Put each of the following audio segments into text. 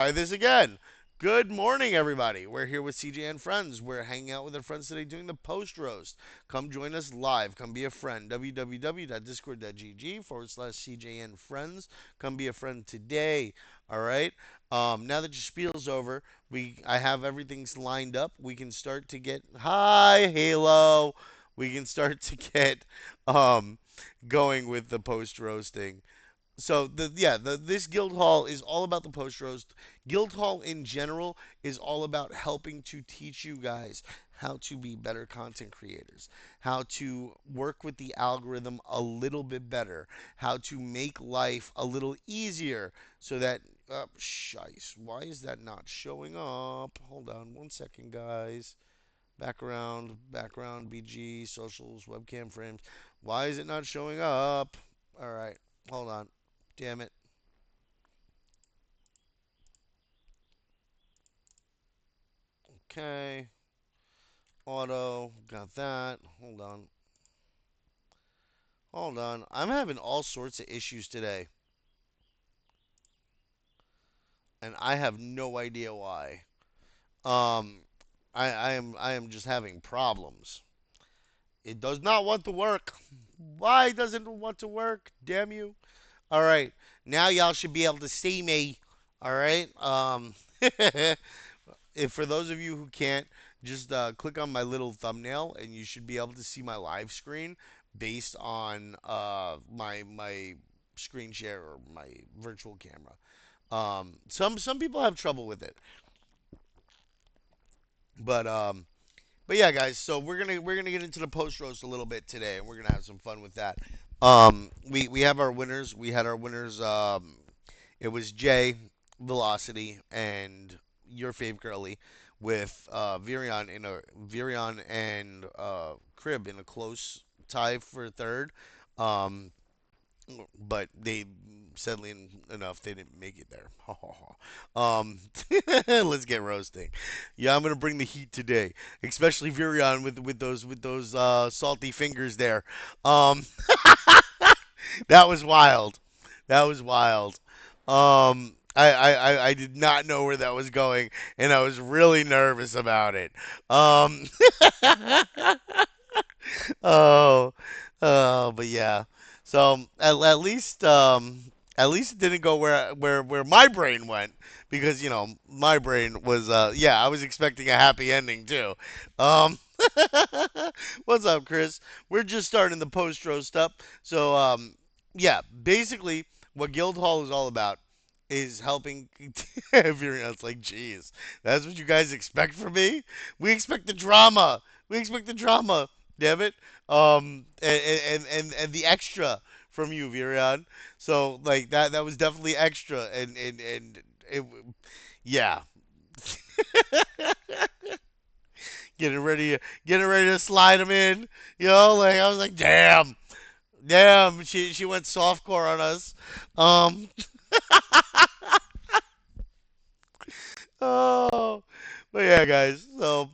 Try this again. Good morning, everybody. We're here with CJ and friends. We're hanging out with our friends today doing the post roast. Come join us live. Come be a friend. www.discord.gg/CJ and friends. Come be a friend today. All right. Now that your spiel's over, I have everything's lined up. We can start to get hi Halo. We can start to get um going with the post roasting. So this guild hall is all about the post roast. Guild hall in general is all about helping to teach you guys how to be better content creators, how to work with the algorithm a little bit better, how to make life a little easier so that shice, why is that not showing up? Hold on one second, guys. Background, BG, socials, webcam frames. Why is it not showing up? All right, hold on. Damn it. Okay. Auto. Got that. Hold on. Hold on. I'm having all sorts of issues today, and I have no idea why. Um, I am just having problems. It does not want to work. Why doesn't it want to work? Damn you. All right. Now y'all should be able to see me. All right. If for those of you who can't, just click on my little thumbnail, and you should be able to see my live screen based on my screen share or my virtual camera. Some people have trouble with it, but yeah, guys. So we're gonna get into the post roast a little bit today, and we're gonna have some fun with that. We have our winners. We had our winners. It was Jay, Velocity, and your fave girly, with Virion and Crib in a close tie for third. Um, but they sadly enough they didn't make it there. um, let's get roasting. Yeah, I'm gonna bring the heat today, especially Virion with those salty fingers there. Um, that was wild. That was wild. I did not know where that was going, and I was really nervous about it. Um, oh, but yeah. So at least it didn't go where my brain went, because my brain was yeah, I was expecting a happy ending too. Um, what's up, Chris? We're just starting the post roast up. So yeah, basically what Guildhall is all about is helping. It's like, geez, that's what you guys expect from me? We expect the drama. We expect the drama. Damn it. And the extra from you, Virion. So like that was definitely extra, and it, yeah, getting ready to slide him in. Like I was like, damn, she went softcore on us. Um, oh, but yeah, guys. So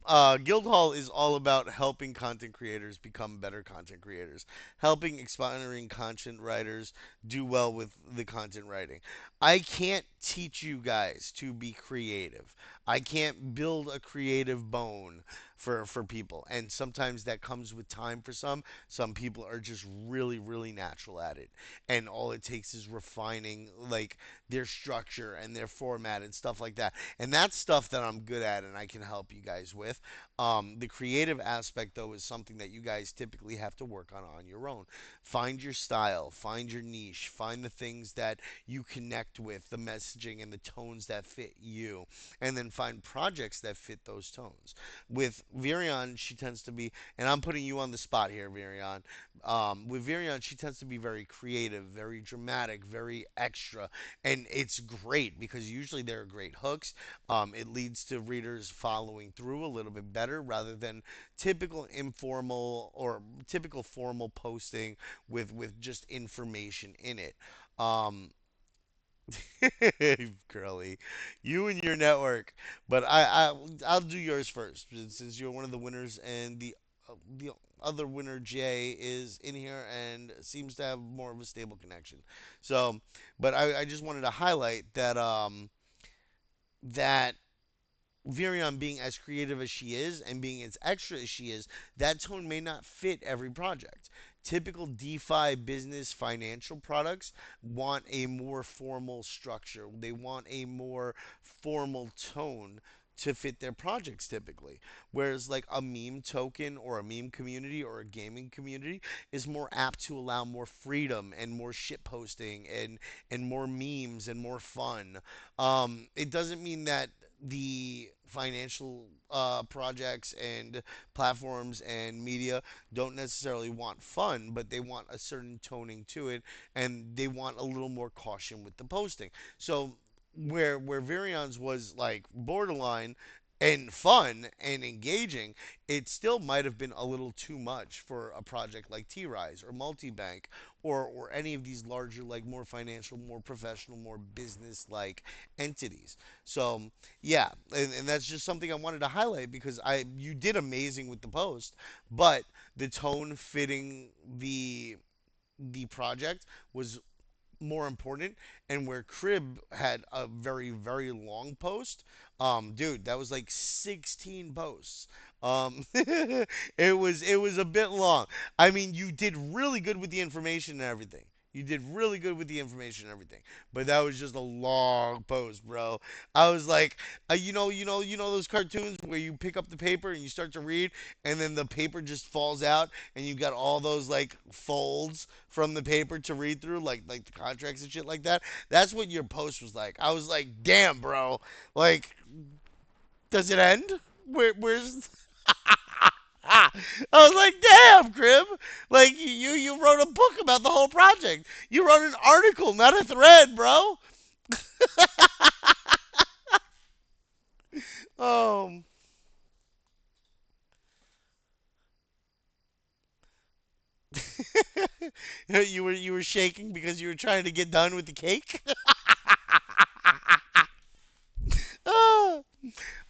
Guildhall is all about helping content creators become better content creators, helping aspiring content writers do well with the content writing. I can't teach you guys to be creative. I can't build a creative bone for people, and sometimes that comes with time for some. Some people are just really, really natural at it, and all it takes is refining like their structure and their format and stuff like that. And that's stuff that I'm good at and I can help you guys with. The creative aspect, though, is something that you guys typically have to work on your own. Find your style, find your niche, find the things that you connect with, the messaging and the tones that fit you, and then find projects that fit those tones. With Virion, she tends to be, and I'm putting you on the spot here, Virion. With Virion, she tends to be very creative, very dramatic, very extra, and it's great because usually there are great hooks. It leads to readers following through a little bit better rather than typical informal or typical formal posting with just information in it. Um, Curly, you and your network, but I'll do yours first since you're one of the winners and the the other winner Jay is in here and seems to have more of a stable connection. So, but I just wanted to highlight that that Virion being as creative as she is and being as extra as she is, that tone may not fit every project. Typical DeFi business financial products want a more formal structure. They want a more formal tone to fit their projects typically. Whereas like a meme token or a meme community or a gaming community is more apt to allow more freedom and more shit posting and more memes and more fun. It doesn't mean that the financial projects and platforms and media don't necessarily want fun, but they want a certain toning to it, and they want a little more caution with the posting. So where Virion's was like borderline and fun and engaging, it still might have been a little too much for a project like TRIZE or Multibank or any of these larger, like more financial, more professional, more business like entities. So yeah, and that's just something I wanted to highlight because I you did amazing with the post, but the tone fitting the project was more important. And where Crib had a very very long post, dude, that was like 16 posts. It was a bit long. I mean, you did really good with the information and everything. You did really good with the information and everything, but that was just a long post, bro. I was like, you know those cartoons where you pick up the paper and you start to read, and then the paper just falls out, and you got all those like folds from the paper to read through, like the contracts and shit like that. That's what your post was like. I was like, damn, bro. Like, does it end? Where's I was like, damn, Crib. Like you wrote a book about the whole project. You wrote an article, not a thread, bro. Um, you were shaking because you were trying to get done with the cake. Ah.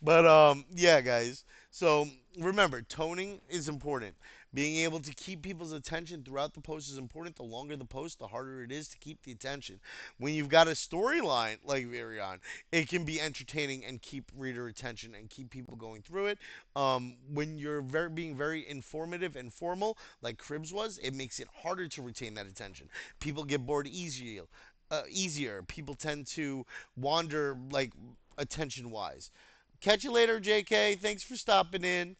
But yeah, guys. So remember, toning is important. Being able to keep people's attention throughout the post is important. The longer the post, the harder it is to keep the attention. When you've got a storyline like Virion, it can be entertaining and keep reader attention and keep people going through it. When you're being very informative and formal, like Cribs was, it makes it harder to retain that attention. People get bored easier. Easier. People tend to wander like attention wise. Catch you later, JK. Thanks for stopping in.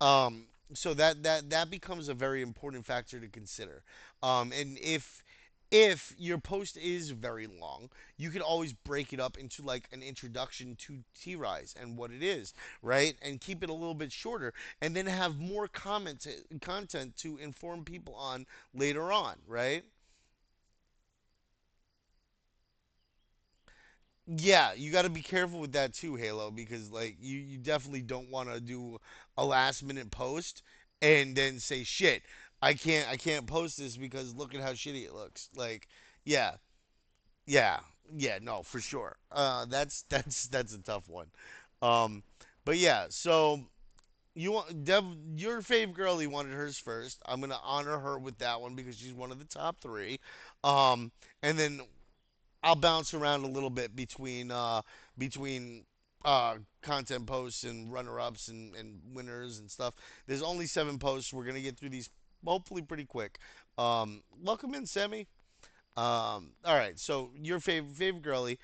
So that becomes a very important factor to consider. And if your post is very long, you can always break it up into like an introduction to T-Rise and what it is, right? And keep it a little bit shorter, and then have more comments, content to inform people on later on, right? Yeah, you got to be careful with that too, Halo, because like you definitely don't want to do a last minute post and then say shit. I can't post this because look at how shitty it looks. Like, yeah, yeah, yeah, no, for sure. That's a tough one. Um, but yeah, so you want Dev, your fave girlie wanted hers first. I'm gonna honor her with that one because she's one of the top three. And then I'll bounce around a little bit between content posts and runner ups and winners and stuff. There's only 7 posts. We're gonna get through these hopefully pretty quick. Welcome in, Sammy. All right. So your favorite girlie,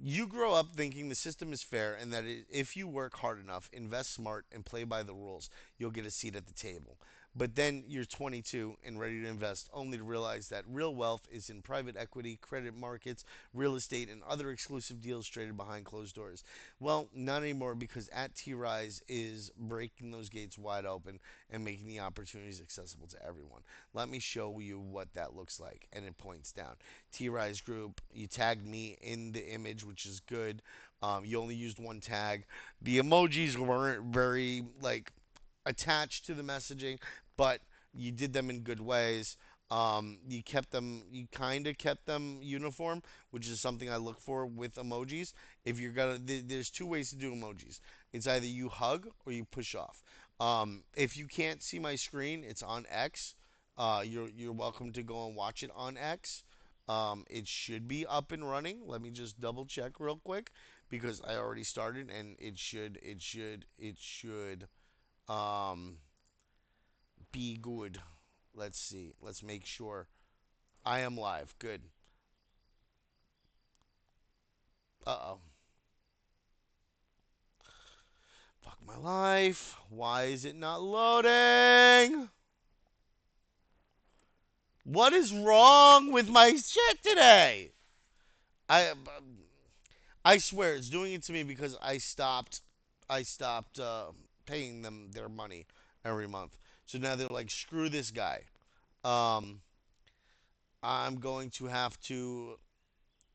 you grow up thinking the system is fair and that if you work hard enough, invest smart, and play by the rules, you'll get a seat at the table. But then you're 22 and ready to invest, only to realize that real wealth is in private equity, credit markets, real estate, and other exclusive deals traded behind closed doors. Well, not anymore because at T Rise is breaking those gates wide open and making the opportunities accessible to everyone. Let me show you what that looks like. And it points down. T Rise Group. You tagged me in the image, which is good. You only used one tag. The emojis weren't very like attached to the messaging, but you did them in good ways. You kind of kept them uniform, which is something I look for with emojis. If you're gonna, there's 2 ways to do emojis. It's either you hug or you push off. If you can't see my screen, it's on X. You're welcome to go and watch it on X. It should be up and running. Let me just double check real quick because I already started and it should um, be good. Let's see. Let's make sure. I am live. Good. Uh oh. Fuck my life. Why is it not loading? What is wrong with my shit today? I I swear it's doing it to me because I stopped paying them their money every month. So now they're like, screw this guy. Um, I'm going to have to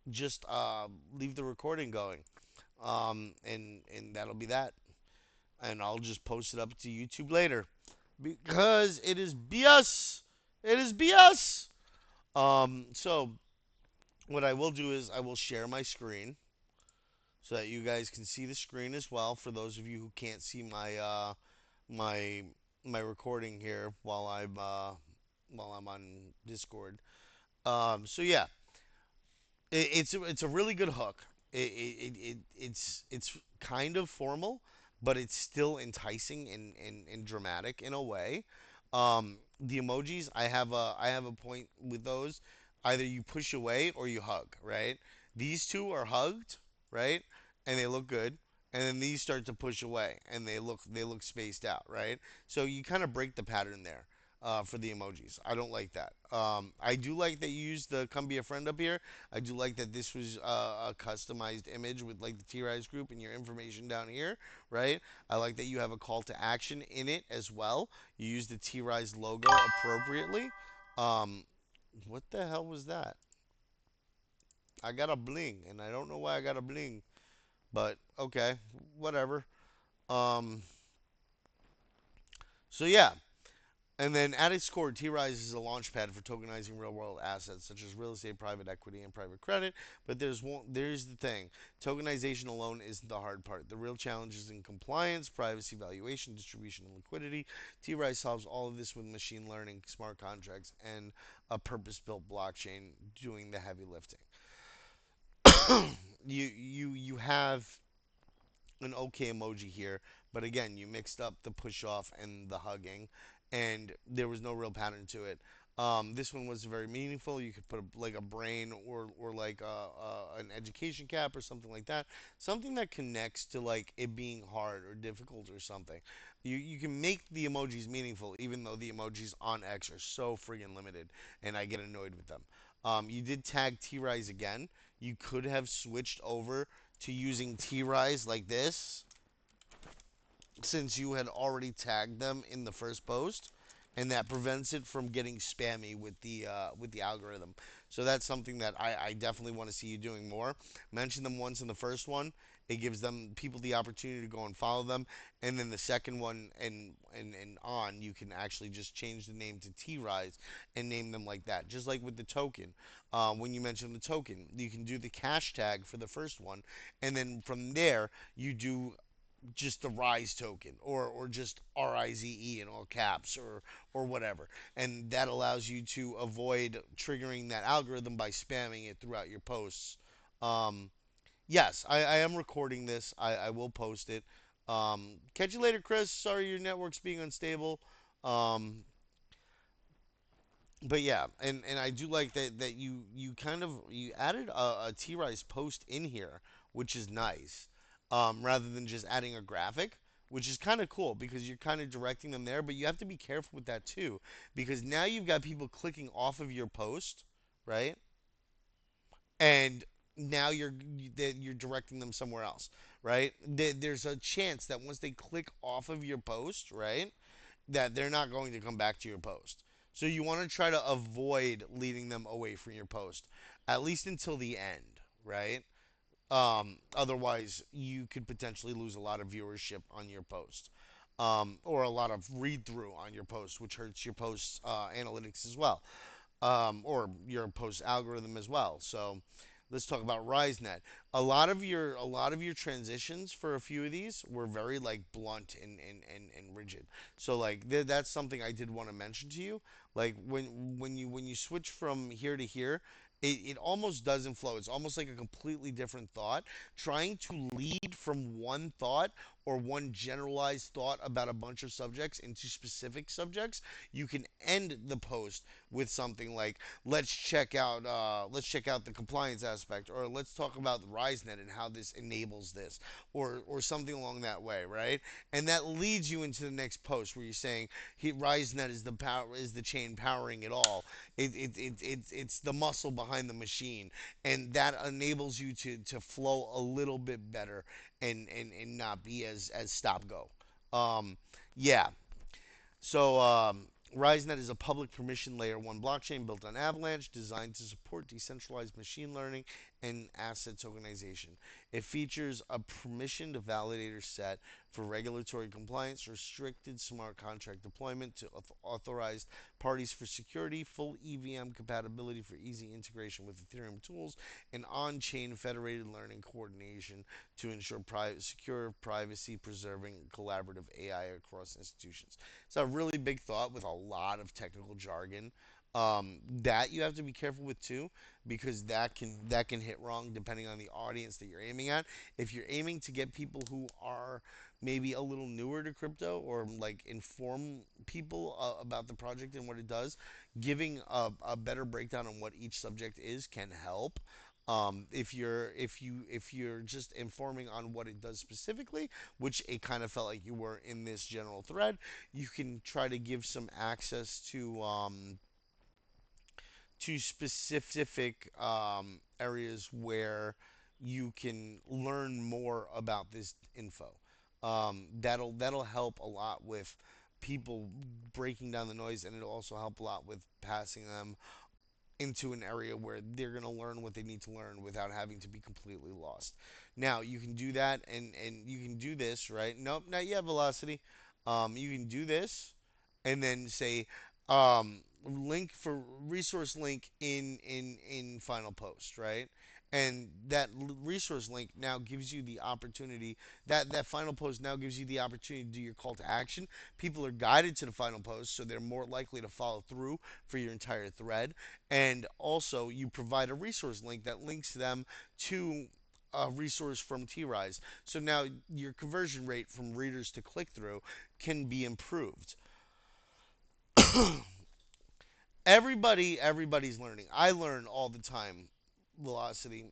just leave the recording going. And that'll be that. And I'll just post it up to YouTube later because it is BS. It is BS. So what I will do is I will share my screen so that you guys can see the screen as well. For those of you who can't see my my recording here while I'm on Discord. So yeah, it's a really good hook. It's kind of formal, but it's still enticing and dramatic in a way. The emojis, I have a point with those. Either you push away or you hug, right? These two are hugged, right? And they look good. And then these start to push away and they look spaced out, right? So you kind of break the pattern there. For the emojis, I don't like that. I do like that you used the "come be a friend" up here. I do like that this was a customized image with like the TRIZE group and your information down here, right? I like that you have a call to action in it as well. You use the TRIZE logo appropriately. Um, what the hell was that? I got a bling, and I don't know why I got a bling, but okay, whatever. Um, so yeah, and then at its core, T-Rise is a launchpad for tokenizing real-world assets such as real estate, private equity, and private credit. But there's the thing: tokenization alone isn't the hard part. The real challenge is in compliance, privacy, valuation, distribution, and liquidity. T-Rise solves all of this with machine learning, smart contracts, and a purpose-built blockchain doing the heavy lifting. You have an okay emoji here, but again, you mixed up the push off and the hugging, and there was no real pattern to it. This one was very meaningful. You could put like a brain or like an education cap or something like that. Something that connects to like it being hard or difficult or something. You can make the emojis meaningful, even though the emojis on X are so friggin' limited, and I get annoyed with them. You did tag T Rise again. You could have switched over to using T-Rise like this since you had already tagged them in the first post, and that prevents it from getting spammy with the algorithm. So that's something that I definitely want to see you doing more. Mention them once in the first one. It gives them people the opportunity to go and follow them, and then the second one and on, you can actually just change the name to T-Rise and name them like that. Just like with the token, when you mention the token, you can do the cash tag for the first one, and then from there you do just the Rise token or just RIZE in all caps or whatever. And that allows you to avoid triggering that algorithm by spamming it throughout your posts. Um, yes, I am recording this. I will post it. Catch you later, Chris. Sorry your network's being unstable. Um, but yeah, and I do like that you kind of you added a T-Rise post in here, which is nice, rather than just adding a graphic, which is kind of cool because you're kind of directing them there. But you have to be careful with that too, because now you've got people clicking off of your post, right? And now you're directing them somewhere else, right? There's a chance that once they click off of your post, right, that they're not going to come back to your post. So you want to try to avoid leading them away from your post, at least until the end, right? Otherwise, you could potentially lose a lot of viewership on your post, or a lot of read through on your post, which hurts your post analytics as well, or your post algorithm as well. So Let's talk about RiseNet. A lot of your transitions for a few of these were very like blunt and rigid. So like that's something I did want to mention to you. Like when you switch from here to here, it almost doesn't flow. It's almost like a completely different thought. Trying to lead from one thought or one generalized thought about a bunch of subjects into specific subjects, you can end the post with something like let's check out the compliance aspect, or let's talk about the RiseNet and how this enables this, or something along that way, right? And that leads you into the next post where you're saying RiseNet is the chain powering it all. It's the muscle behind the machine, and that enables you to flow a little bit better and not be as stop go. Yeah, so, RiseNet is a public permission layer 1 blockchain built on Avalanche, designed to support decentralized machine learning and asset tokenization. It features a permissioned validator set for regulatory compliance, restricted smart contract deployment to authorized parties for security, full EVM compatibility for easy integration with Ethereum tools, and on chain federated learning coordination to ensure secure, privacy preserving, collaborative AI across institutions. It's a really big thought with a lot of technical jargon. That you have to be careful with too, because that can hit wrong depending on the audience that you're aiming at. If you're aiming to get people who are maybe a little newer to crypto, or like inform people about the project and what it does, giving a better breakdown on what each subject is can help. If you're just informing on what it does specifically, which it kind of felt like you were in this general thread, you can try to give some access to specific areas where you can learn more about this info. That'll help a lot with people breaking down the noise, and it'll also help a lot with passing them into an area where they're going to learn what they need to learn without having to be completely lost. Now, you can do that, and you can do this, right? Nope, not yet, Velocity. You can do this and then say link for resource link in final post, right? And that resource link now gives you the opportunity, that final post now gives you the opportunity to do your call to action. People are guided to the final post, so they're more likely to follow through for your entire thread. And also, you provide a resource link that links them to a resource from TRIZE. So now your conversion rate from readers to click through can be improved. Everybody's learning. I learn all the time. Velocity,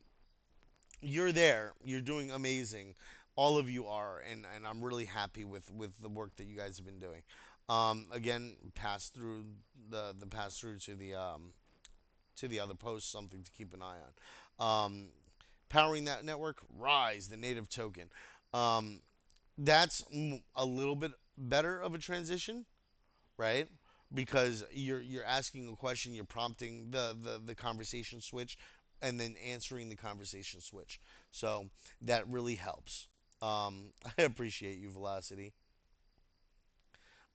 you're there. You're doing amazing. All of you are, and I'm really happy with the work that you guys have been doing. Again, pass through the pass through to the other posts, something to keep an eye on. Powering that network, Rise, the native token. Um, that's a little bit better of a transition, right? Because you're asking a question, you're prompting the conversation switch, and then answering the conversation switch. So that really helps. I appreciate you, Velocity.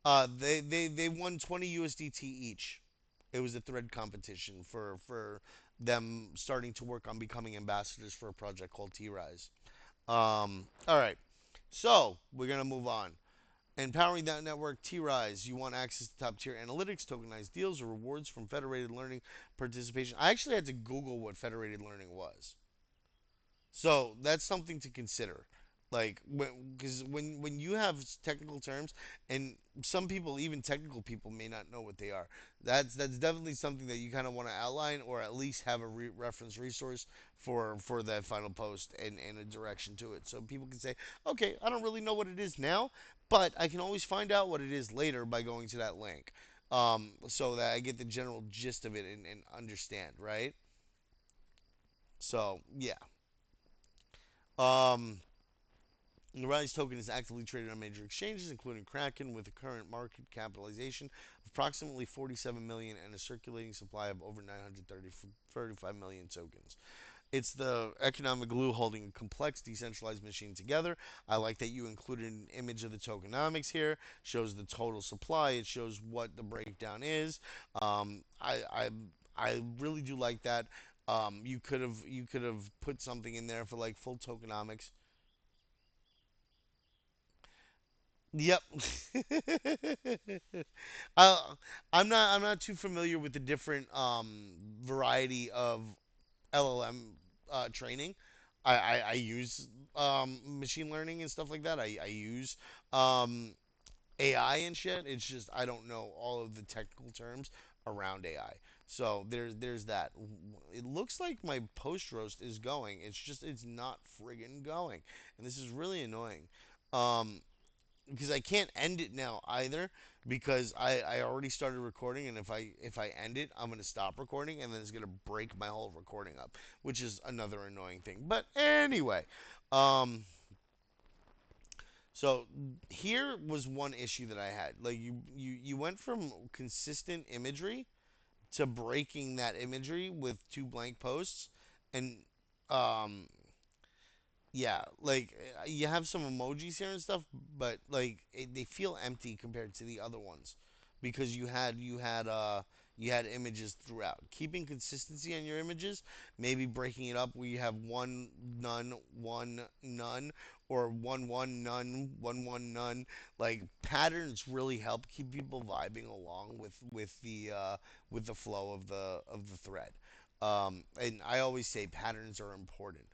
They won 20 USDT each. It was a thread competition for them starting to work on becoming ambassadors for a project called T-Rise. All right, so we're gonna move on. Empowering that network, T-Rise. You want access to top tier analytics, tokenized deals, or rewards from federated learning participation. I actually had to Google what federated learning was. So that's something to consider. Like, because when you have technical terms, and some people, even technical people, may not know what they are. That's definitely something that you kind of want to outline, or at least have a reference resource for that final post, and a direction to it, so people can say, okay, I don't really know what it is now, but I can always find out what it is later by going to that link, so that I get the general gist of it and understand, right? So yeah. Um, The Rise token is actively traded on major exchanges, including Kraken, with a current market capitalization of approximately 47 million and a circulating supply of over 935 million tokens. It's the economic glue holding a complex decentralized machine together. I like that you included an image of the tokenomics here. Shows the total supply. It shows what the breakdown is. I really do like that. You could have put something in there for like full tokenomics. Yep. uh, I'm not too familiar with the different variety of LLM training. I use machine learning and stuff like that. I use um, AI and shit. It's just I don't know all of the technical terms around AI. So there's that. It looks like my post roast is going. It's just it's not friggin' going, and this is really annoying. Um, because I can't end it now either because I already started recording, and if I end it I'm gonna stop recording and then it's gonna break my whole recording up, which is another annoying thing. But anyway, um, so here was one issue that I had. Like you went from consistent imagery to breaking that imagery with two blank posts, and um, yeah, like you have some emojis here and stuff, but like they feel empty compared to the other ones because you had images throughout. Keeping consistency on your images, maybe breaking it up where you have one none, or one none, one none. Like patterns really help keep people vibing along with the flow of the thread. And I always say patterns are important.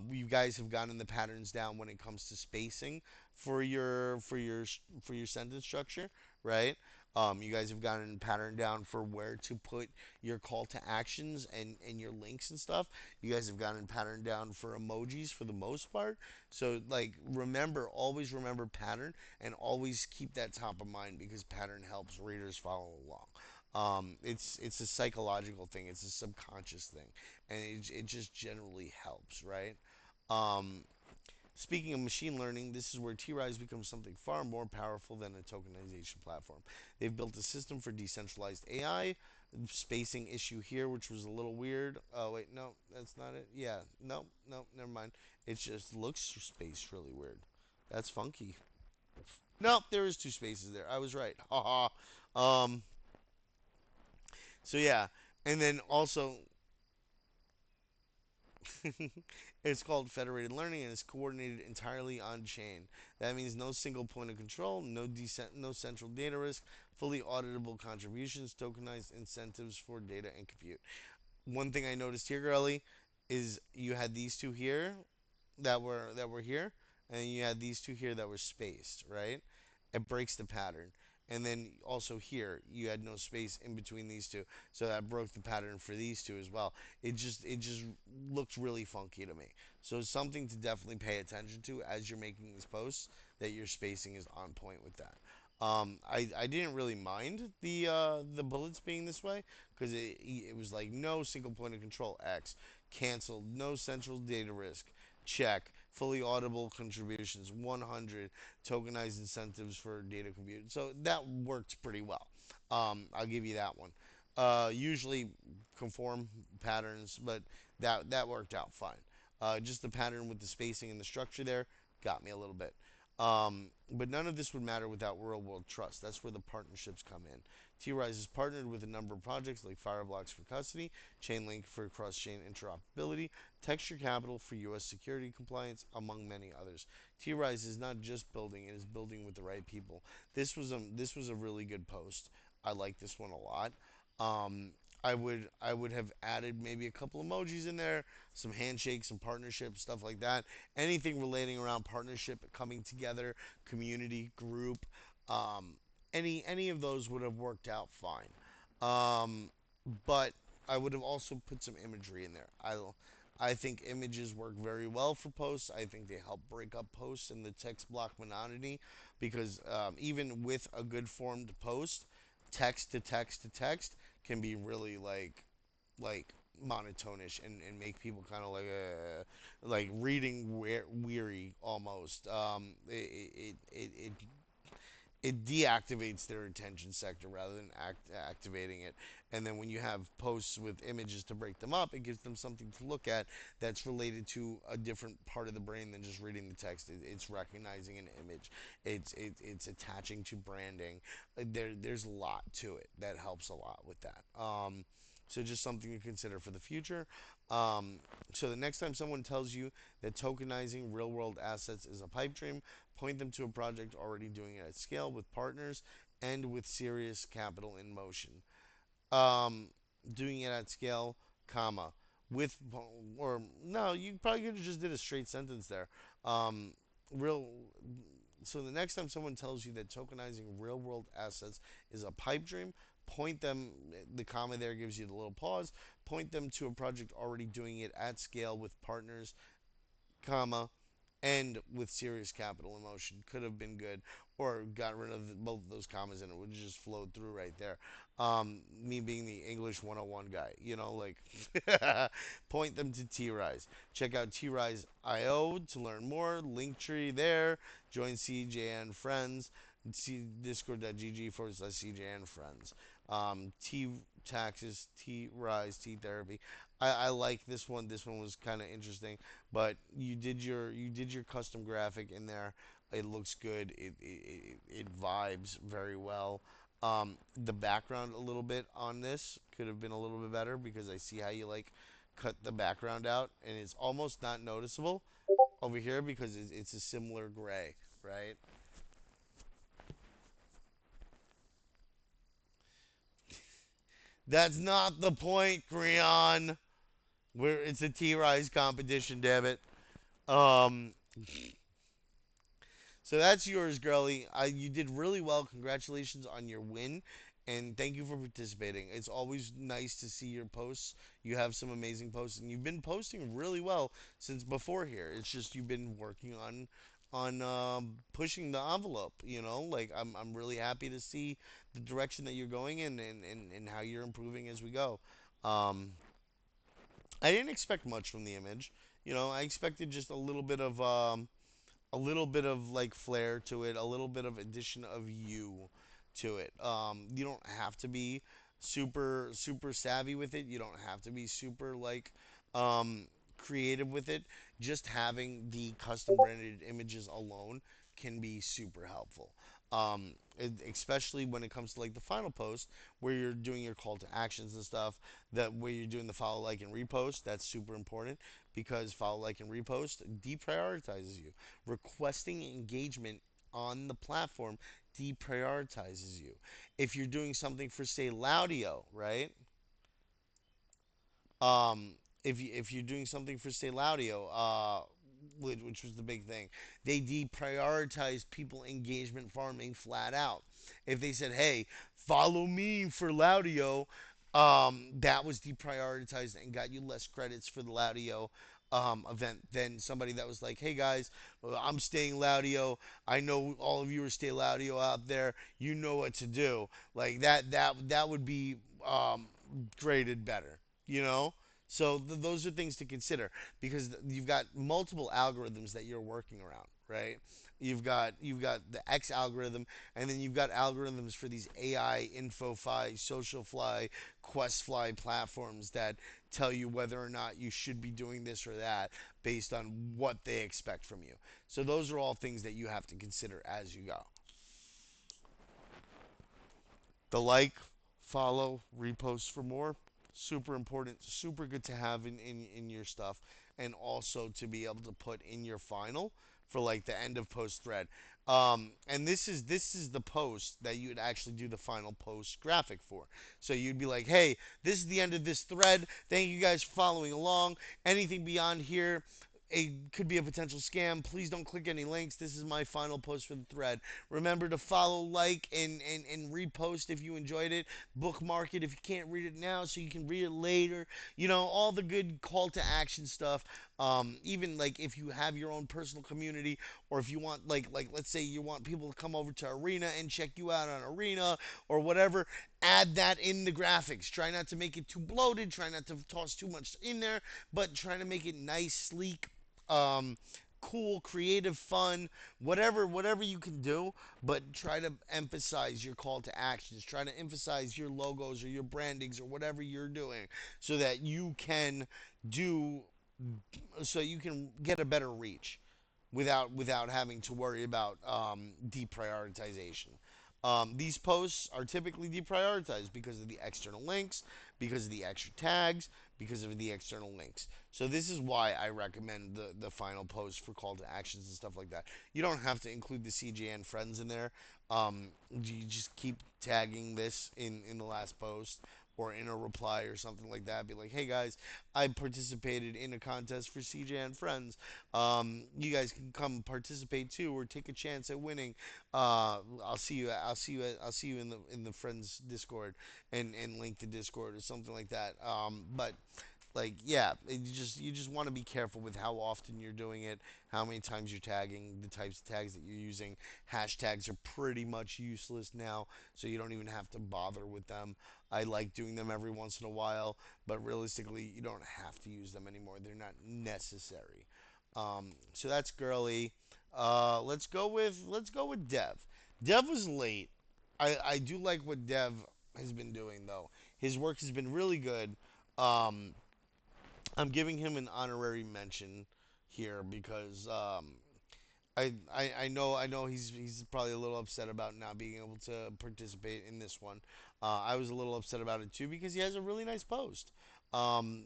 You guys have gotten the patterns down when it comes to spacing for your sentence structure, right? You guys have gotten pattern down for where to put your call to actions and your links and stuff. You guys have gotten pattern down for emojis for the most part. So like always remember pattern, and always keep that top of mind because pattern helps readers follow along. It's a psychological thing. It's a subconscious thing, and it just generally helps, right? Um, Speaking of machine learning, this is where TRIZE becomes something far more powerful than a tokenization platform. They've built a system for decentralized AI. Spacing issue here, which was a little weird. Oh wait, no, that's not it. Yeah, no, no, never mind. It just looks spaced really weird. That's funky. Nope, there is two spaces there. I was right. Haha. um. So yeah, and then also it's called federated learning, and it's coordinated entirely on chain. That means no single point of control, no central data risk, fully auditable contributions, tokenized incentives for data and compute. One thing I noticed here, Girly, is you had these two here that were here, and you had these two here that were spaced, right? It breaks the pattern. And then also here, you had no space in between these two, so that broke the pattern for these two as well. It just looked really funky to me. So it's something to definitely pay attention to as you're making these posts, that your spacing is on point with that. I didn't really mind the bullets being this way because it was like no single point of control X canceled, no central data risk check, fully audible contributions 100, tokenized incentives for data compute. So that worked pretty well. I'll give you that one. Usually conform patterns, but that worked out fine. Just the pattern with the spacing and the structure there got me a little bit. But none of this would matter without real world trust. That's where the partnerships come in. TRISE is partnered with a number of projects like Fireblocks for custody, Chainlink for cross chain interoperability, Texture Capital for U.S. security compliance, among many others. TRISE is not just building; it is building with the right people. This was a really good post. I like this one a lot. Um, I would have added maybe a couple emojis in there, some handshakes, some partnerships, stuff like that. Anything relating around partnership, coming together, community, group, um, any of those would have worked out fine. Um, but I would have also put some imagery in there. I think images work very well for posts. I think they help break up posts and the text block monotony because even with a good formed post, text to text to text can be really like monotonish and make people kind of like reading weary almost. It deactivates their attention sector rather than activating it. And then when you have posts with images to break them up, it gives them something to look at that's related to a different part of the brain than just reading the text. It's recognizing an image. It's attaching to branding. There's a lot to it that helps a lot with that. So just something to consider for the future. Um, so the next time someone tells you that tokenizing real world assets is a pipe dream, point them to a project already doing it at scale with partners and with serious capital in motion. Um, Doing it at scale, comma, with, or no, you probably could have just did a straight sentence there. Um, real. So the next time someone tells you that tokenizing real world assets is a pipe dream, point them. The comma there gives you the little pause. Point them to a project already doing it at scale with partners, comma, and with serious capital emotion. Could have been good, or got rid of both of those commas and it would have just flowed through right there. Me being the English 101 guy, like point them to TRIZE. Check out TRIZE.io to learn more. Linktree there. Join CJN Friends. See discord.gg / CJN Friends. T taxes, T rise, T therapy. I like this one. This one was kind of interesting, but you did your custom graphic in there. It looks good. It vibes very well. The background a little bit on this could have been a little bit better because I see how you like cut the background out, and it's almost not noticeable over here because it's a similar gray, right? That's not the point, Creon. Where it's a T-Rise competition, damn it. Um, So that's yours, girlie. You did really well. Congratulations on your win, and thank you for participating. It's always nice to see your posts. You have some amazing posts, and you've been posting really well since before here. It's just you've been working on pushing the envelope. Like I'm really happy to see the direction that you're going in and how you're improving as we go. Um, I didn't expect much from the image. I expected just a little bit of like flair to it, a little bit of addition of you to it. You don't have to be super super savvy with it. You don't have to be super like um, creative with it. Just having the custom branded images alone can be super helpful. Especially when it comes to like the final post where you're doing your call to actions and stuff, that where you're doing the follow, like, and repost. That's super important because follow, like, and repost deprioritizes you. Requesting engagement on the platform deprioritizes you. If you're doing something for, say, Laudio, right? Um, if you're doing something for, say, Laudio, which was the big thing, they deprioritized people engagement farming flat out. If they said, "Hey, follow me for Laudio," that was deprioritized and got you less credits for the Laudio event than somebody that was like, "Hey guys, I'm staying Laudio. I know all of you are stay Laudio out there. You know what to do." Like that would be graded better, you know. So those are things to consider because you've got multiple algorithms that you're working around, right? You've got the X algorithm, and then you've got algorithms for these AI, InfoFi, SocialFly, QuestFly platforms that tell you whether or not you should be doing this or that based on what they expect from you. So those are all things that you have to consider as you go. The like, follow, repost for more. Super important, super good to have in your stuff. And also to be able to put in your final for like the end of post thread. And this is the post that you would actually do the final post graphic for. So you'd be like, hey, this is the end of this thread. Thank you guys for following along. Anything beyond here, it could be a potential scam. Please don't click any links. This is my final post for the thread. Remember to follow, like, and repost if you enjoyed it. Bookmark it if you can't read it now so you can read it later. All the good call to action stuff. Even like if you have your own personal community, or if you want like let's say you want people to come over to Arena and check you out on Arena or whatever, add that in the graphics. Try not to make it too bloated. Try not to toss too much in there, but try to make it nice, sleek, um, cool, creative, fun, whatever you can do, but try to emphasize your call to actions. Try to emphasize your logos or your brandings or whatever you're doing so that do you can get a better reach without having to worry about deprioritization. These posts are typically deprioritized because of the external links, because of the extra tags, because of the external links. So this is why I recommend the final post for call to actions and stuff like that. You don't have to include the CJN friends in there. You just keep tagging this in the last post or in a reply or something like that. Be like, hey guys, I participated in a contest for CJN friends. You guys can come participate too, or take a chance at winning. I'll see you. I'll see you in the friends Discord and link the Discord or something like that. But like yeah, you just want to be careful with how often you're doing it, how many times you're tagging, the types of tags that you're using. Hashtags are pretty much useless now, so you don't even have to bother with them. I like doing them every once in a while, but realistically, you don't have to use them anymore. They're not necessary. So that's girly. Let's go with Dev. Dev was late. I do like what Dev has been doing though. His work has been really good. Um, I'm giving him an honorary mention here because I know he's probably a little upset about not being able to participate in this one. I was a little upset about it too because he has a really nice post. Um,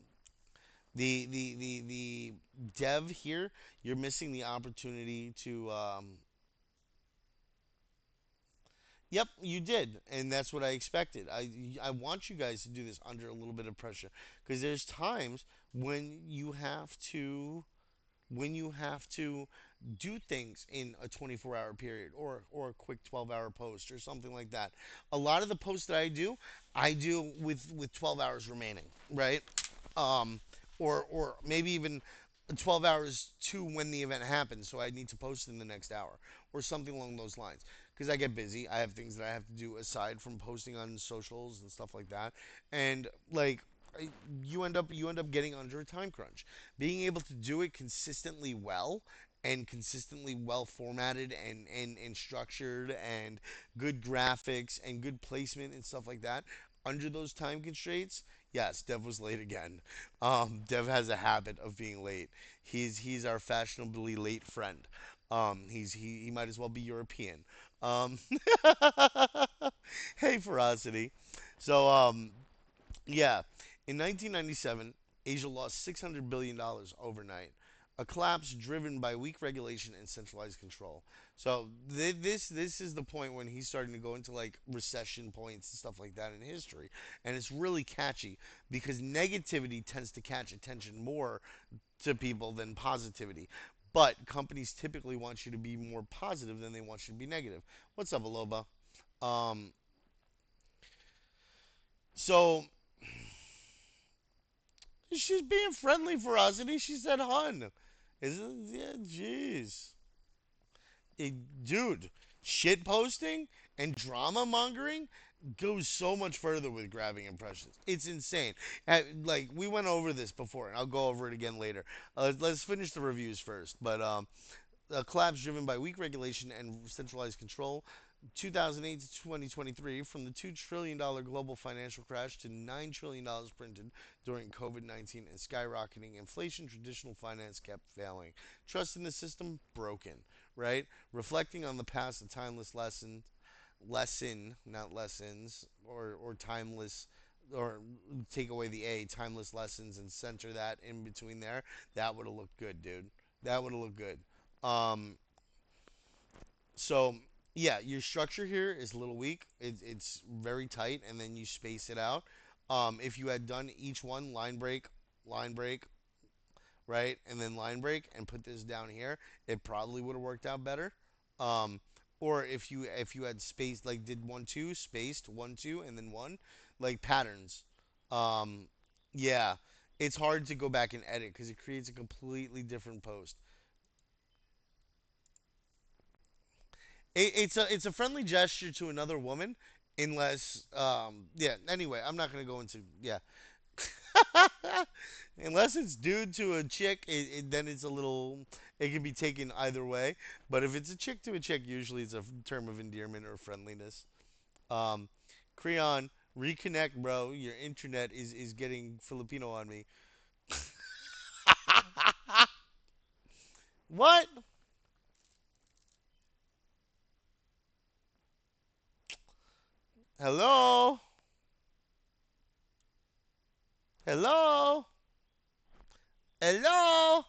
the dev here, you're missing the opportunity to. Yep, you did, and that's what I expected. I want you guys to do this under a little bit of pressure because there's times when you have to do things in a 24-hour period or a quick 12-hour post or something like that. A lot of the posts that I do with 12 hours remaining, right? um, or maybe even 12 hours to when the event happens. So I need to post in the next hour or something along those lines. Because I get busy, I have things that I have to do aside from posting on socials and stuff like that, and like you end up getting under a time crunch. Being able to do it consistently well and consistently well formatted and structured and good graphics and good placement and stuff like that under those time constraints. Yes, Dev was late again. Dev has a habit of being late. He's our fashionably late friend. He might as well be European. Um, hey, Ferocity. So yeah, in 1997, Asia lost $600 billion overnight, a collapse driven by weak regulation and centralized control. So this is the point when he's starting to go into like recession points and stuff like that in history, and it's really catchy because negativity tends to catch attention more to people than positivity. But companies typically want you to be more positive than they want you to be negative. What's up, Aloba? Um, so she's being friendly for us, and she said, "Hun." Isn't yeah? Jeez, Eh, dude, shit posting and drama mongering goes so much further with grabbing impressions. It's insane. Like we went over this before, and I'll go over it again later. Let's finish the reviews first. But a collapse driven by weak regulation and centralized control. 2008 to 2023, from the $2 trillion global financial crash to $9 trillion printed during COVID 19 and skyrocketing inflation, traditional finance kept failing. Trust in the system broken, right? Reflecting on the past, a timeless not lessons, or timeless, or take away the A, timeless lessons, and center that in between there. That would have looked good, dude. That would have looked good. Um, so yeah, your structure here is a little weak. It's very tight, and then you space it out. If you had done each one line break, right, and then line break, and put this down here, it probably would have worked out better. Um, or if you had spaced like did 1 2 spaced 1 2 and then one, like patterns. Um, yeah, it's hard to go back and edit because it creates a completely different post. It's a friendly gesture to another woman, unless yeah. Anyway, I'm not gonna go into yeah. Unless it's dude to a chick, then it's a little. It can be taken either way. But if it's a chick to a chick, usually it's a term of endearment or friendliness. Um, Creon, reconnect, bro. Your internet is getting Filipino on me. What? Hello? Hello? Hello?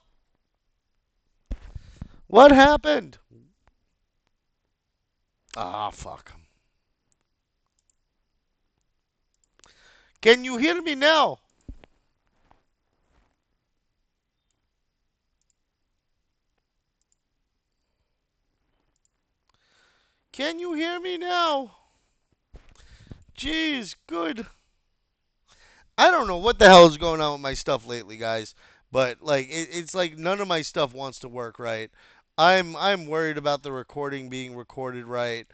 What happened? Ah, fuck. Can you hear me now? Can you hear me now? Jeez, good. I don't know what the hell is going on with my stuff lately, guys. But like, it's like none of my stuff wants to work right. I'm worried about the recording being recorded right.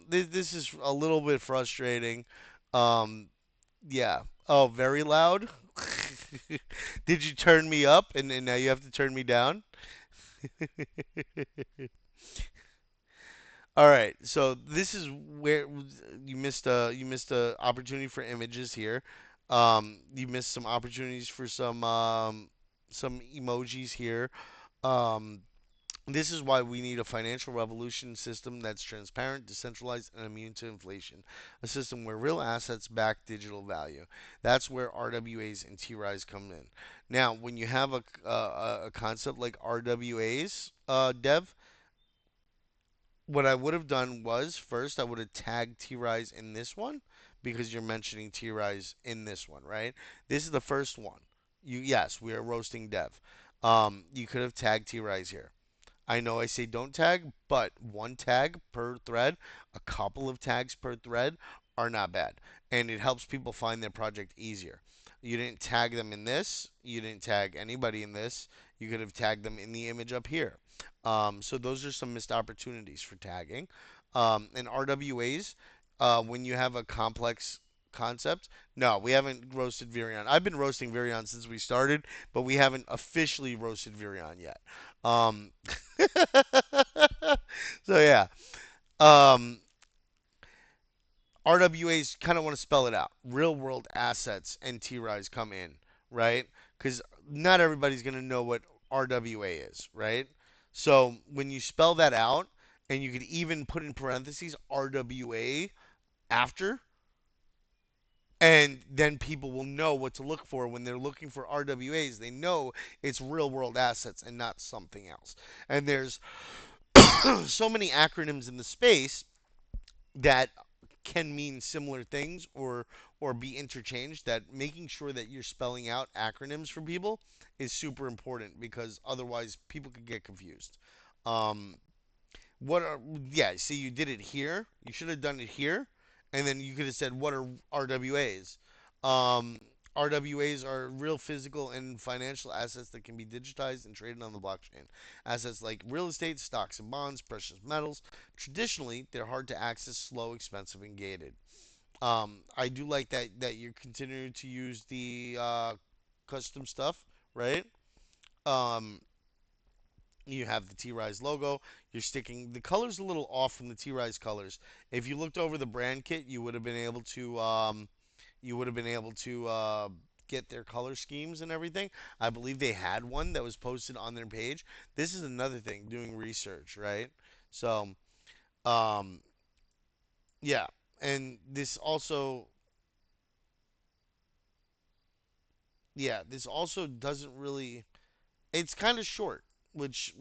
This is a little bit frustrating. Um, yeah. Oh, very loud. Did you turn me up and now you have to turn me down? All right, so this is where you missed a opportunity for images here. You missed some opportunities for some emojis here. Um, this is why we need a financial revolution system that's transparent, decentralized, and immune to inflation. A system where real assets back digital value. That's where RWAs and TRIZE come in. Now, when you have a concept like RWAs, Dev, what I would have done was first I would have tagged T Rise in this one because you're mentioning T Rise in this one, right? This is the first one. Yes, we are roasting Dev. You could have tagged T Rise here. I know I say don't tag, but one tag per thread, a couple of tags per thread are not bad. And it helps people find their project easier. You didn't tag them in this, you didn't tag anybody in this. You could have tagged them in the image up here. So those are some missed opportunities for tagging. And RWAs, when you have a complex concept, no, we haven't roasted Virion. I've been roasting Virion since we started, but we haven't officially roasted Virion yet. Um, so yeah, um, RWAs kind of want to spell it out. Real world assets and TRIs come in, right? Because not everybody's going to know what RWA is, right? So when you spell that out, and you could even put in parentheses RWA after, and then people will know what to look for when they're looking for RWAs. They know it's real world assets and not something else. And there's so many acronyms in the space that can mean similar things or be interchanged that making sure that you're spelling out acronyms for people is super important because otherwise people could get confused. Um, what are yeah, see you did it here. You should have done it here, and then you could have said what are RWAs. RWAs are real physical and financial assets that can be digitized and traded on the blockchain. Assets like real estate, stocks and bonds, precious metals. Traditionally, they're hard to access, slow, expensive, and gated. I do like that you're continuing to use the custom stuff, right? Um, you have the T Rise logo. You're sticking the colors a little off from the T Rise colors. If you looked over the brand kit, you would have been able to get their color schemes and everything. I believe they had one that was posted on their page. This is another thing, doing research, right? So, um, yeah, and this also, yeah, this also doesn't really it's kind of short, which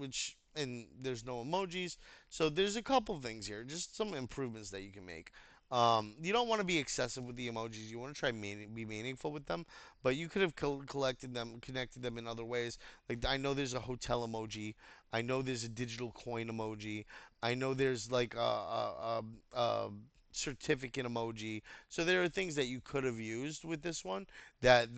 and there's no emojis. So there's a couple things here, just some improvements that you can make. You don't want to be excessive with the emojis. You want to try be meaningful with them, but you could have collected them, connected them in other ways. Like I know there's a hotel emoji. I know there's a digital coin emoji. I know there's like a certificate emoji. So there are things that you could have used with this one that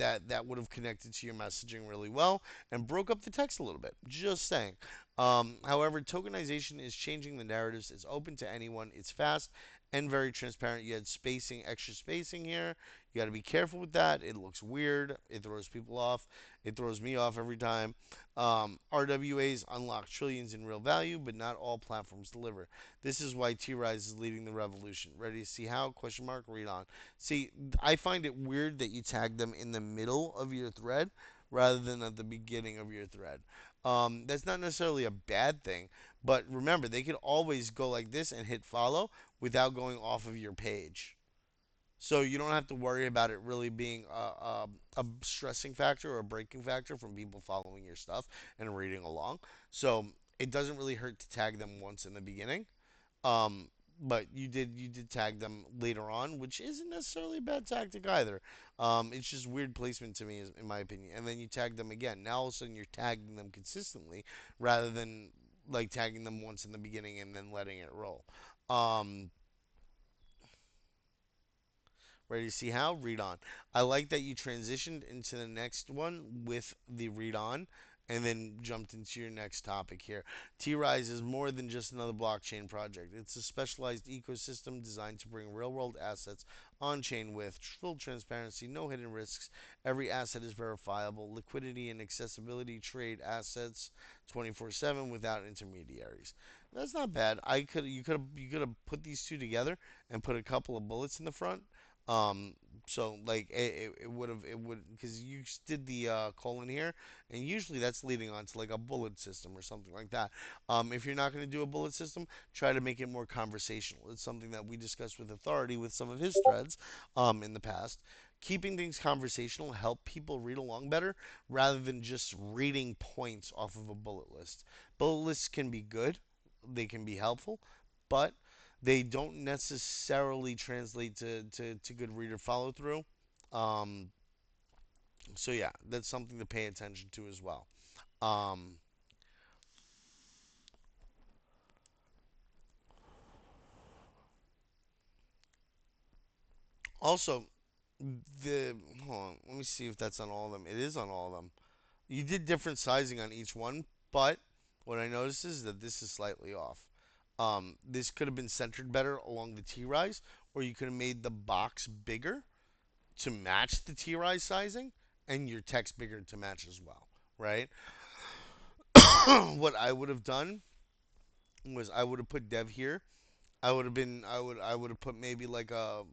would have connected to your messaging really well and broke up the text a little bit. Just saying. However, tokenization is changing the narratives. It's open to anyone. It's fast and very transparent. You had spacing, extra spacing here. You got to be careful with that. It looks weird. It throws people off. It throws me off every time. RWAs unlock trillions in real value, but not all platforms deliver. This is why T-Rise is leading the revolution. Ready to see how? Question mark. Read on. See, I find it weird that you tag them in the middle of your thread rather than at the beginning of your thread. That's not necessarily a bad thing, but remember, they could always go like this and hit follow without going off of your page. So you don't have to worry about it really being a stressing factor or a breaking factor from people following your stuff and reading along. So it doesn't really hurt to tag them once in the beginning. Um, but you did tag them later on, which isn't necessarily a bad tactic either. It's just weird placement to me, in my opinion. And then you tag them again. Now all of a sudden you're tagging them consistently rather than like tagging them once in the beginning and then letting it roll. Um, Ready to see how? Read on. I like that you transitioned into the next one with the read on and then jumped into your next topic here. TRIZE is more than just another blockchain project. It's a specialized ecosystem designed to bring real world assets on chain with full transparency, no hidden risks. Every asset is verifiable, liquidity and accessibility trade assets 24/7 without intermediaries. That's not bad. You could have put these two together and put a couple of bullets in the front. um, so like it would because you did the colon here, and usually that's leading on to like a bullet system or something like that. If you're not going to do a bullet system, try to make it more conversational. It's something that we discussed with Authority with some of his threads in the past. Keeping things conversational help people read along better rather than just reading points off of a bullet list. Bullet lists can be good, they can be helpful, but they don't necessarily translate to good reader follow through. Um, so yeah, that's something to pay attention to as well. Um, Also, the hold on, let me see if that's on all of them. It is on all of them. You did different sizing on each one, but what I noticed is that this is slightly off. This could have been centered better along the T rise, or you could have made the box bigger to match the T rise sizing, and your text bigger to match as well, right? What I would have done was I would have put dev here. I would have put maybe like a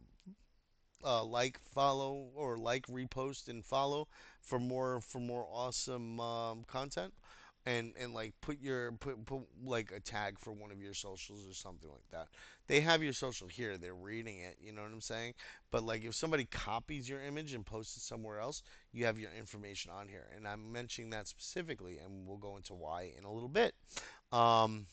like follow or like repost and follow for more awesome content, and like put like a tag for one of your socials or something like that. They have your social here, they're reading it, you know what I'm saying? But like if somebody copies your image and posts it somewhere else, you have your information on here, and I'm mentioning that specifically, and we'll go into why in a little bit. um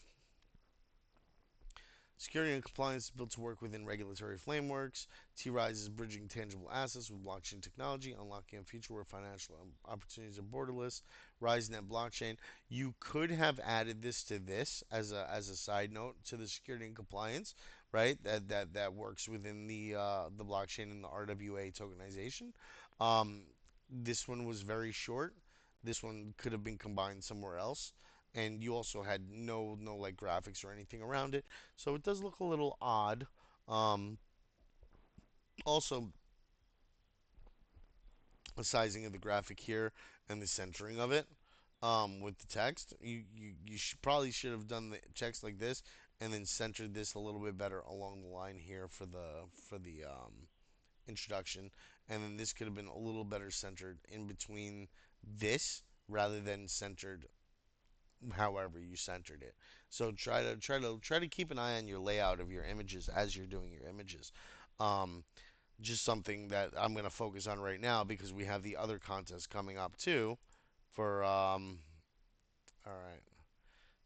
Security and compliance is built to work within regulatory frameworks. TRISE is bridging tangible assets with blockchain technology, unlocking a future where financial opportunities are borderless. RiseNet blockchain. You could have added this as a side note to the security and compliance, right? That works within the blockchain and the RWA tokenization. Um, this one was very short. This one could have been combined somewhere else, and you also had no like graphics or anything around it, so it does look a little odd. Um, Also, the sizing of the graphic here and the centering of it with the text, probably should have done the text like this and then centered this a little bit better along the line here for the introduction, and then this could have been a little better centered in between this rather than centered however you centered it. So try to keep an eye on your layout of your images as you're doing your images. Um, just something that I'm going to focus on right now because we have the other contest coming up too. For all right,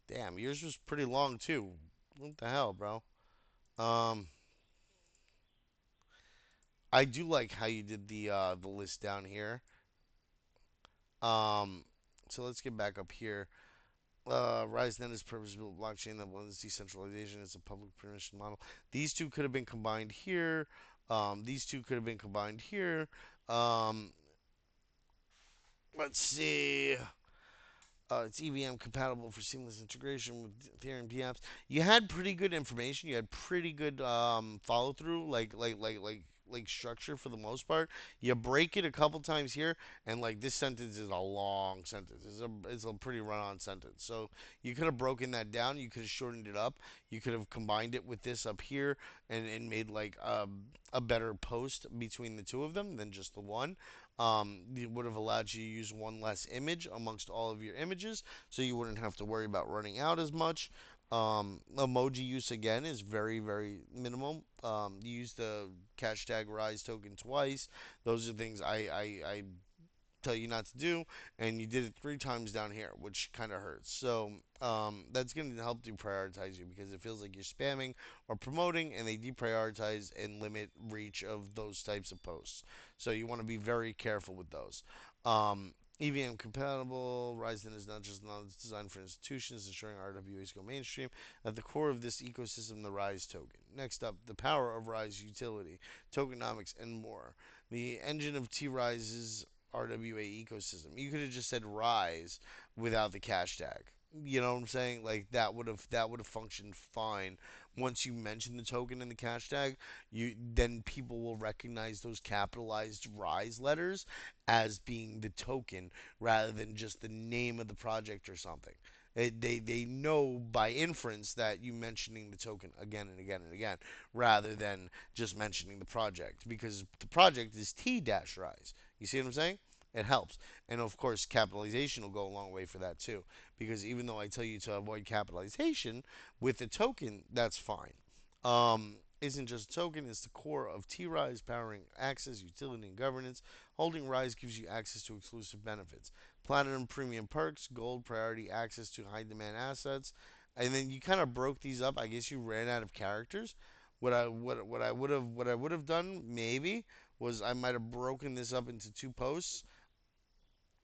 damn, yours was pretty long too. What the hell, bro? Um, I do like how you did the list down here. Um, so let's get back up here. RiseNet is purpose-built blockchain that blends decentralization as a public permission model. These two could have been combined here. These two could have been combined here. Um, let's see. It's EVM compatible for seamless integration with Ethereum PApps. You had pretty good information. You had pretty good follow through, like structure for the most part. You break it a couple times here, and like this sentence is a long sentence. It's a pretty run on sentence. So you could have broken that down. You could have shortened it up. You could have combined it with this up here and made like a better post between the two of them than just the one. It would have allowed you to use one less image amongst all of your images, so you wouldn't have to worry about running out as much. Emoji use again is very, very minimal. You use the hashtag Rise token twice. Those are things I tell you not to do, and you did it 3 times down here, which kind of hurts. So that's going to help deprioritize you because it feels like you're spamming or promoting, and they deprioritize and limit reach of those types of posts. So you want to be very careful with those. EVM compatible. Ryzen is not just not designed for institutions, ensuring RWAs go mainstream. At the core of this ecosystem, the Rise token. Next up, the power of Rise utility, tokenomics, and more. The engine of T-Rise's RWA ecosystem. You could have just said Rise without the cash tag. You know what I'm saying? Like that would have functioned fine. Once you mention the token and the cash tag, you then people will recognize those capitalized Rise letters as being the token rather than just the name of the project or something. They know by inference that you mentioning the token again and again and again rather than just mentioning the project because the project is T-Rise. You see what I'm saying? It helps. And of course, capitalization will go a long way for that too. Because even though I tell you to avoid capitalization, with the token, that's fine. Isn't just a token, it's the core of T-Rise, powering access, utility, and governance. Holding Rise gives you access to exclusive benefits. Platinum premium perks, gold priority access to high demand assets. And then you kind of broke these up. I guess you ran out of characters. What I would have done maybe was I might have broken this up into 2 posts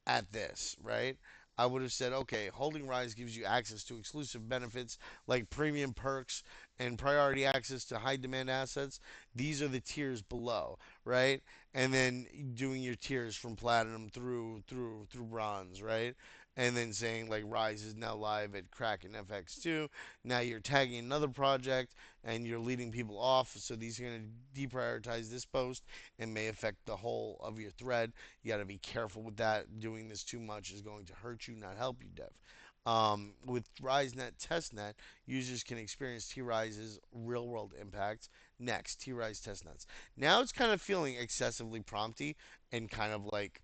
at this, right? I would have said, okay, Holding Rise gives you access to exclusive benefits like premium perks and priority access to high demand assets. These are the tiers below, right? And then doing your tiers from platinum through bronze, right? And then saying like Rise is now live at Kraken FX2. Now you're tagging another project and you're leading people off. So these are going to deprioritize this post and may affect the whole of your thread. You got to be careful with that. Doing this too much is going to hurt you, not help you, Dev. With RiseNet Testnet, users can experience T-Rise's real-world impacts. Next, T-Rise Testnets. Now it's kind of feeling excessively prompty and kind of like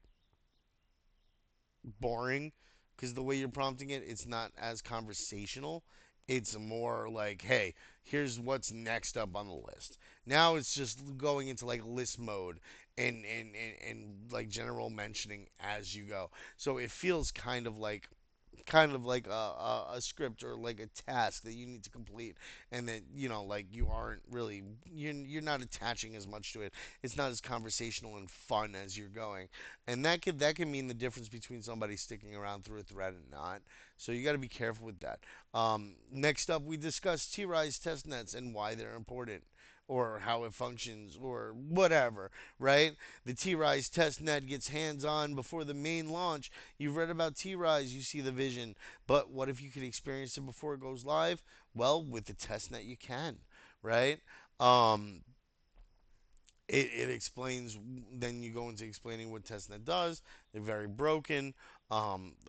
boring because the way you're prompting it, it's not as conversational. It's more like, hey, here's what's next up on the list. Now it's just going into like list mode and like general mentioning as you go. So it feels kind of like a script or like a task that you need to complete and that like you aren't really you're not attaching as much to it. It's not as conversational and fun as you're going, and that can mean the difference between somebody sticking around through a thread and not. So you got to be careful with that. Next up, we discuss T-Rise test nets and why they're important, or how it functions, or whatever, right? The T-Rise test net gets hands on before the main launch. You've read about T-Rise, you see the vision, but what if you could experience it before it goes live? Well, with the test net, you can, right? Um, it explains, then you go into explaining what testnet does. They're very broken.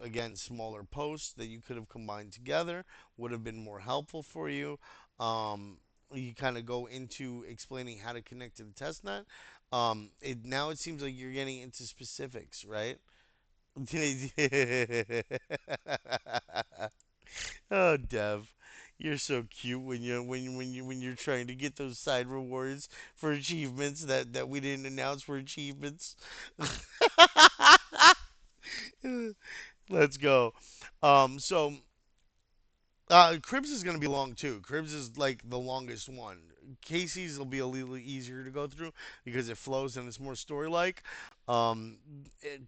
Again, smaller posts that you could have combined together would have been more helpful for you. You kind of go into explaining how to connect to the testnet. Now it seems like you're getting into specifics, right? Oh, Dev, you're so cute when you're trying to get those side rewards for achievements that we didn't announce for achievements. Let's go. So Cribs is going to be long too. Cribs is like the longest one. Casey's will be a little easier to go through because it flows and it's more story like.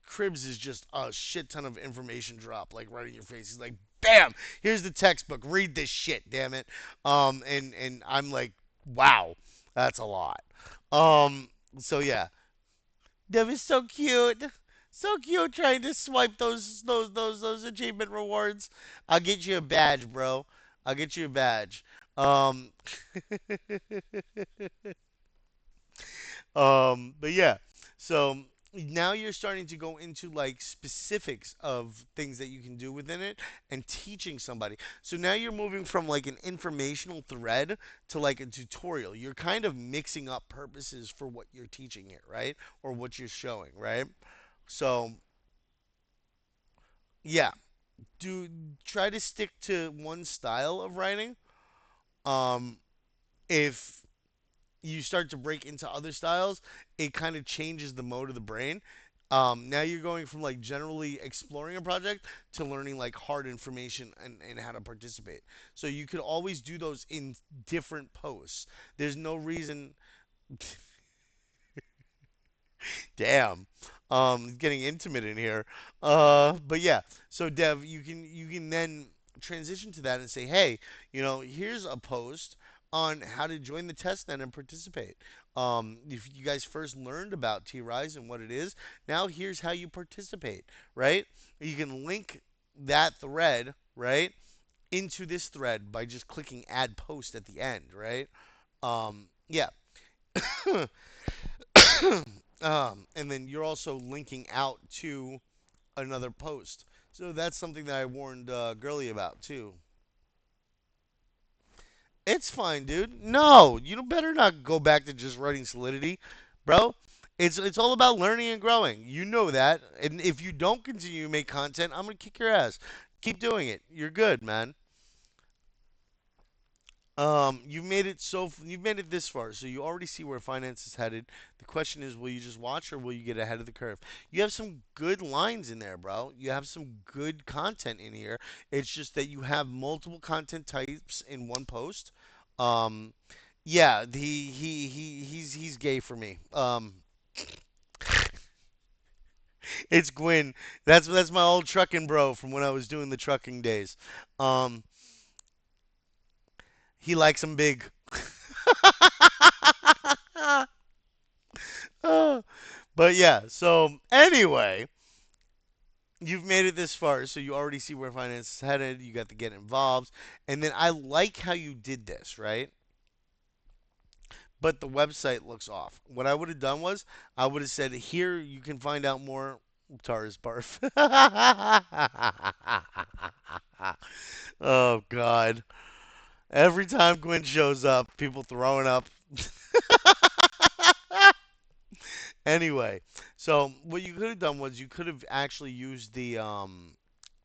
Cribs is just a shit ton of information drop, like right in your face. He's like, "Bam! Here's the textbook. Read this shit, damn it." And I'm like, "Wow, that's a lot." So yeah, Dev is so cute. So cute trying to swipe those achievement rewards. I'll get you a badge, bro. I'll get you a badge. Um but yeah. So now you're starting to go into like specifics of things that you can do within it and teaching somebody. So now you're moving from like an informational thread to like a tutorial. You're kind of mixing up purposes for what you're teaching here, right? Or what you're showing, right? So, yeah. do try to stick to one style of writing. Um, if you start to break into other styles, it kind of changes the mode of the brain. Now you're going from like generally exploring a project to learning like hard information and how to participate. So you could always do those in different posts. There's no reason. Damn. Getting intimate in here. But yeah. So Dev, you can then transition to that and say, hey, here's a post on how to join the test net and participate. If you guys first learned about TRIZE and what it is, now here's how you participate, right? You can link that thread, right, into this thread by just clicking add post at the end, right? Yeah. And then you're also linking out to another post. So that's something that I warned Girly about too. It's fine, dude. No, you better not go back to just writing Solidity, bro. It's all about learning and growing. You know that. And if you don't continue to make content, I'm gonna kick your ass. Keep doing it. You're good, man. You've made it this far, so you already see where finance is headed. The question is, will you just watch or will you get ahead of the curve? You have some good lines in there, bro. You have some good content in here. It's just that you have multiple content types in one post. Um, yeah, he's gay for me. It's Gwyn. That's my old trucking bro from when I was doing the trucking days. Um, he likes them big. But yeah, so anyway, you've made it this far, so you already see where finance is headed. You got to get involved. And then I like how you did this, right? But the website looks off. What I would have done was I would have said, here you can find out more. Tars barf. Oh, God. Every time Gwen shows up, people throwing up. Anyway, so what you could have done was you could have actually used the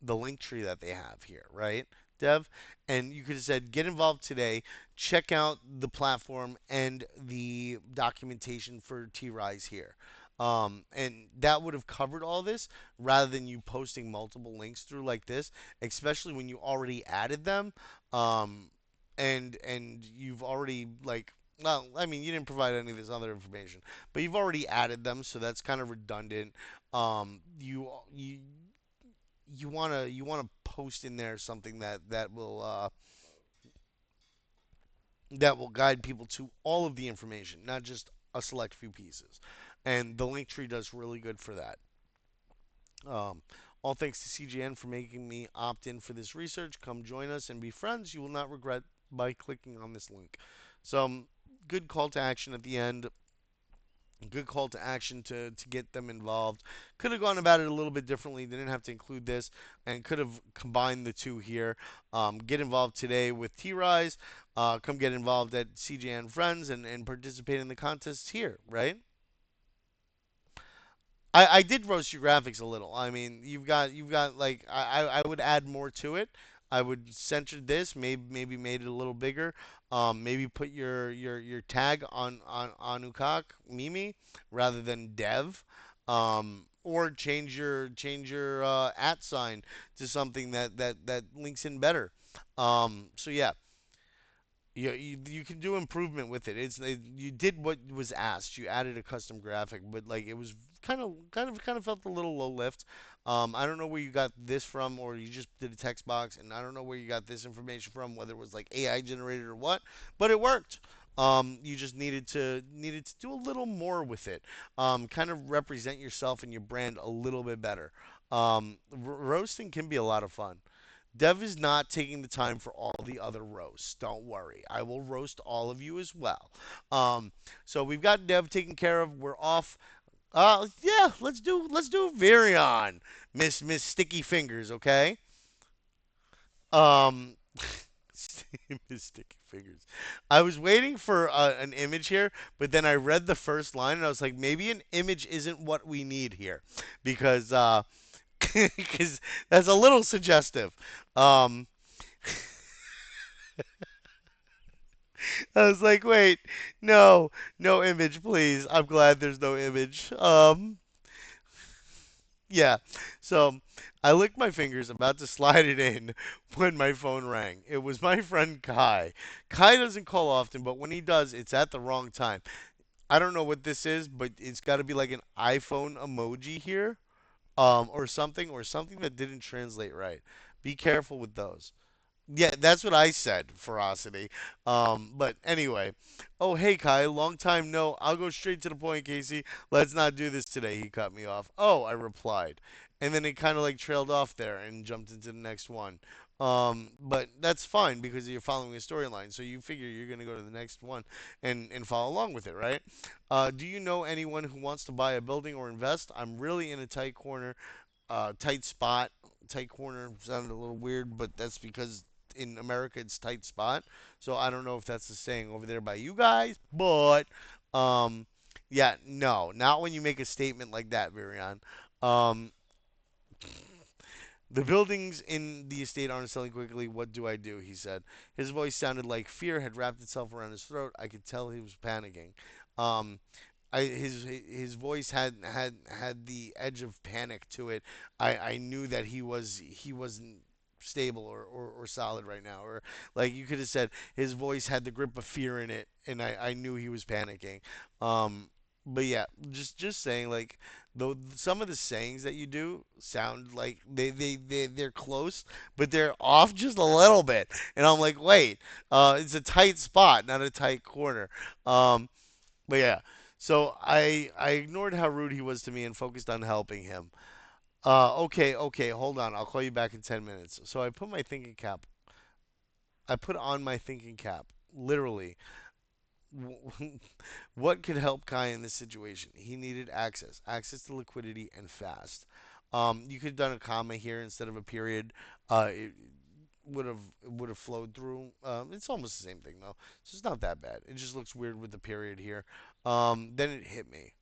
link tree that they have here, right, Dev? And you could have said, get involved today, check out the platform and the documentation for T-Rise here. And that would have covered all this rather than you posting multiple links through like this, especially when you already added them. Um, and you've already like well, I mean, you didn't provide any of this other information, but you've already added them, so that's kind of redundant. You wanna post in there something that will guide people to all of the information, not just a select few pieces. And the link tree does really good for that. Um, all thanks to CGN for making me opt in for this research. Come join us and be friends. You will not regret by clicking on this link. So, good call to action at the end. Good call to action to get them involved. Could have gone about it a little bit differently. They didn't have to include this and could have combined the two here. Get involved today with T-Rise. Come get involved at CJN Friends and participate in the contests here, right? I did roast your graphics a little. I mean, you've got like I would add more to it. I would center this, maybe made it a little bigger. Maybe put your tag on Ukak Mimi rather than Dev. Or change your at sign to something that links in better. So yeah, you can do improvement with it. You did what was asked. You added a custom graphic, but like it was kind of felt a little low lift. I don't know where you got this from, or you just did a text box, and I don't know where you got this information from, whether it was like AI generated or what, but it worked. You just needed to do a little more with it. Kind of represent yourself and your brand a little bit better. Roasting can be a lot of fun. Dev is not taking the time for all the other roasts. Don't worry. I will roast all of you as well. So we've got Dev taken care of. We're off. Yeah, let's do Virion, Miss Sticky Fingers, okay? Um Miss Sticky Fingers. I was waiting for an image here, but then I read the first line and I was like, maybe an image isn't what we need here because because that's a little suggestive. Um, I was like, wait, no, no image, please. I'm glad there's no image. Yeah. So I licked my fingers, about to slide it in, when my phone rang. It was my friend Kai. Kai doesn't call often, but when he does, it's at the wrong time. I don't know what this is, but it's got to be like an iPhone emoji here, or something that didn't translate right. Be careful with those. Yeah, that's what I said, ferocity. But anyway. Oh, hey, Kai, long time no. I'll go straight to the point, Casey. Let's not do this today. He cut me off. Oh, I replied. And then it kind of like trailed off there and jumped into the next one. But that's fine because you're following a storyline. So you figure you're going to go to the next one and follow along with it, right? Do you know anyone who wants to buy a building or invest? I'm really in a tight corner, tight spot. Tight corner sounded a little weird, but that's because in America it's tight spot. So I don't know if that's the saying over there by you guys, but um, yeah, no, not when you make a statement like that, Virion. Um, the buildings in the estate aren't selling quickly. What do I do? He said. His voice sounded like fear had wrapped itself around his throat. I could tell he was panicking. Um, his voice had the edge of panic to it. I knew that he wasn't stable or solid right now, or like you could have said his voice had the grip of fear in it, and I knew he was panicking. But yeah, just saying, like, though some of the sayings that you do sound like they're close, but they're off just a little bit, and I'm like, wait, it's a tight spot, not a tight corner. But yeah, so I ignored how rude he was to me and focused on helping him. Okay, hold on. I'll call you back in 10 minutes. So I put on my thinking cap, literally. What could help Kai in this situation? He needed access to liquidity and fast. You could have done a comma here instead of a period. It would have flowed through. It's almost the same thing though, so it's not that bad. It just looks weird with the period here. Then it hit me.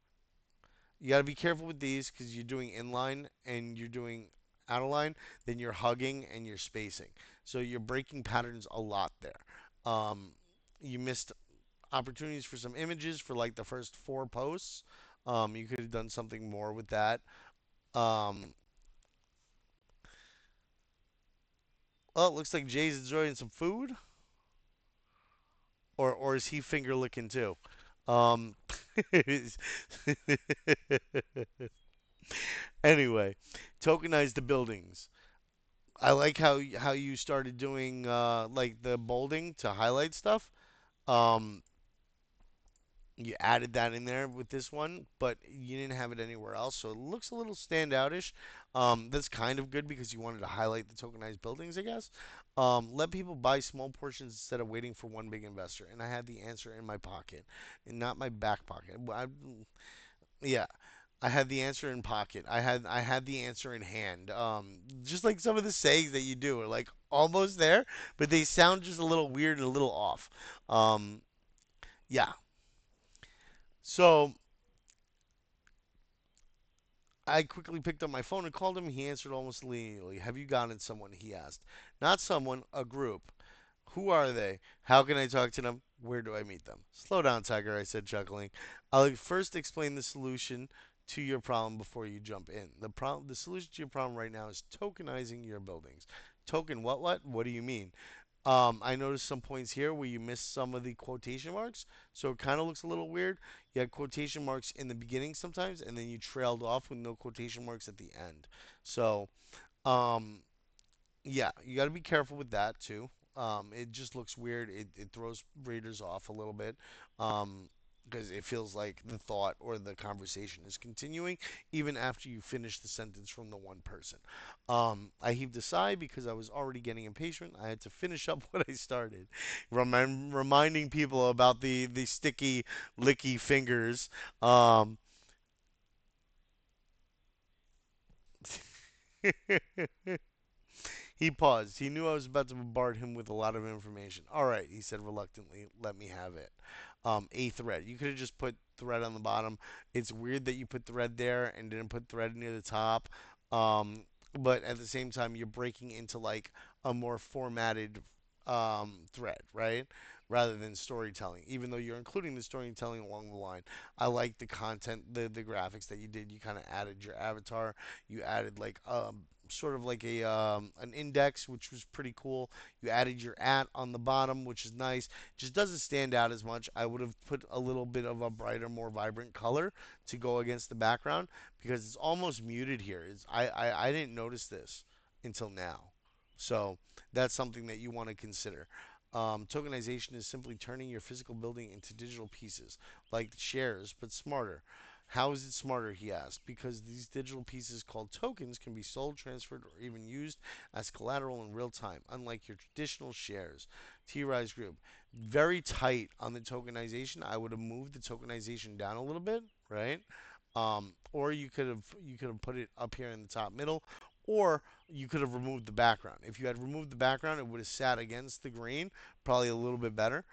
You got to be careful with these because you're doing inline and you're doing out of line. Then you're hugging and you're spacing. So you're breaking patterns a lot there. Um, you missed opportunities for some images for like the first four posts. You could have done something more with that. Um, well, it looks like Jay's enjoying some food, or is he finger licking too? Um, anyway, tokenize the buildings. I like how you started doing like the bolding to highlight stuff. Um, you added that in there with this one, but you didn't have it anywhere else, so it looks a little standoutish. That's kind of good because you wanted to highlight the tokenized buildings, I guess. Let people buy small portions instead of waiting for one big investor, and I had the answer in my pocket, and not my back pocket. Yeah, I had the answer in pocket. I had the answer in hand. Just like some of the sayings that you do are like almost there, but they sound just a little weird and a little off. Um, yeah. So I quickly picked up my phone and called him. He answered almost immediately. Have you gotten someone? He asked. Not someone, a group. Who are they? How can I talk to them? Where do I meet them? Slow down, Tiger, I said, chuckling. I'll first explain the solution to your problem before you jump in. The solution to your problem right now is tokenizing your buildings. Token what what? What do you mean? I noticed some points here where you missed some of the quotation marks, so it kind of looks a little weird. You had quotation marks in the beginning sometimes, and then you trailed off with no quotation marks at the end. So, um, yeah, you got to be careful with that too. It just looks weird. It throws readers off a little bit. Because it feels like the thought or the conversation is continuing even after you finish the sentence from the one person. I heaved a sigh because I was already getting impatient. I had to finish up what I started, reminding people about the sticky, licky fingers. Um, He paused. He knew I was about to bombard him with a lot of information. All right, he said reluctantly. Let me have it. A thread. You could have just put thread on the bottom. It's weird that you put thread there and didn't put thread near the top. Um, but at the same time, you're breaking into like a more formatted thread, right? Rather than storytelling, even though you're including the storytelling along the line. I like the content, the graphics that you did. You kind of added your avatar. You added like sort of like a an index, which was pretty cool. You added your at on the bottom, which is nice. Just doesn't stand out as much. I would have put a little bit of a brighter, more vibrant color to go against the background because it's almost muted here. I didn't notice this until now. So that's something that you want to consider. Tokenization is simply turning your physical building into digital pieces, like shares, but smarter. How is it smarter, he asked? Because these digital pieces called tokens can be sold, transferred, or even used as collateral in real time, unlike your traditional shares. TRIZE Group. Very tight on the tokenization. I would have moved the tokenization down a little bit, right? Or you could have put it up here in the top middle, or you could have removed the background. If you had removed the background, it would have sat against the green, probably a little bit better.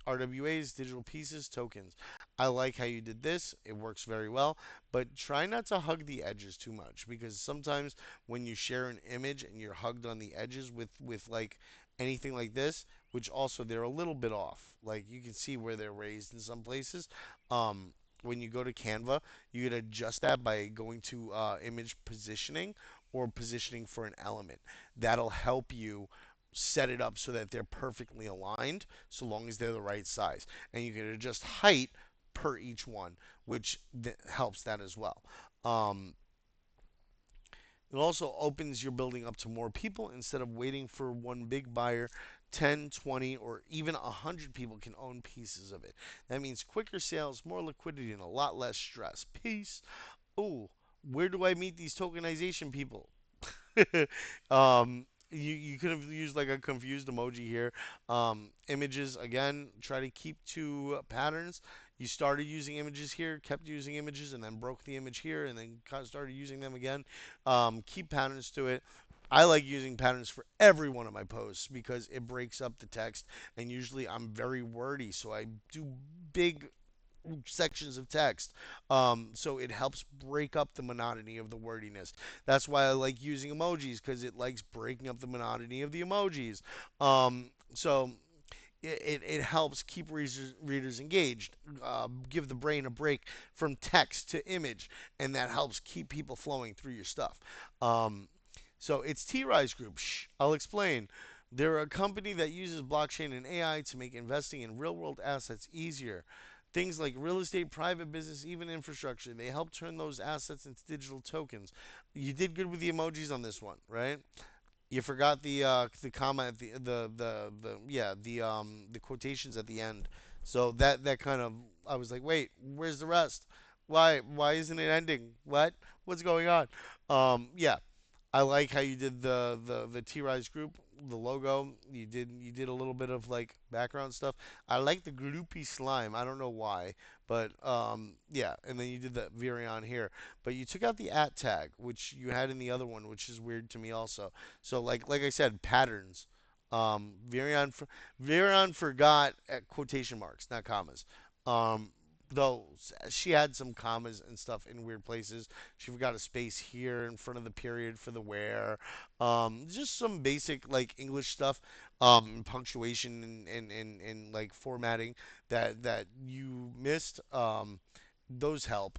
RWAs, digital pieces, tokens. I like how you did this. It works very well, but try not to hug the edges too much because sometimes when you share an image and you're hugged on the edges with like anything like this, which also they're a little bit off. Like you can see where they're raised in some places. Um, when you go to Canva, you can adjust that by going to image positioning or positioning for an element. That'll help you set it up so that they're perfectly aligned, so long as they're the right size. And you can adjust height per each one, which helps that as well. Um, it also opens your building up to more people instead of waiting for one big buyer. 10, 20, or even 100 people can own pieces of it. That means quicker sales, more liquidity, and a lot less stress. Peace. Oh, where do I meet these tokenization people? You could have used like a confused emoji here. Images again. Try to keep two patterns. You started using images here, kept using images, and then broke the image here, and then started using them again. Keep patterns to it. I like using patterns for every one of my posts because it breaks up the text, and usually I'm very wordy, so I do big sections of text. So it helps break up the monotony of the wordiness. That's why I like using emojis because it likes breaking up the monotony of the emojis. So it helps keep readers engaged, give the brain a break from text to image, and that helps keep people flowing through your stuff. Um, so it's T-Rise Group. Shh, I'll explain. They're a company that uses blockchain and AI to make investing in real world assets easier. Things like real estate, private business, even infrastructure. They help turn those assets into digital tokens. You did good with the emojis on this one, right? You forgot the comma at the yeah the quotations at the end. So that kind of I was like, wait, where's the rest? Why isn't it ending? What's going on? Yeah, I like how you did the T Rise group, the logo. You did a little bit of like background stuff. I like the gloopy slime. I don't know why, but yeah. And then you did the Virion here, but you took out the at tag, which you had in the other one, which is weird to me also. So like I said, patterns. Virion forgot at quotation marks, not commas. Um, though she had some commas and stuff in weird places. She forgot a space here in front of the period for the where. Just some basic like English stuff, punctuation and like formatting that you missed. Those help.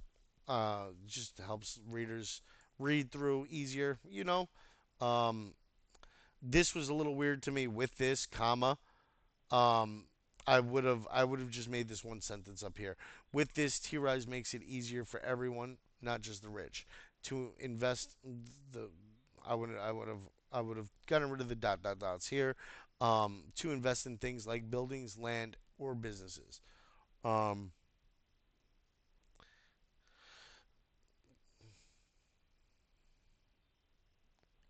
Just helps readers read through easier. Um, this was a little weird to me with this comma. Um, I would have just made this one sentence up here. With this, T-Rise makes it easier for everyone, not just the rich, to invest. The I would have gotten rid of the dot dot dots here. To invest in things like buildings, land, or businesses. Um,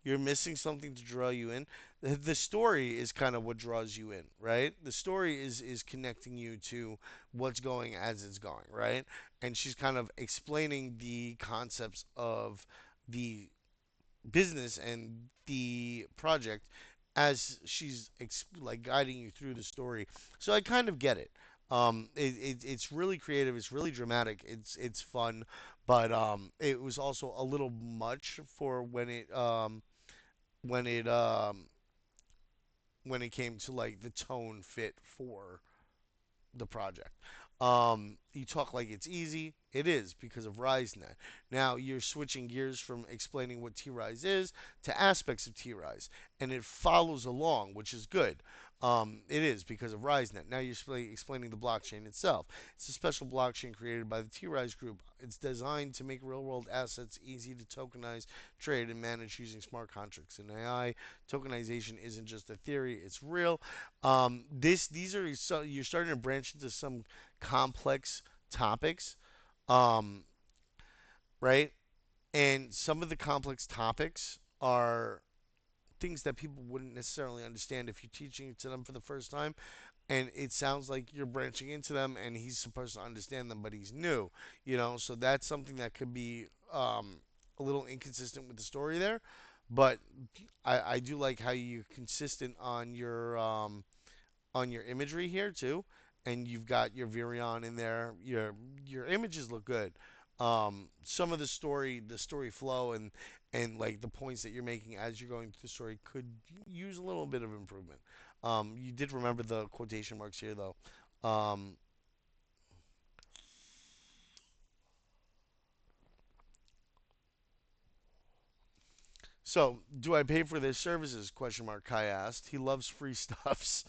you're missing something to draw you in. The story is kind of what draws you in, right? The story is connecting you to what's going as it's going, right? And she's kind of explaining the concepts of the business and the project as she's like guiding you through the story. So I kind of get it. It's really creative. It's really dramatic. It's fun, but it was also a little much for when it um, when it came to like the tone fit for the project. You talk like it's easy. It is because of RiseNet. Now you're switching gears from explaining what TRIZE is to aspects of TRIZE, and it follows along, which is good. It is because of RiseNet. Now you're explaining the blockchain itself. It's a special blockchain created by the TRIZE group. It's designed to make real-world assets easy to tokenize, trade, and manage using smart contracts and AI. Tokenization isn't just a theory; it's real. These are so you're starting to branch into some complex topics, um, right? And some of the complex topics are things that people wouldn't necessarily understand if you're teaching it to them for the first time. And it sounds like you're branching into them, and he's supposed to understand them, but he's new, So that's something that could be a little inconsistent with the story there. But I do like how you're consistent on your imagery here too, and you've got your Virion in there. Your images look good. Some of the story flow, and like the points that you're making as you're going through the story could use a little bit of improvement. You did remember the quotation marks here though. Um, So, do I pay for their services? Question mark. Kai asked. He loves free stuffs.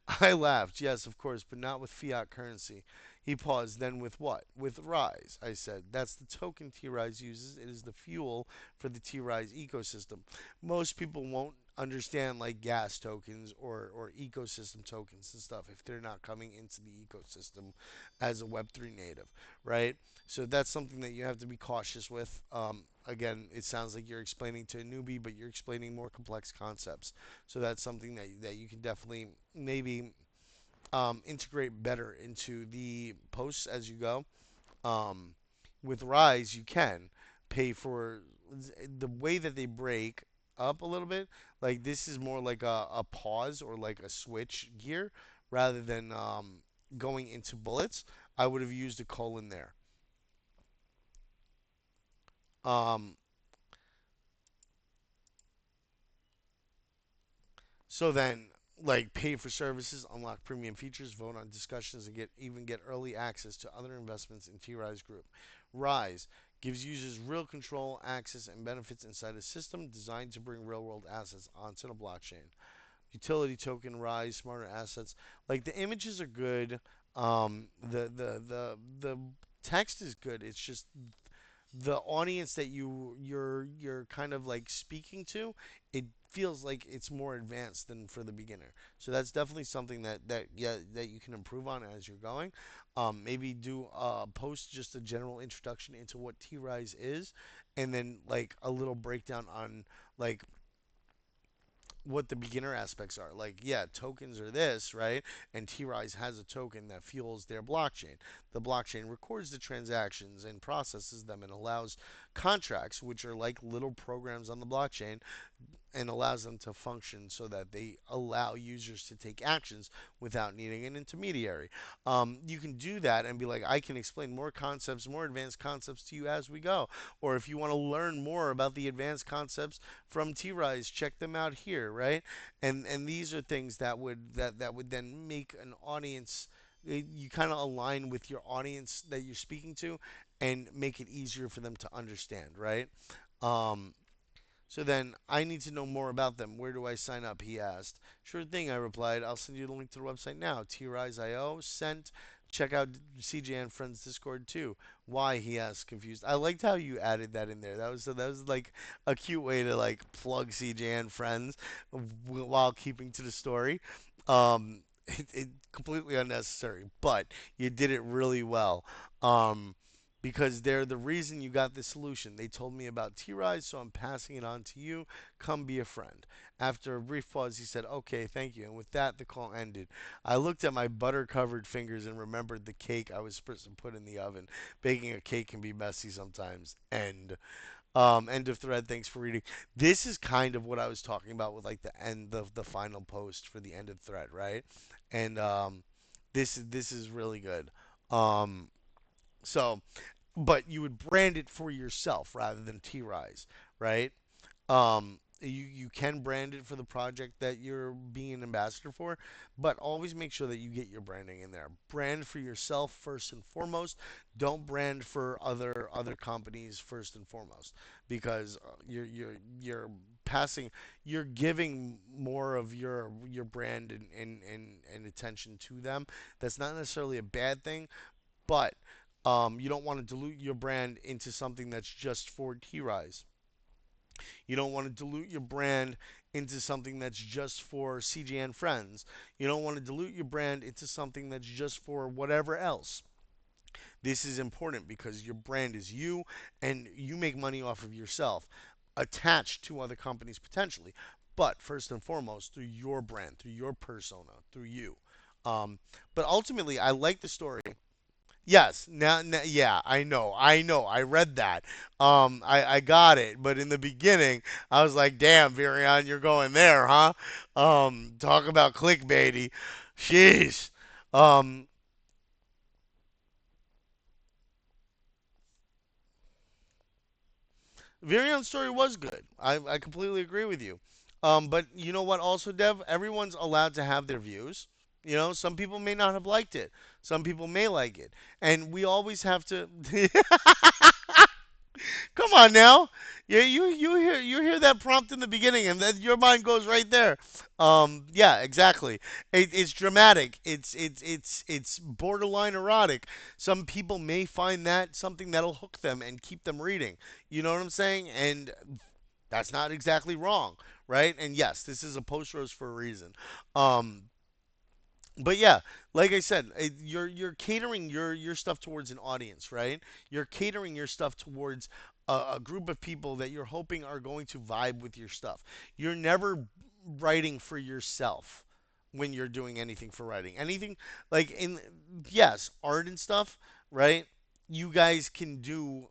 I laughed. Yes, of course, but not with fiat currency. He paused. Then with what? With Rise. I said. That's the token T Rise uses. It is the fuel for the T Rise ecosystem. Most people won't understand like gas tokens or ecosystem tokens and stuff if they're not coming into the ecosystem as a Web3 native, right? So that's something that you have to be cautious with. Again, it sounds like you're explaining to a newbie, but you're explaining more complex concepts. So that's something that you can definitely maybe integrate better into the posts as you go. Um, with Rise, you can pay for the way that they break up a little bit. Like this is more like a pause or like a switch gear rather than going into bullets. I would have used a colon there. Um, So then, like, pay for services, unlock premium features, vote on discussions, and get early access to other investments in T Rise Group. Rise gives users real control, access, and benefits inside a system designed to bring real world assets onto the blockchain. Utility token, Rise, smarter assets. Like the images are good. The text is good. It's just the audience that you're kind of like speaking to, it feels like it's more advanced than for the beginner. So that's definitely something that you can improve on as you're going. Maybe do post just a general introduction into what T-Rise is, and then like a little breakdown on like what the beginner aspects are. Like, yeah, tokens are this, right? And T-Rise has a token that fuels their blockchain. The blockchain records the transactions and processes them and allows contracts, which are like little programs on the blockchain, and allows them to function so that they allow users to take actions without needing an intermediary. You can do that and be like, I can explain more concepts, more advanced concepts to you as we go. Or if you want to learn more about the advanced concepts from T-Rise, check them out here, right? And these are things that would then make an audience. You kind of align with your audience that you're speaking to, and make it easier for them to understand, right? Um, so then, I need to know more about them. Where do I sign up? He asked. Sure thing, I replied. I'll send you the link to the website now. TRISE.io. Sent. Check out CJ and Friends Discord too. Why? He asked, confused. I liked how you added that in there. That was like a cute way to like plug CJ and Friends while keeping to the story. It completely unnecessary, but you did it really well. Um, because they're the reason you got the solution. They told me about T-Rise, so I'm passing it on to you. Come be a friend. After a brief pause, he said, okay, thank you. And with that, the call ended. I looked at my butter covered fingers and remembered the cake I was supposed to put in the oven. Baking a cake can be messy sometimes. End of thread. Thanks for reading. This is kind of what I was talking about with like the final post for the end of thread, right? And this is really good. Um, so but you would brand it for yourself rather than TRIZE, right? You can brand it for the project that you're being an ambassador for, but always make sure that you get your branding in there. Brand for yourself first and foremost. Don't brand for other companies first and foremost, because you're passing, you're giving more of your brand and attention to them. That's not necessarily a bad thing, but you don't want to dilute your brand into something that's just for T-Rise. You don't want to dilute your brand into something that's just for CJN friends. You don't want to dilute your brand into something that's just for whatever else. This is important because your brand is you and you make money off of yourself attached to other companies potentially. But first and foremost, through your brand, through your persona, through you. Um, but ultimately, I like the story. Yes, now, yeah, I know, I read that. I got it, but in the beginning, I was like, "Damn, Virion, you're going there, huh?" Talk about clickbaity, jeez. Um, Virion's story was good. I completely agree with you. But you know what? Also, Dev, everyone's allowed to have their views. You know, some people may not have liked it. Some people may like it, and we always have to. Come on now. Yeah, you hear that prompt in the beginning, and then your mind goes right there. Yeah, exactly. It's dramatic. It's borderline erotic. Some people may find that something that'll hook them and keep them reading. You know what I'm saying? And that's not exactly wrong, right? And yes, this is a post roast for a reason. Um, but yeah, like I said, you're catering your stuff towards an audience, right? You're catering your stuff towards a group of people that you're hoping are going to vibe with your stuff. You're never writing for yourself when you're doing anything for writing. Anything like in yes, art and stuff, right? You guys can do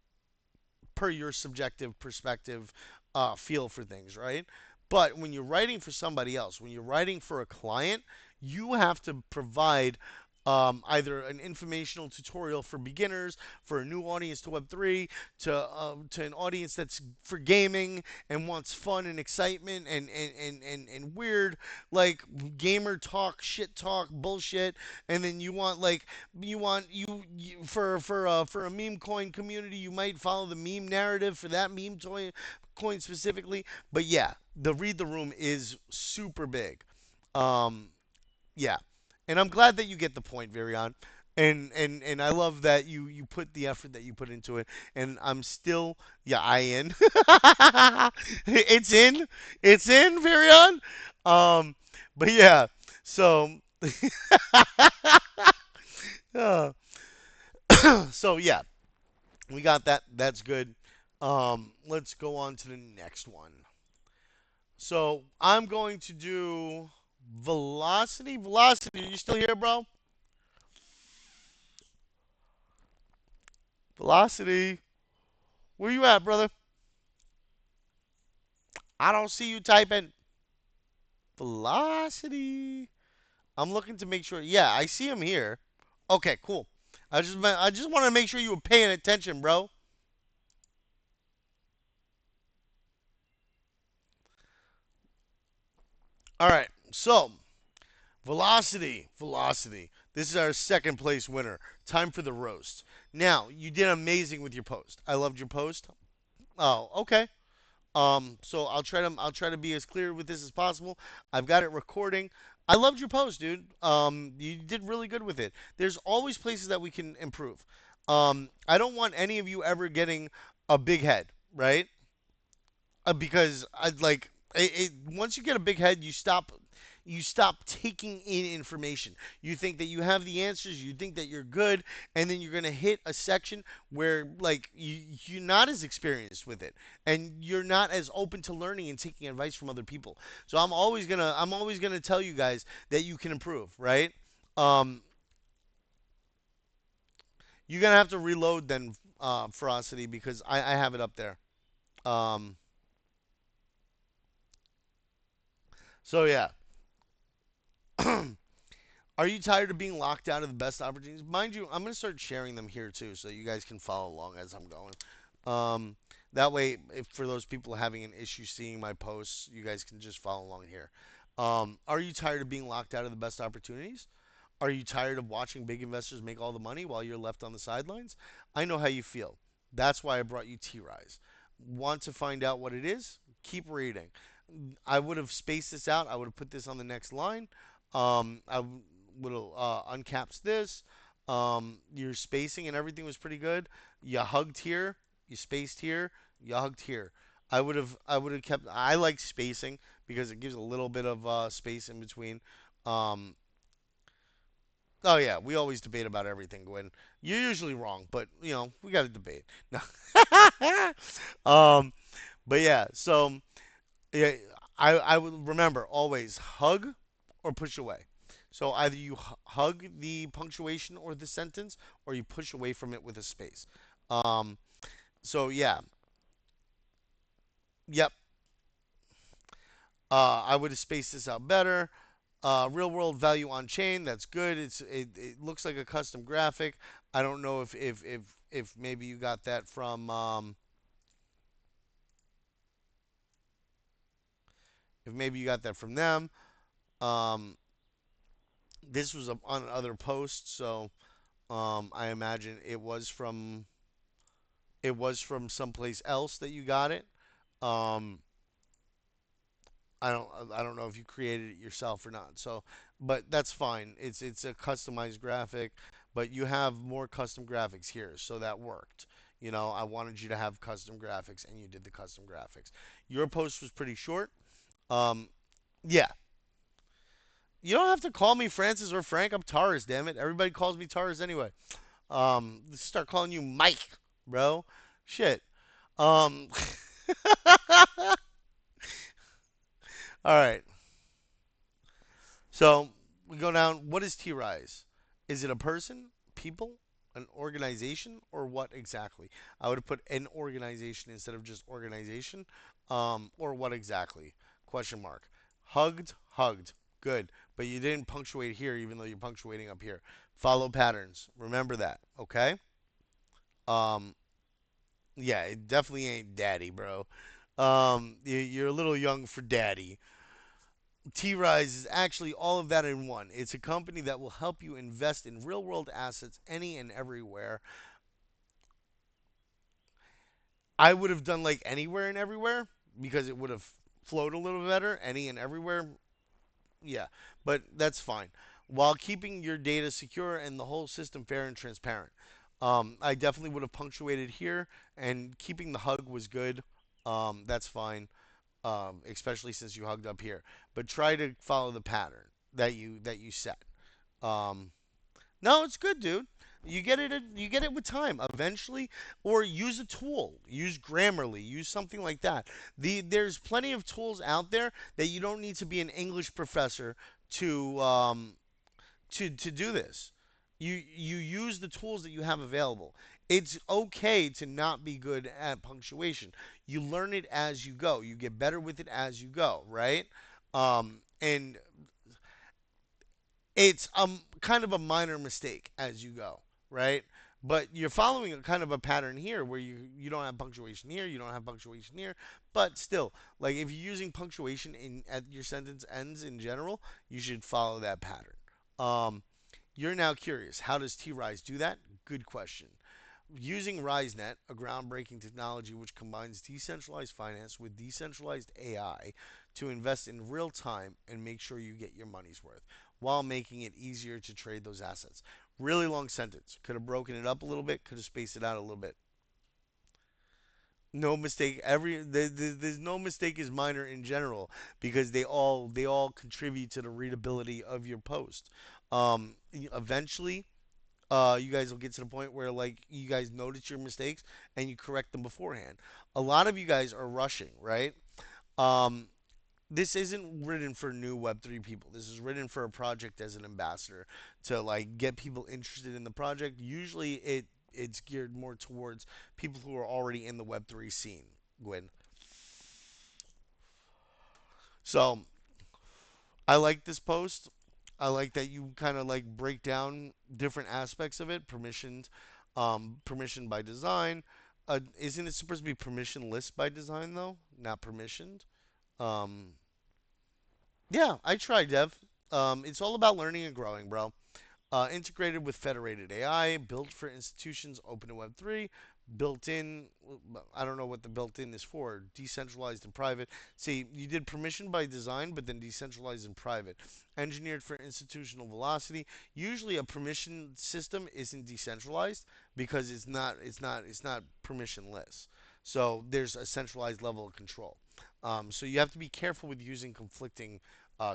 per your subjective perspective feel for things, right? But when you're writing for somebody else, when you're writing for a client, you have to provide either an informational tutorial for beginners, for a new audience to Web3, to an audience that's for gaming and wants fun and excitement and weird like gamer talk, shit talk, bullshit, and then you want like you for a meme coin community, you might follow the meme narrative for that coin specifically. But yeah, the read the room is super big. Um, yeah, and I'm glad that you get the point, Virion. And I love that you put the effort that you put into it. And I'm still yeah, I in. It's in, Virion. Um, but yeah, so uh, so yeah, we got that. That's good. Let's go on to the next one. So I'm going to do velocity. Velocity, are you still here, bro? Velocity. Where you at, brother? I don't see you typing. Velocity. I'm looking to make sure. Yeah, I see him here. Okay, cool. I just want to make sure you were paying attention, bro. All right. So, velocity. This is our second place winner. Time for the roast. Now, you did amazing with your post. I loved your post. Oh, okay. So I'll try to be as clear with this as possible. I've got it recording. I loved your post, dude. You did really good with it. There's always places that we can improve. I don't want any of you ever getting a big head, right? Because I like once you get a big head, you stop taking in information. You think that you have the answers, you think that you're good, and then you're gonna hit a section where like you're not as experienced with it, and you're not as open to learning and taking advice from other people. So I'm always gonna tell you guys that you can improve, right? Um, you're gonna have to reload then, Ferocity, because I have it up there. Um, so yeah. Are you tired of being locked out of the best opportunities? Mind you, I'm going to start sharing them here too so you guys can follow along as I'm going. Um, that way, if for those people having an issue seeing my posts, you guys can just follow along here. Are you tired of being locked out of the best opportunities? Are you tired of watching big investors make all the money while you're left on the sidelines? I know how you feel. That's why I brought you TRIZE. Want to find out what it is? Keep reading. I would have spaced this out. I would have put this on the next line. I would have uncaps this. Your spacing and everything was pretty good. You hugged here. You spaced here. You hugged here. I would have kept. I like spacing because it gives a little bit of space in between. Um, Oh yeah, we always debate about everything, Gwen. You're usually wrong, but we got to debate. No. um, but yeah, so yeah, I would remember always hug or push away. So either you hug the punctuation or the sentence, or you push away from it with a space. Um, so yeah, yep. I would have spaced this out better. Real world value on chain. That's good. It looks like a custom graphic. I don't know if maybe you got that from if maybe you got that from them. Um, this was on other posts, so I imagine it was from someplace else that you got it. Um, I don't know if you created it yourself or not. So, but that's fine. It's a customized graphic, but you have more custom graphics here, so that worked. I wanted you to have custom graphics, and you did the custom graphics. Your post was pretty short. Um, yeah, you don't have to call me Francis or Frank. I'm Taurus, damn it. Everybody calls me Taurus anyway. Let's start calling you Mike, bro. Shit. Um, all right. So we go down. What is T-Rise? Is it a person, people, an organization, or what exactly? I would have put an organization instead of just organization. Or what exactly? Question mark. Hugged, hugged. Good. But you didn't punctuate here, even though you're punctuating up here. Follow patterns. Remember that. Okay. Um. Yeah, it definitely ain't daddy, bro. You're a little young for daddy. T-Rise is actually all of that in one. It's a company that will help you invest in real world assets any and everywhere. I would have done like anywhere and everywhere because it would have flowed a little better. Any and everywhere, yeah, but that's fine. While keeping your data secure and the whole system fair and transparent. I definitely would have punctuated here, and keeping the hug was good. That's fine, especially since you hugged up here. But try to follow the pattern that you set. Um, no, it's good, dude. You get it. You get it with time. Eventually, or use a tool. Use Grammarly. Use something like that. There's plenty of tools out there that you don't need to be an English professor to to do this. You use the tools that you have available. It's okay to not be good at punctuation. You learn it as you go. You get better with it as you go, right? And it's kind of a minor mistake as you go, right? But you're following a kind of a pattern here where you don't have punctuation here, you don't have punctuation here, but still, like if you're using punctuation in at your sentence ends in general, you should follow that pattern. Um, you're now curious, how does T-Rise do that? Good question. Using RiseNet, a groundbreaking technology which combines decentralized finance with decentralized AI to invest in real time and make sure you get your money's worth while making it easier to trade those assets. Really long sentence. Could have broken it up a little bit, could have spaced it out a little bit. No mistake. There's no mistake is minor in general because they all contribute to the readability of your post. Eventually, you guys will get to the point where like you guys notice your mistakes and you correct them beforehand. A lot of you guys are rushing, right? Um, this isn't written for new Web3 people. This is written for a project as an ambassador to like get people interested in the project. Usually, it's geared more towards people who are already in the Web3 scene. Gwen. So I like this post. I like that you kind of like break down different aspects of it. Permission by design. Isn't it supposed to be permissionless by design though, not permissioned? Um, yeah, I tried, Dev. It's all about learning and growing, bro. Integrated with federated AI, built for institutions, open to Web3, built in. I don't know what the built in is for. Decentralized and private. See, you did permission by design, but then decentralized and private. Engineered for institutional velocity. Usually, a permission system isn't decentralized because it's not permissionless. So there's a centralized level of control. So you have to be careful with using conflicting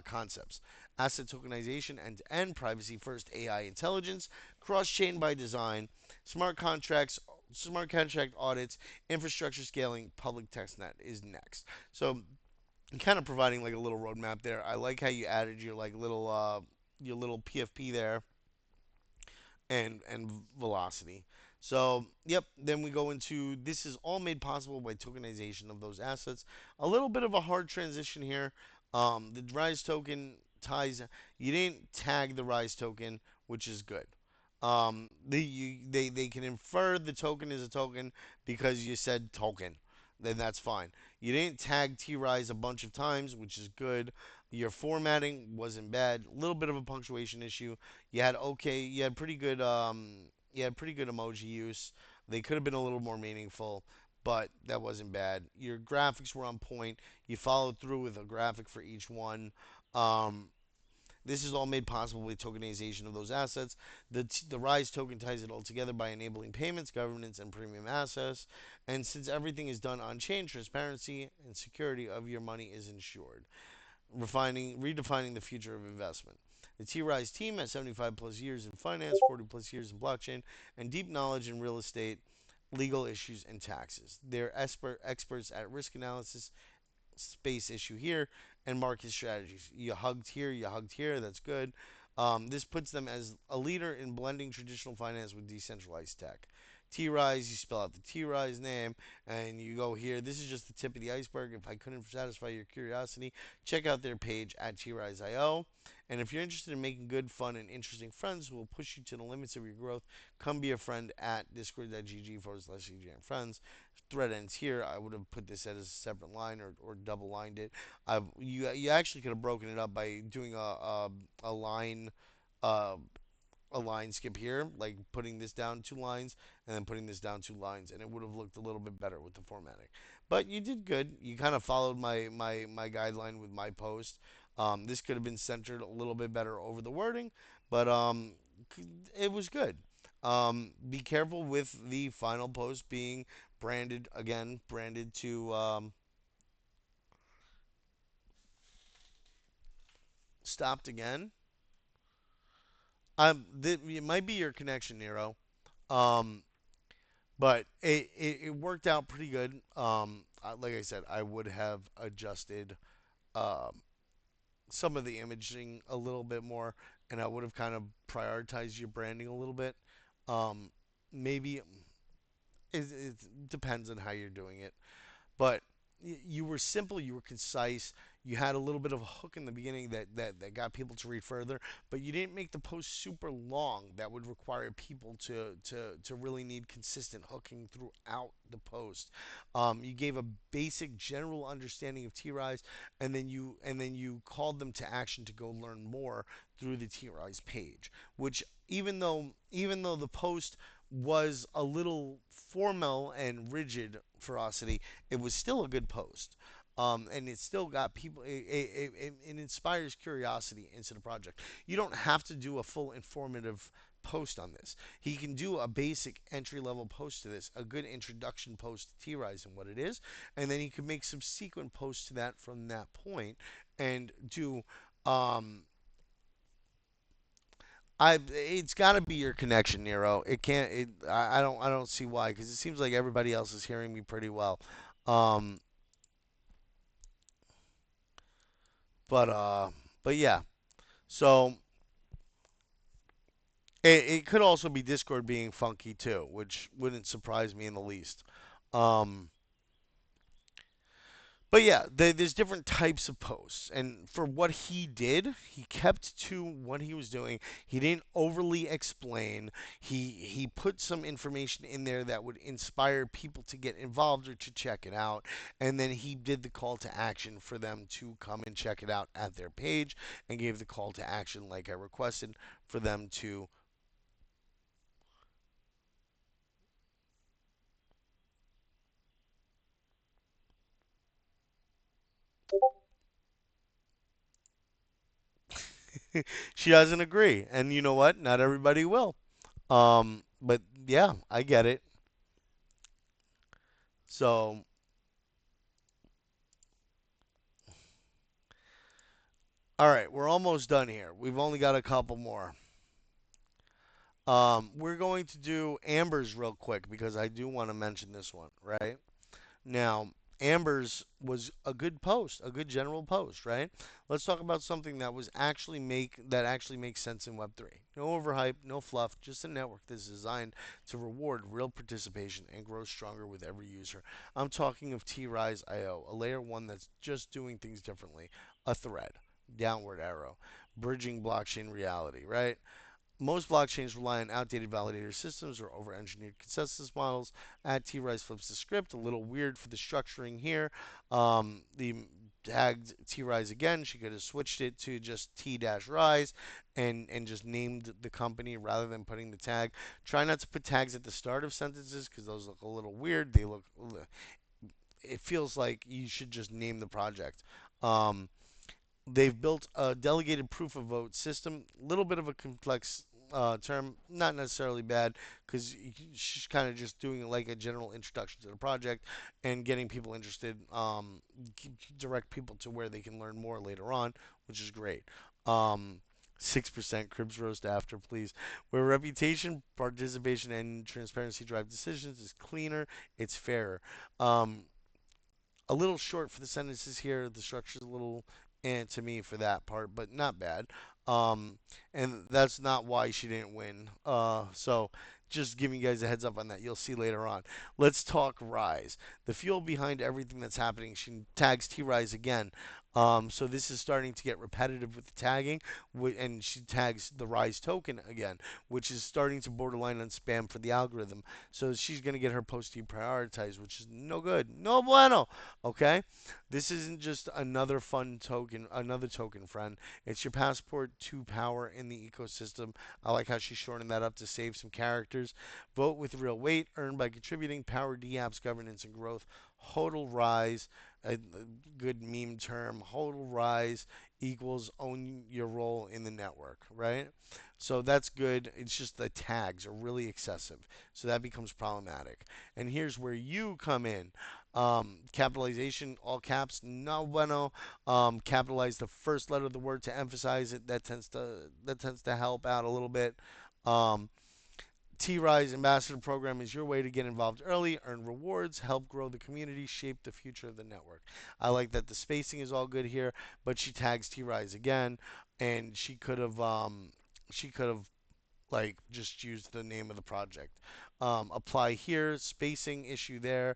concepts. Asset tokenization, end-to-end, privacy-first AI intelligence, cross-chain by design, smart contracts, smart contract audits, infrastructure scaling, public testnet is next. So I'm kind of providing like a little roadmap there. I like how you added your little PFP there and velocity. So, yep, then we go into this is all made possible by tokenization of those assets. A little bit of a hard transition here. The Rise token ties, you didn't tag the Rise token, which is good. They can infer the token is a token because you said token. Then that's fine. You didn't tag T Rise a bunch of times, which is good. Your formatting wasn't bad. A little bit of a punctuation issue. You had pretty good emoji use. They could have been a little more meaningful, but that wasn't bad. Your graphics were on point. You followed through with a graphic for each one. Um, this is all made possible with tokenization of those assets. The Rise token ties it all together by enabling payments, governance, and premium access. And since everything is done on chain, transparency and security of your money is ensured, redefining the future of investment. The T-Rise team has 75 plus years in finance, 40 plus years in blockchain, and deep knowledge in real estate, legal issues, and taxes. They're experts at risk analysis, space issue here, and market strategies. You hugged here, that's good. This puts them as a leader in blending traditional finance with decentralized tech. T Rise, you spell out the T Rise name, and you go here. This is just the tip of the iceberg. If I couldn't satisfy your curiosity, check out their page at TRIZE.io. And if you're interested in making good, fun, and interesting friends who will push you to the limits of your growth, come be a friend at discord.gg/CGM friends. Thread ends here. I would have put this as a separate line or double lined it. You actually could have broken it up by doing a line uh, a line skip here, like putting this down 2 lines and then putting this down 2 lines, and it would have looked a little bit better with the formatting. But you did good. You kind of followed my guideline with my post. This could have been centered a little bit better over the wording, but it was good. Be careful with the final post being branded again, branded to stopped again. It might be your connection, Nero. Um, but it worked out pretty good. Like I said, I would have adjusted um, some of the imaging a little bit more, and I would have kind of prioritized your branding a little bit. Um, Maybe it depends on how you're doing it. But you were simple, you were concise, you had a little bit of a hook in the beginning that got people to read further, but you didn't make the post super long that would require people to really need consistent hooking throughout the post. You gave a basic general understanding of T-Rise, and then you called them to action to go learn more through the T-Rise page, which even though the post was a little formal and rigid ferocity, it was still a good post. And it still got people, it inspires curiosity into the project. You don't have to do a full informative post on this. He can do a basic entry level post to this, a good introduction post to T Rise and what it is, and then he can make subsequent posts to that from that point and do um, it's got to be your connection, Nero. It can't. I don't see why because it seems like everybody else is hearing me pretty well. Um, but yeah. So it could also be Discord being funky too, which wouldn't surprise me in the least. Um, But yeah, there's different types of posts, and for what he did, he kept to what he was doing. He didn't overly explain. He put some information in there that would inspire people to get involved or to check it out, and then he did the call to action for them to come and check it out at their page, and gave the call to action like I requested for them to. She doesn't agree, and you know what? Not everybody will. But yeah, I get it. So, all right, we're almost done here. We've only got a couple more. We're going to do Amber's real quick because I do want to mention this one, right? Now, Amber's was a good post, a good general post, right? Let's talk about something that actually makes sense in Web3. No overhype, no fluff, just a network that's designed to reward real participation and grow stronger with every user. I'm talking of TRIZE.io, a layer one that's just doing things differently. A thread, downward arrow, bridging blockchain reality, right? Most blockchains rely on outdated validator systems or over engineered consensus models. Add T-Rise flips the script. A little weird for the structuring here. The tagged T-Rise again. She could have switched it to just T-Rise and just named the company rather than putting the tag. Try not to put tags at the start of sentences because those look a little weird. It feels like you should just name the project. Um, They've built a delegated proof of vote system. A little bit of a complex term, not necessarily bad, because she's kind of just doing like a general introduction to the project and getting people interested, direct people to where they can learn more later on, which is great. 6% Cribs roast after, please. Where reputation, participation, and transparency drive decisions is cleaner, it's fairer. Um, a little short for the sentences here. The structure's a little and to me for that part, but not bad. Um, and that's not why she didn't win. So just giving you guys a heads up on that. You'll see later on. Let's talk Rise. The fuel behind everything that's happening. She tags T Rise again. So this is starting to get repetitive with the tagging, and she tags the Rise token again, which is starting to borderline on spam for the algorithm. So she's going to get her post deprioritized, which is no good, no bueno. Okay, this isn't just another fun token, another token, friend. It's your passport to power in the ecosystem. I like how she's shortening that up to save some characters. Vote with real weight, earned by contributing, power DApp's governance and growth. Hodl rise, a good meme term. Hodl rise equals own your role in the network, right? So that's good. It's just the tags are really excessive. So that becomes problematic. And here's where you come in. Capitalization, all caps, no bueno. Capitalize the first letter of the word to emphasize it. That tends to help out a little bit. Um, T-Rise Ambassador Program is your way to get involved early, earn rewards, help grow the community, shape the future of the network. I like that the spacing is all good here, but she tags T-Rise again, and she could have like just used the name of the project. Apply here, spacing issue there.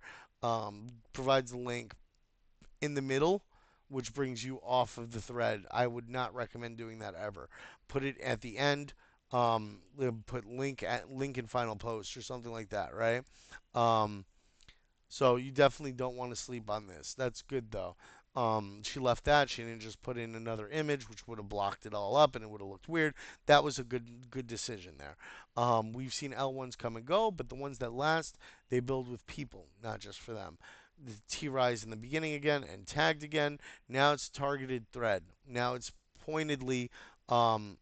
Provides a link in the middle, which brings you off of the thread. I would not recommend doing that ever. Put it at the end. Put link in final post or something like that, right? Um, so you definitely don't want to sleep on this. That's good though. She left that. She didn't just put in another image, which would have blocked it all up and it would have looked weird. That was a good decision there. We've seen L1s come and go, but the ones that last, they build with people, not just for them. The T Rise in the beginning again and tagged again. Now it's targeted thread. Um,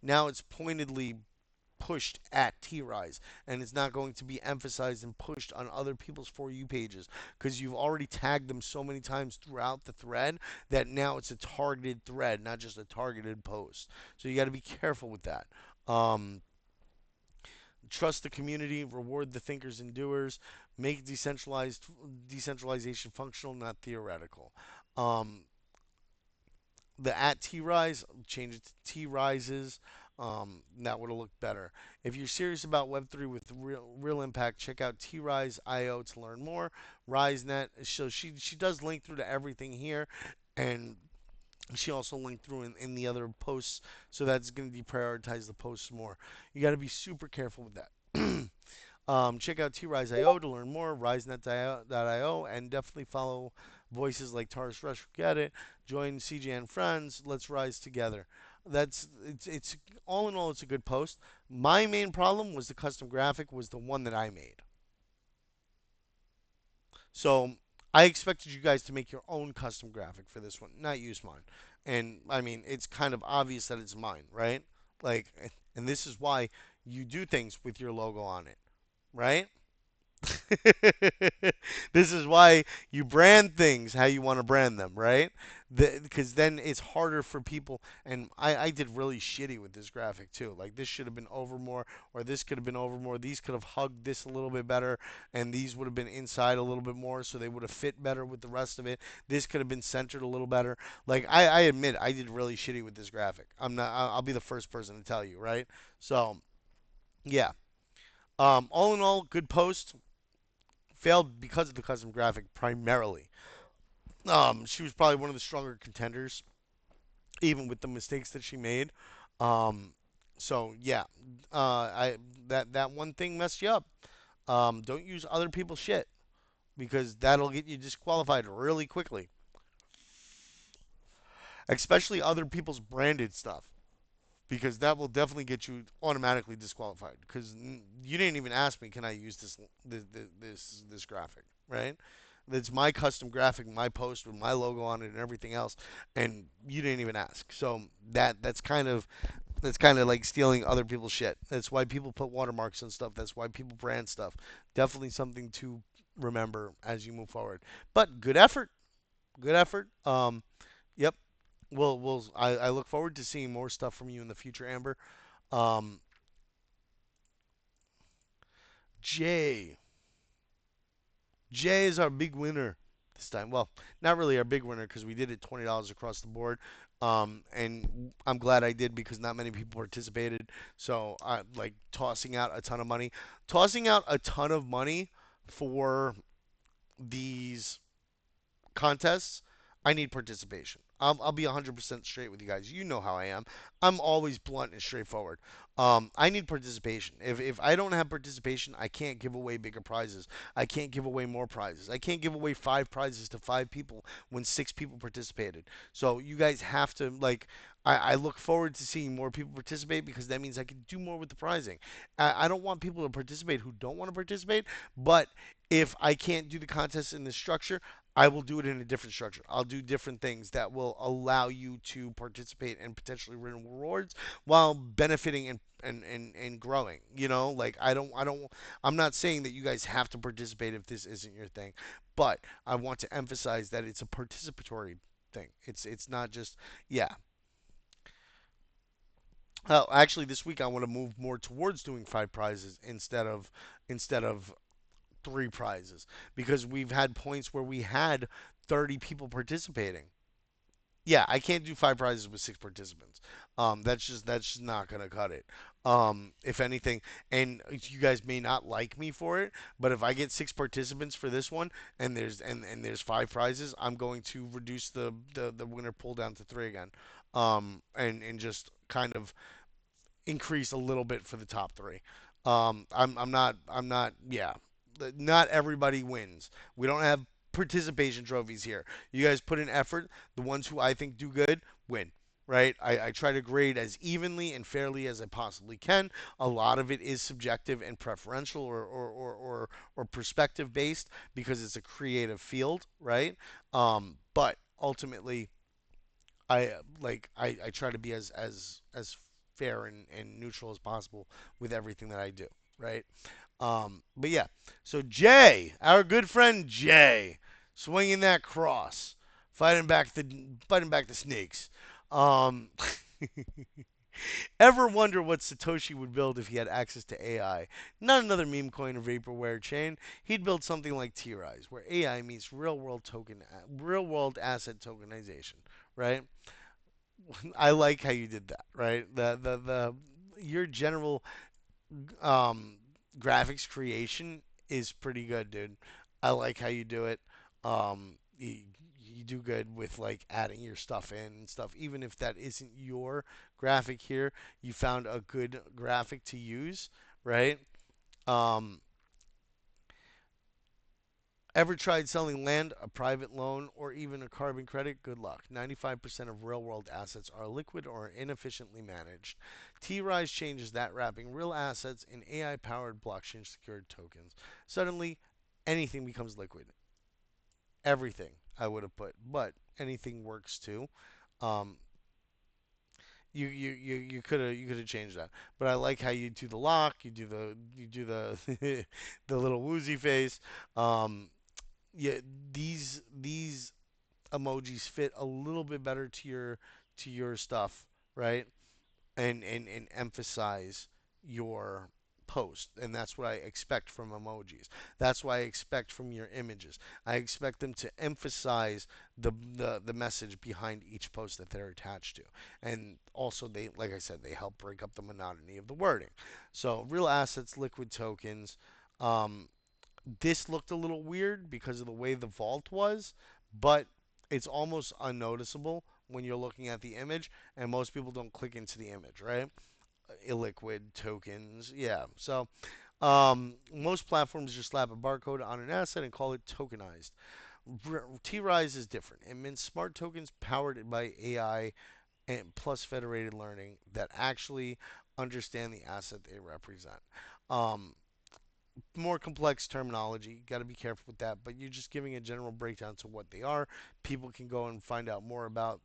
now it's pointedly pushed at T-Rise, and it's not going to be emphasized and pushed on other people's For You pages because you've already tagged them so many times throughout the thread that now it's a targeted thread, not just a targeted post. So you got to be careful with that. Um, Trust the community, reward the thinkers and doers, make decentralization functional, not theoretical. Um, the at T Rise, change it to T Rises. That would have looked better. If you're serious about Web3 with real impact, check out TRIZE.io to learn more. RiseNet. So she does link through to everything here, and she also linked through in the other posts. So that's going to deprioritize the posts more. You got to be super careful with that. Check out TRize.io to learn more, RiseNet.io, and definitely follow voices like Taurus Rush Get It. Join CJ and Friends. Let's rise together. It's all in all, it's a good post. My main problem was the custom graphic was the one that I made. So I expected you guys to make your own custom graphic for this one, not use mine. And I mean, it's kind of obvious that it's mine, right? Like, and this is why you do things with your logo on it, right? This is why you brand things how you want to brand them, right? Because then it's harder for people. And I did really shitty with this graphic too. Like this should have been over more, or this could have been over more. These could have hugged this a little bit better, and these would have been inside a little bit more, so they would have fit better with the rest of it. This could have been centered a little better. Like I admit I did really shitty with this graphic. I'm not. I'll be the first person to tell you, right? So yeah. All in all, good post. Failed because of the custom graphic primarily. She was probably one of the stronger contenders, even with the mistakes that she made. Um, so yeah, I that one thing messed you up. Don't use other people's shit because that'll get you disqualified really quickly, especially other people's branded stuff. Because that will definitely get you automatically disqualified. Because you didn't even ask me, can I use this graphic, right? It's my custom graphic, my post with my logo on it and everything else, and you didn't even ask. So that's kind of like stealing other people's shit. That's why people put watermarks on stuff. That's why people brand stuff. Definitely something to remember as you move forward. But good effort, good effort. Yep. I look forward to seeing more stuff from you in the future, Amber. Um, Jay. Jay is our big winner this time. Well, not really our big winner because we did it $20 across the board. And I'm glad I did because not many people participated. So I like tossing out a ton of money. Tossing out a ton of money for these contests, I need participation. I'll be 100% straight with you guys. You know how I am. I'm always blunt and straightforward. I need participation. If I don't have participation, I can't give away bigger prizes. I can't give away more prizes. I can't give away 5 prizes to 5 people when 6 people participated. So you guys have to like. I look forward to seeing more people participate because that means I can do more with the prizing. I don't want people to participate who don't want to participate, but if I can't do the contest in this structure, I will do it in a different structure. I'll do different things that will allow you to participate and potentially win rewards while benefiting and growing. You know, like I'm not saying that you guys have to participate if this isn't your thing, but I want to emphasize that it's a participatory thing. It's not just yeah. Actually, this week I want to move more towards doing 5 prizes instead of 3 prizes because we've had points where we had 30 people participating. Yeah, I can't do 5 prizes with 6 participants. That's just not gonna cut it. If anything, and you guys may not like me for it, but if I get 6 participants for this one and there's 5 prizes, I'm going to reduce the winner pool down to 3 again. And just kind of increase a little bit for the top 3. I'm not yeah. Not everybody wins. We don't have participation trophies here. You guys put in effort. The ones who I think do good win. Right? I try to grade as evenly and fairly as I possibly can. A lot of it is subjective and preferential or perspective based because it's a creative field, right? But ultimately, I try to be as fair and neutral as possible with everything that I do, right? But yeah, so Jay, our good friend Jay, swinging that cross, fighting back the snakes. Um, ever wonder what Satoshi would build if he had access to AI? Not another meme coin or vaporware chain. He'd build something like TRIZE, where AI meets real world asset tokenization, right? I like how you did that, right? The your general um, graphics creation is pretty good, dude. I like how you do it. You do good with like adding your stuff in and stuff. Even if that isn't your graphic here, you found a good graphic to use, right? Um, Ever tried selling land, a private loan, or even a carbon credit? Good luck. 95% of real world assets are liquid or inefficiently managed. TRIZE changes that, wrapping real assets in AI powered blockchain secured tokens. Suddenly, anything becomes liquid. Everything, I would have put, but anything works too. Um, you could have changed that, but I like how you do the lock, you do the the little woozy face. Um, yeah, these emojis fit a little bit better to your stuff, right? And emphasize your post. And that's what I expect from emojis. That's what I expect from your images. I expect them to emphasize the message behind each post that they're attached to. And also they like I said, they help break up the monotony of the wording. So real assets, liquid tokens. Um, this looked a little weird because of the way the vault was, but it's almost unnoticeable when you're looking at the image, and most people don't click into the image, right? Illiquid tokens, yeah. So most platforms just slap a barcode on an asset and call it tokenized. T-Rise is different. It means smart tokens powered by AI and plus federated learning that actually understand the asset they represent. Um, More complex terminology. Got to be careful with that. But you're just giving a general breakdown to what they are. People can go and find out more about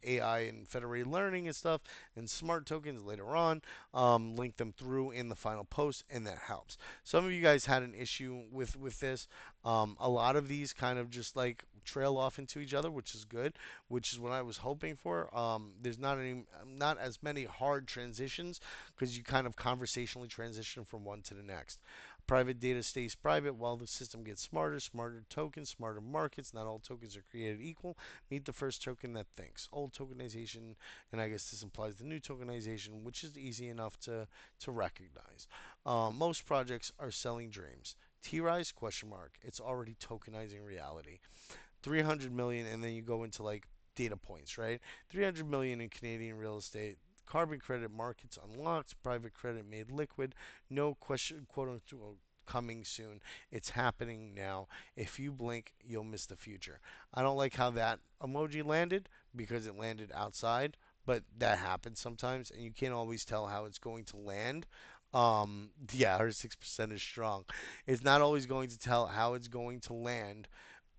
AI and federated learning and stuff and smart tokens later on. Link them through in the final post, and that helps. Some of you guys had an issue with this. A lot of these kind of just like trail off into each other, which is good, which is what I was hoping for. There's not as many hard transitions because you kind of conversationally transition from one to the next. Private data stays private while the system gets smarter. Smarter tokens, smarter markets. Not all tokens are created equal. Meet the first token that thinks. Old tokenization, and I guess this implies the new tokenization, which is easy enough to recognize. Most projects are selling dreams. T-Rise question mark. It's already tokenizing reality. 300 million, and then you go into like data points, right? 300 million in Canadian real estate. Carbon credit markets unlocked, private credit made liquid. No question, quote unquote, coming soon. It's happening now. If you blink, you'll miss the future. I don't like how that emoji landed because it landed outside, but that happens sometimes, and you can't always tell how it's going to land. Yeah, our 6% is strong. It's not always going to tell how it's going to land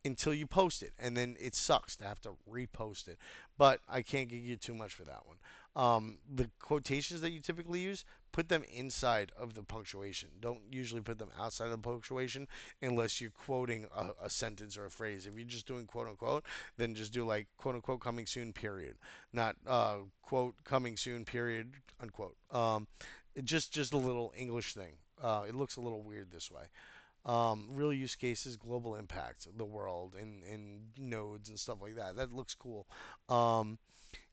until you post it, and then it sucks to have to repost it. But I can't give you too much for that one. The quotations that you typically use, put them inside of the punctuation. Don't usually put them outside of the punctuation unless you're quoting a sentence or a phrase. If you're just doing quote unquote, then just do like quote unquote coming soon period, not quote coming soon period unquote. Just a little English thing. It looks a little weird this way. Real use cases, global impact, the world, and nodes and stuff like that. That looks cool. Um,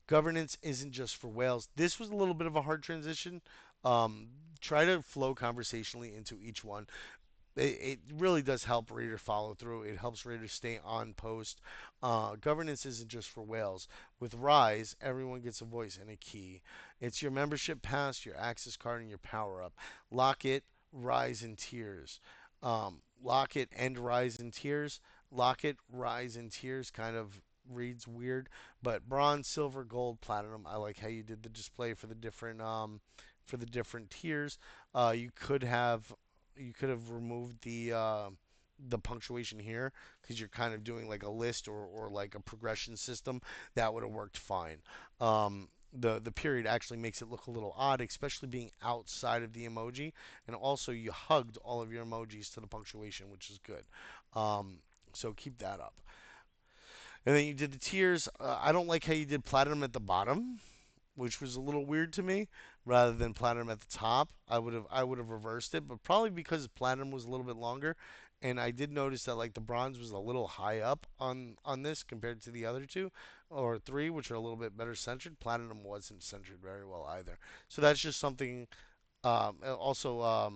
Governance isn't just for whales. This was a little bit of a hard transition. Um, Try to flow conversationally into each one. It really does help readers follow through. It helps readers stay on post. Governance isn't just for whales. With Rise, everyone gets a voice and a key. It's your membership pass, your access card, and your power up. Lock it, Rise in Tears. Lock it and Rise in Tears. Lock it, Rise in Tears kind of reads weird, but bronze, silver, gold, platinum. I like how you did the display for the different tiers. You could have removed the punctuation here because you're kind of doing like a list or like a progression system. That would have worked fine. The period actually makes it look a little odd, especially being outside of the emoji. And also, you hugged all of your emojis to the punctuation, which is good. Um, so keep that up. And then you did the tiers. I don't like how you did platinum at the bottom, which was a little weird to me, rather than platinum at the top. I would have reversed it, but probably because platinum was a little bit longer, and I did notice that like the bronze was a little high up on this compared to the other two. or 3, which are a little bit better centered. Platinum wasn't centered very well either. So that's just something. Also,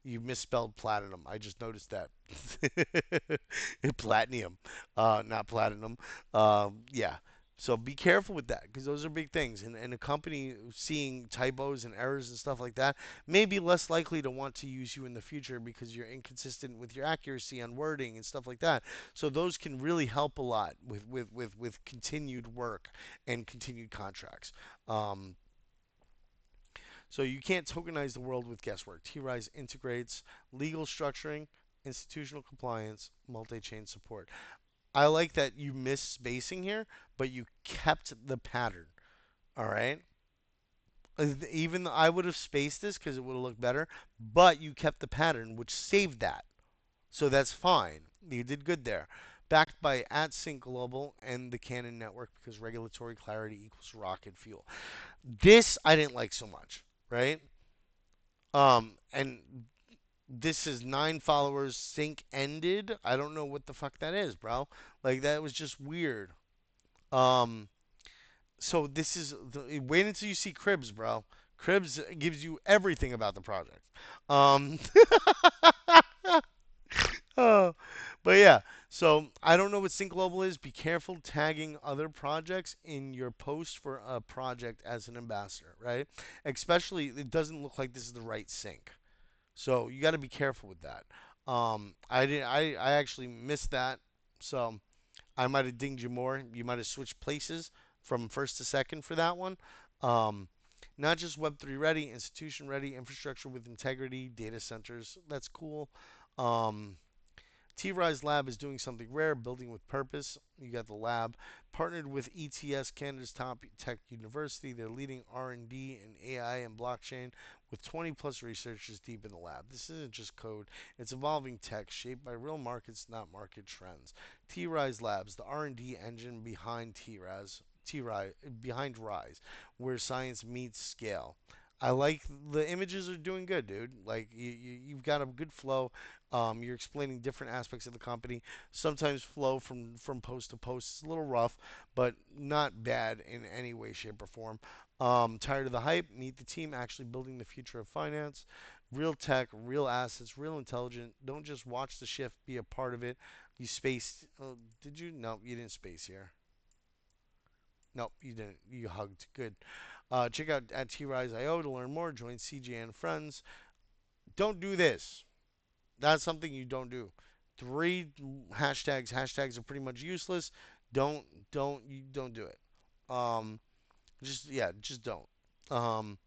you misspelled platinum. I just noticed that. Platinum, not platinum. Yeah. So be careful with that because those are big things. And a company seeing typos and errors and stuff like that may be less likely to want to use you in the future because you're inconsistent with your accuracy on wording and stuff like that. So those can really help a lot with continued work and continued contracts. Um, so you can't tokenize the world with guesswork. TRIZE integrates legal structuring, institutional compliance, multi-chain support. I like that you missed spacing here, but you kept the pattern. All right. Even I would have spaced this because it would have looked better, but you kept the pattern, which saved that. So that's fine. You did good there. Backed by AtSync Global and the Canon network because regulatory clarity equals rocket fuel. This I didn't like so much, right? And this is 9 followers sync ended. I don't know what the fuck that is, bro. Like that was just weird. Um, so this is wait until you see Cribs, bro. Cribs gives you everything about the project. Um, oh, but yeah. So I don't know what Sync Global is. Be careful tagging other projects in your post for a project as an ambassador, right? Especially, it doesn't look like this is the right sync. So you got to be careful with that. I did. I actually missed that. So I might have dinged you more. You might have switched places from first to second for that one. Um, not just Web3 ready, institution ready, infrastructure with integrity, data centers. That's cool. Um, TRIZE Lab is doing something rare, building with purpose. You got the lab partnered with ETS, Canada's top tech university. They're leading R&D in AI and blockchain with 20 plus researchers deep in the lab. This isn't just code; it's evolving tech shaped by real markets, not market trends. TRIZE Labs, the R&D engine behind TRIZE, behind Rise, where science meets scale. I like the images are doing good, dude. Like you've got a good flow. You're explaining different aspects of the company. Sometimes flow from post to post is a little rough, but not bad in any way, shape, or form. Tired of the hype? Meet the team actually building the future of finance. Real tech, real assets, real intelligent. Don't just watch the shift, be a part of it. You spaced. Did you? No, you didn't space here. Nope, you didn't. You hugged. Good. Check out at TRiseIO to learn more. Join CJ and friends. Don't do this. That's something you don't do. 3 hashtags. Hashtags are pretty much useless. Don't do it. Um, just yeah, just don't. Um,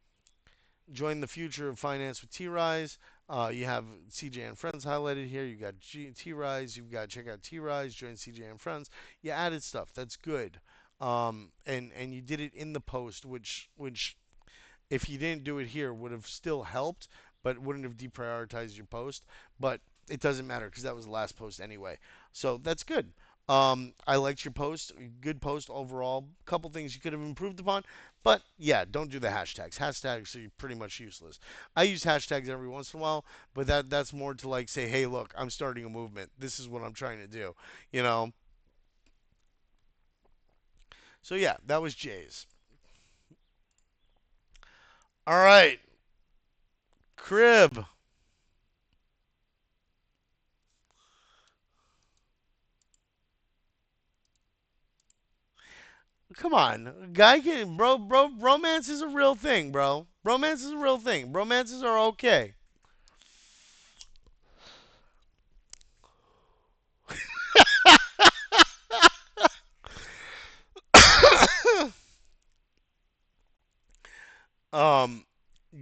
join the future of finance with T-Rise. You have CJ and Friends highlighted here. You got T-Rise. You've got check out T-Rise. Join CJ and Friends. You added stuff. That's good. And you did it in the post, which if you didn't do it here would have still helped, but wouldn't have deprioritized your post. But it doesn't matter because that was the last post anyway. So that's good. I liked your post. Good post overall. Couple things you could have improved upon, but yeah, don't do the hashtags. Hashtags are pretty much useless. I use hashtags every once in a while, but that's more to like say, hey, look, I'm starting a movement. This is what I'm trying to do. You know. So yeah, that was Jay's. All right, Crib. Come on, guy can bro. Romance is a real thing, bro. Romance is a real thing. Romances are okay. um,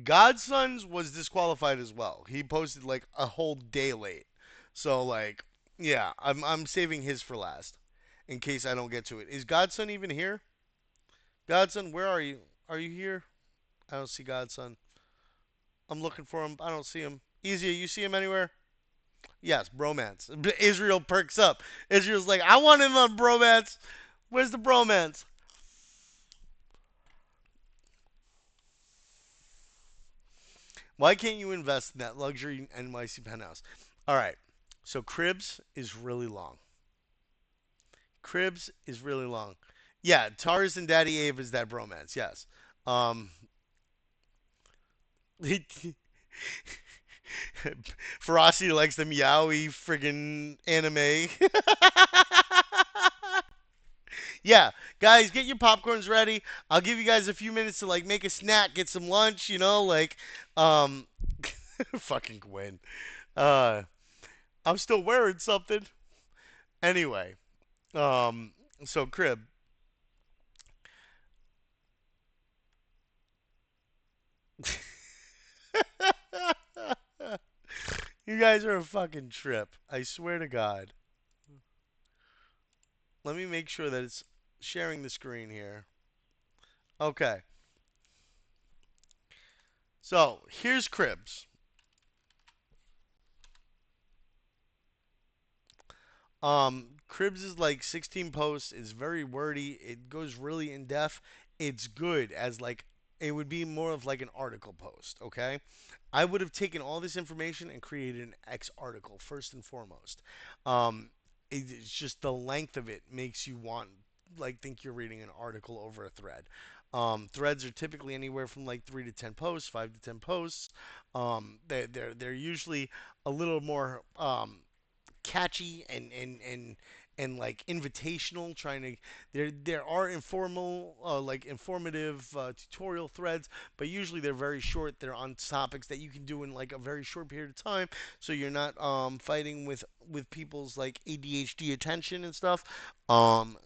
Godsons was disqualified as well. He posted like a whole day late. So like, yeah, I'm saving his for last in case I don't get to it. Is Godson even here? Godson, where are you? Are you here? I don't see Godson. I'm looking for him. I don't see him. Easy, you see him anywhere? Yes, bromance. Israel perks up. Israel's like, I want him on bromance. Where's the bromance? Why can't you invest in that luxury NYC penthouse? All right. So Cribs is really long. Cribs is really long. Yeah, Taurus and Daddy Abe is that bromance. Yes. Um, Ferocity likes the meowy friggin' anime. Yeah, guys, get your popcorns ready. I'll give you guys a few minutes to like make a snack, get some lunch. Um, fucking Gwen. Uh, I'm still wearing something. Anyway, um, so Crib, you guys are a fucking trip. I swear to God. Let me make sure that it's sharing the screen here. Okay, so here's Cribs. Cribs is like 16 posts. It's very wordy. It goes really in depth. It's good as like it would be more of like an article post. Okay, I would have taken all this information and created an X article first and foremost. Um, it's just the length of it makes you want like think you're reading an article over a thread. Threads are typically anywhere from like 3 to 10 posts, 5 to 10 posts. They're usually a little more catchy and like invitational trying to there are informal like informative tutorial threads, but usually they're very short. They're on topics that you can do in like a very short period of time, so you're not fighting with people's like ADHD attention and stuff.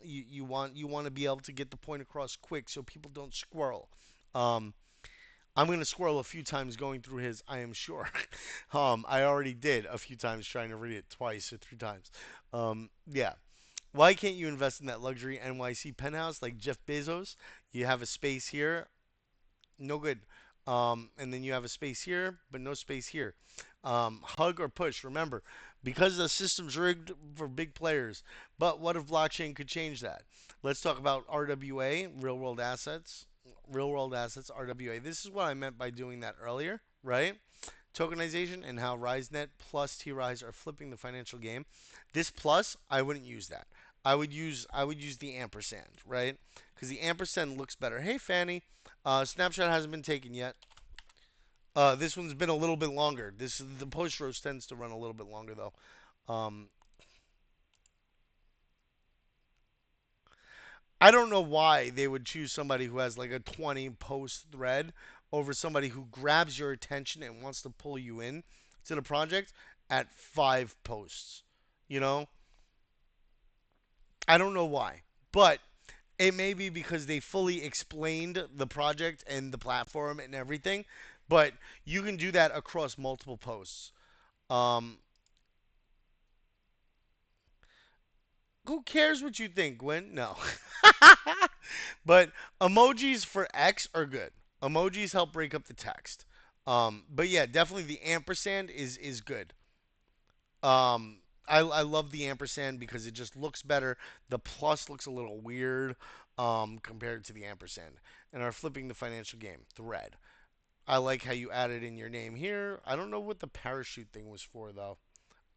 You want to be able to get the point across quick so people don't squirrel. um I'm going to squirrel a few times going through his, I am sure. I already did a few times trying to read it twice or 3 times. Yeah. Why can't you invest in that luxury NYC penthouse like Jeff Bezos? You have a space here, no good. And then you have a space here, but no space here. Hug or push. Remember, because the system's rigged for big players. But what if blockchain could change that? Let's talk about RWA, real world assets. Real world assets, RWA. This is what I meant by doing that earlier, right? Tokenization and how RiseNet plus TRIZE are flipping the financial game. This plus, I wouldn't use that. I would use the ampersand, right? Because the ampersand looks better. Hey Fanny, snapshot hasn't been taken yet. This one's been a little bit longer. This the post roast tends to run a little bit longer though. Um, I don't know why they would choose somebody who has like a 20 post thread over somebody who grabs your attention and wants to pull you in to the project at 5 posts. You know, I don't know why, but it may be because they fully explained the project and the platform and everything. But you can do that across multiple posts. Um, who cares what you think, Gwen? No. But emojis for X are good. Emojis help break up the text. But yeah, definitely the ampersand is good. I love the ampersand because it just looks better. The plus looks a little weird compared to the ampersand. And are flipping the financial game thread. I like how you added in your name here. I don't know what the parachute thing was for though.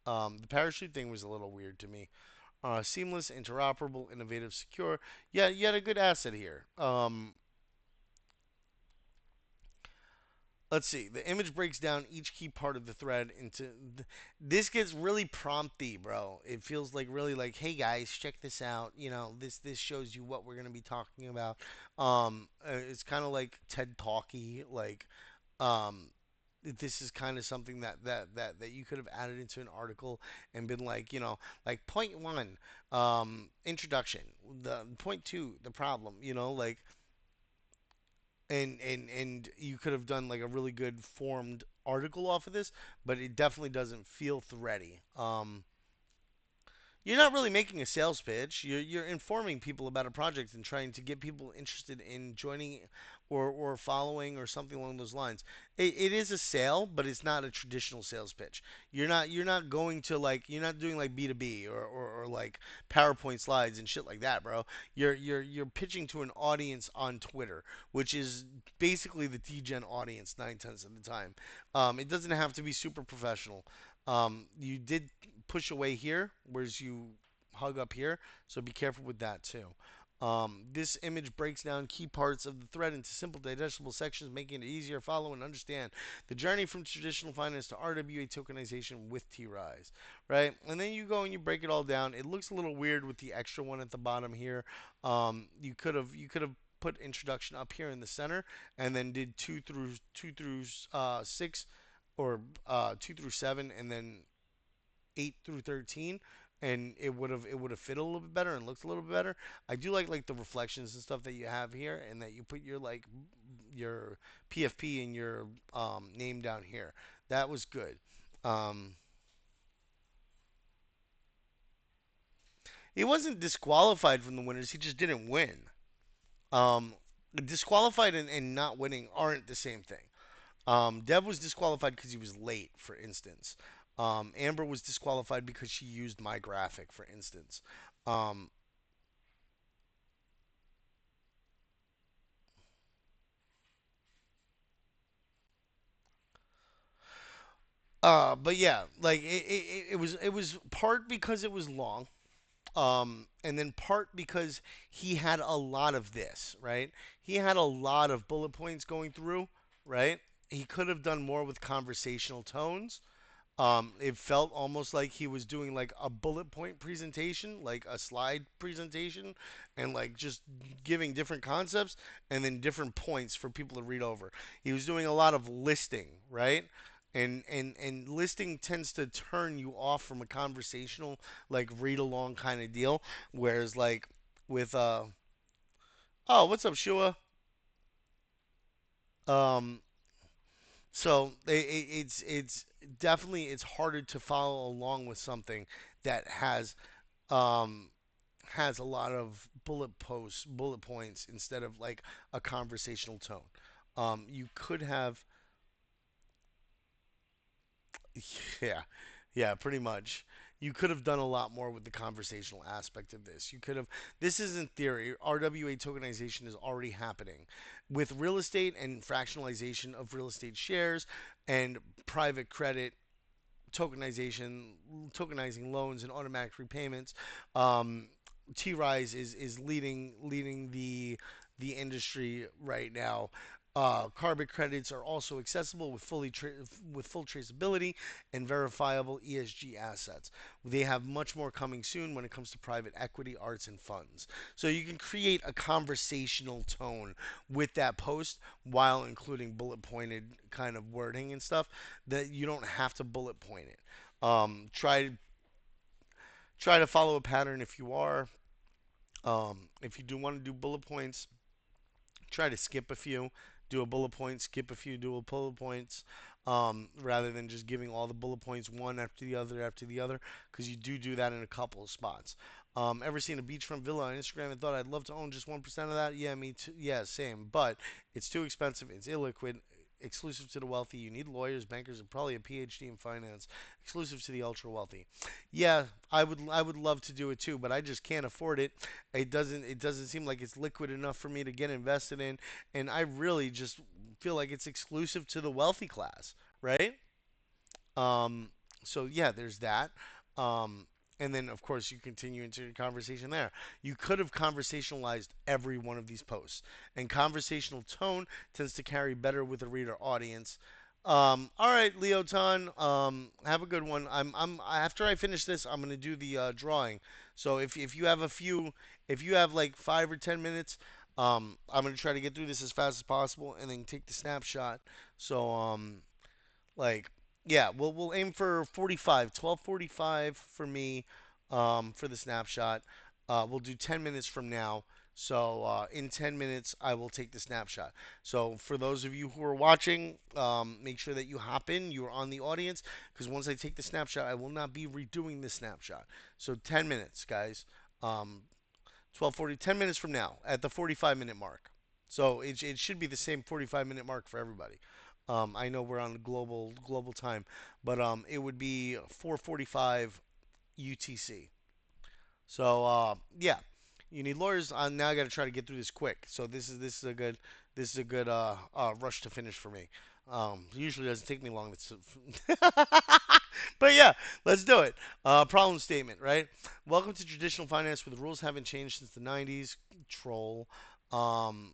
The parachute thing was a little weird to me. Seamless, interoperable, innovative, secure. Yeah, you had a good asset here. Let's see. The image breaks down each key part of the thread into. This gets really prompty, bro. It feels like really like, hey guys, check this out. This shows you what we're gonna be talking about. It's kind of like TED Talky. Um, this is kind of something that you could have added into an article and been like, like point one, introduction. The point two, the problem. And you could have done like a really good formed article off of this, but it definitely doesn't feel thready. You're not really making a sales pitch. You're informing people about a project and trying to get people interested in joining or following or something along those lines. It is a sale, but it's not a traditional sales pitch. You're not going to like you're not doing like B2B or like PowerPoint slides and shit like that, bro. You're pitching to an audience on Twitter, which is basically the DGen audience 9/10 of the time. It doesn't have to be super professional. You did push away here, whereas you hug up here. So be careful with that too. This image breaks down key parts of the thread into simple, digestible sections, making it easier to follow and understand the journey from traditional finance to RWA tokenization with TRIZE, right? And then you go and you break it all down. It looks a little weird with the extra one at the bottom here. You could have put introduction up here in the center, and then did two through 6, or 2 through 7, and then 8 through 13, and it would have fit a little bit better and looked a little bit better. I do like the reflections and stuff that you have here, and that you put your PFP and your name down here. That was good. Um, he wasn't disqualified from the winners. He just didn't win. Um, Disqualified and not winning aren't the same thing. Dev was disqualified because he was late, for instance. Amber was disqualified because she used my graphic, for instance. Um, but yeah, like it was part because it was long, and then part because he had a lot of this, right? He had a lot of bullet points going through, right? He could have done more with conversational tones. It felt almost like he was doing like a bullet point presentation, like a slide presentation, and like just giving different concepts and then different points for people to read over. He was doing a lot of listing, right? And listing tends to turn you off from a conversational, like read along kind of deal. Whereas like with oh, what's up, Shua? Um, So it's definitely it's harder to follow along with something that um has a lot of bullet points instead of like a conversational tone. You could have yeah, yeah, pretty much. You could have done a lot more with the conversational aspect of this. You could have. This is in theory. RWA tokenization is already happening with real estate and fractionalization of real estate shares and private credit tokenization, tokenizing loans and automatic repayments. Um, TRISE is leading the industry right now. Carbon credits are also accessible with with full traceability and verifiable ESG assets. They have much more coming soon when it comes to private equity, arts, and funds. So you can create a conversational tone with that post while including bullet pointed kind of wording and stuff that you don't have to bullet point it. Try to follow a pattern if you are. If you do want to do bullet points, try to skip a few, do a bullet point, skip a few, do a bullet points, rather than just giving all the bullet points one after the other, because you do that in a couple of spots. Ever seen a beachfront villa on Instagram and thought I'd love to own just 1% of that? Yeah, me too. Yeah, same. But it's too expensive. It's illiquid. Exclusive to the wealthy. You need lawyers, bankers, and probably a PhD in finance. Exclusive to the ultra wealthy. Yeah, I would love to do it too, but I just can't afford it. It doesn't seem like it's liquid enough for me to get invested in, and I really just feel like it's exclusive to the wealthy class, right? Um, so yeah, there's that. Um, and then of course you continue into your conversation there. You could have conversationalized every one of these posts, and conversational tone tends to carry better with a reader audience. All right, Leoton. Have a good one. I'm after I finish this, I'm gonna do the drawing. So if you have if you have like 5 or 10 minutes, I'm gonna try to get through this as fast as possible, and then take the snapshot. So like, yeah, we'll aim for 45, 12:45 for me, for the snapshot. We'll do 10 minutes from now. So in 10 minutes, I will take the snapshot. So for those of you who are watching, make sure that you hop in. You are on the audience, because once I take the snapshot, I will not be redoing the snapshot. So 10 minutes, guys. 12:40, 10 minutes from now at the 45-minute mark. So it should be the same 45-minute mark for everybody. I know we're on global time, but it would be 4:45 UTC. So yeah, you need lawyers. Now I got to try to get through this quick. So this is a good rush to finish for me. Usually doesn't take me long. But yeah, let's do it. Problem statement, right? Welcome to traditional finance where the rules haven't changed since the 90s. Troll. Um,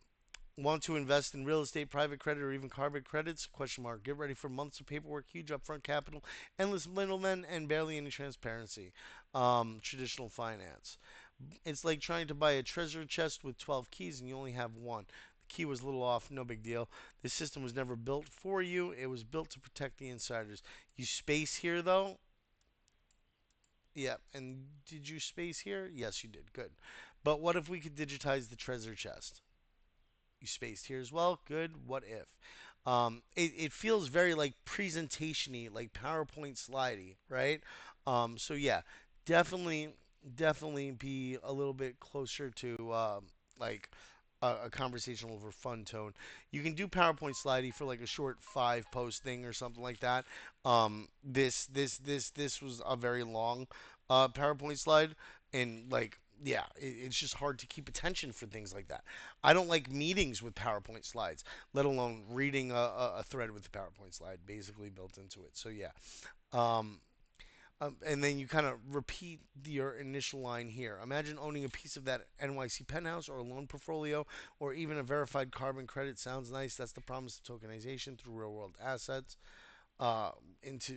Want to invest in real estate, private credit, or even carbon credits? Question mark. Get ready for months of paperwork, huge upfront capital, endless middlemen, and barely any transparency. Traditional finance. It's like trying to buy a treasure chest with 12 keys and you only have one. The key was a little off, no big deal. This system was never built for you, it was built to protect the insiders. You space here, though? Yeah. And did you space here? Yes, you did. Good. But what if we could digitize the treasure chest? You spaced here as well. Good. What if? It feels very like presentation-y, like PowerPoint slidey, right? So yeah, definitely, definitely be a little bit closer to like a conversation over fun tone. You can do PowerPoint slidey for like a short 5 post thing or something like that. This was a very long PowerPoint slide, and like yeah, it's just hard to keep attention for things like that. I don't like meetings with PowerPoint slides, let alone reading a thread with the PowerPoint slide basically built into it. So yeah, um, and then you kind of repeat your initial line here. Imagine owning a piece of that NYC penthouse or a loan portfolio or even a verified carbon credit. Sounds nice. That's the promise of tokenization through real world assets uh, into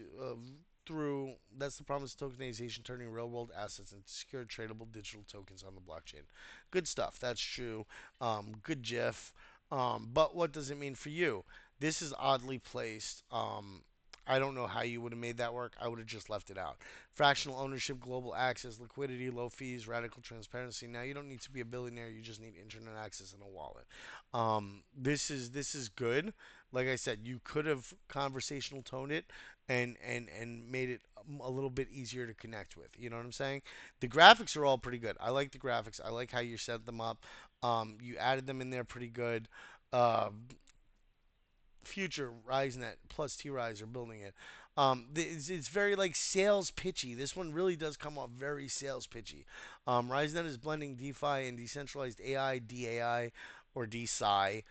through that's the promise of tokenization, turning real world assets into secure tradable digital tokens on the blockchain. Good stuff. That's true. Good GIF. But what does it mean for you? This is oddly placed. I don't know how you would have made that work. I would have just left it out. Fractional ownership, global access, liquidity, low fees, radical transparency. Now you don't need to be a billionaire. You just need internet access and a wallet. This is good. Like I said, you could have conversational toned it and made it a little bit easier to connect with. You know what I'm saying? The graphics are all pretty good. I like the graphics. I like how you set them up. You added them in there pretty good. Uh, Future RiseNet plus TRIZE are building it. It's very like sales pitchy. This one really does come off very sales pitchy. RiseNet is blending DeFi and decentralized AI, DAI, or DeSci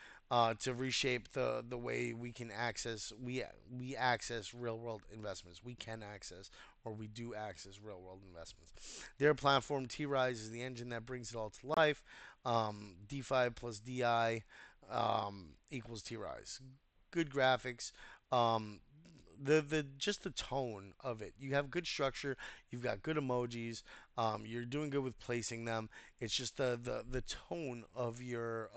to reshape the way we can access we access real world investments. We can access or we do access real world investments. Their platform TRIZE is the engine that brings it all to life. DeFi plus DI equals TRIZE. Good graphics. Um, the just the tone of it. You have good structure. You've got good emojis. You're doing good with placing them. It's just the tone of your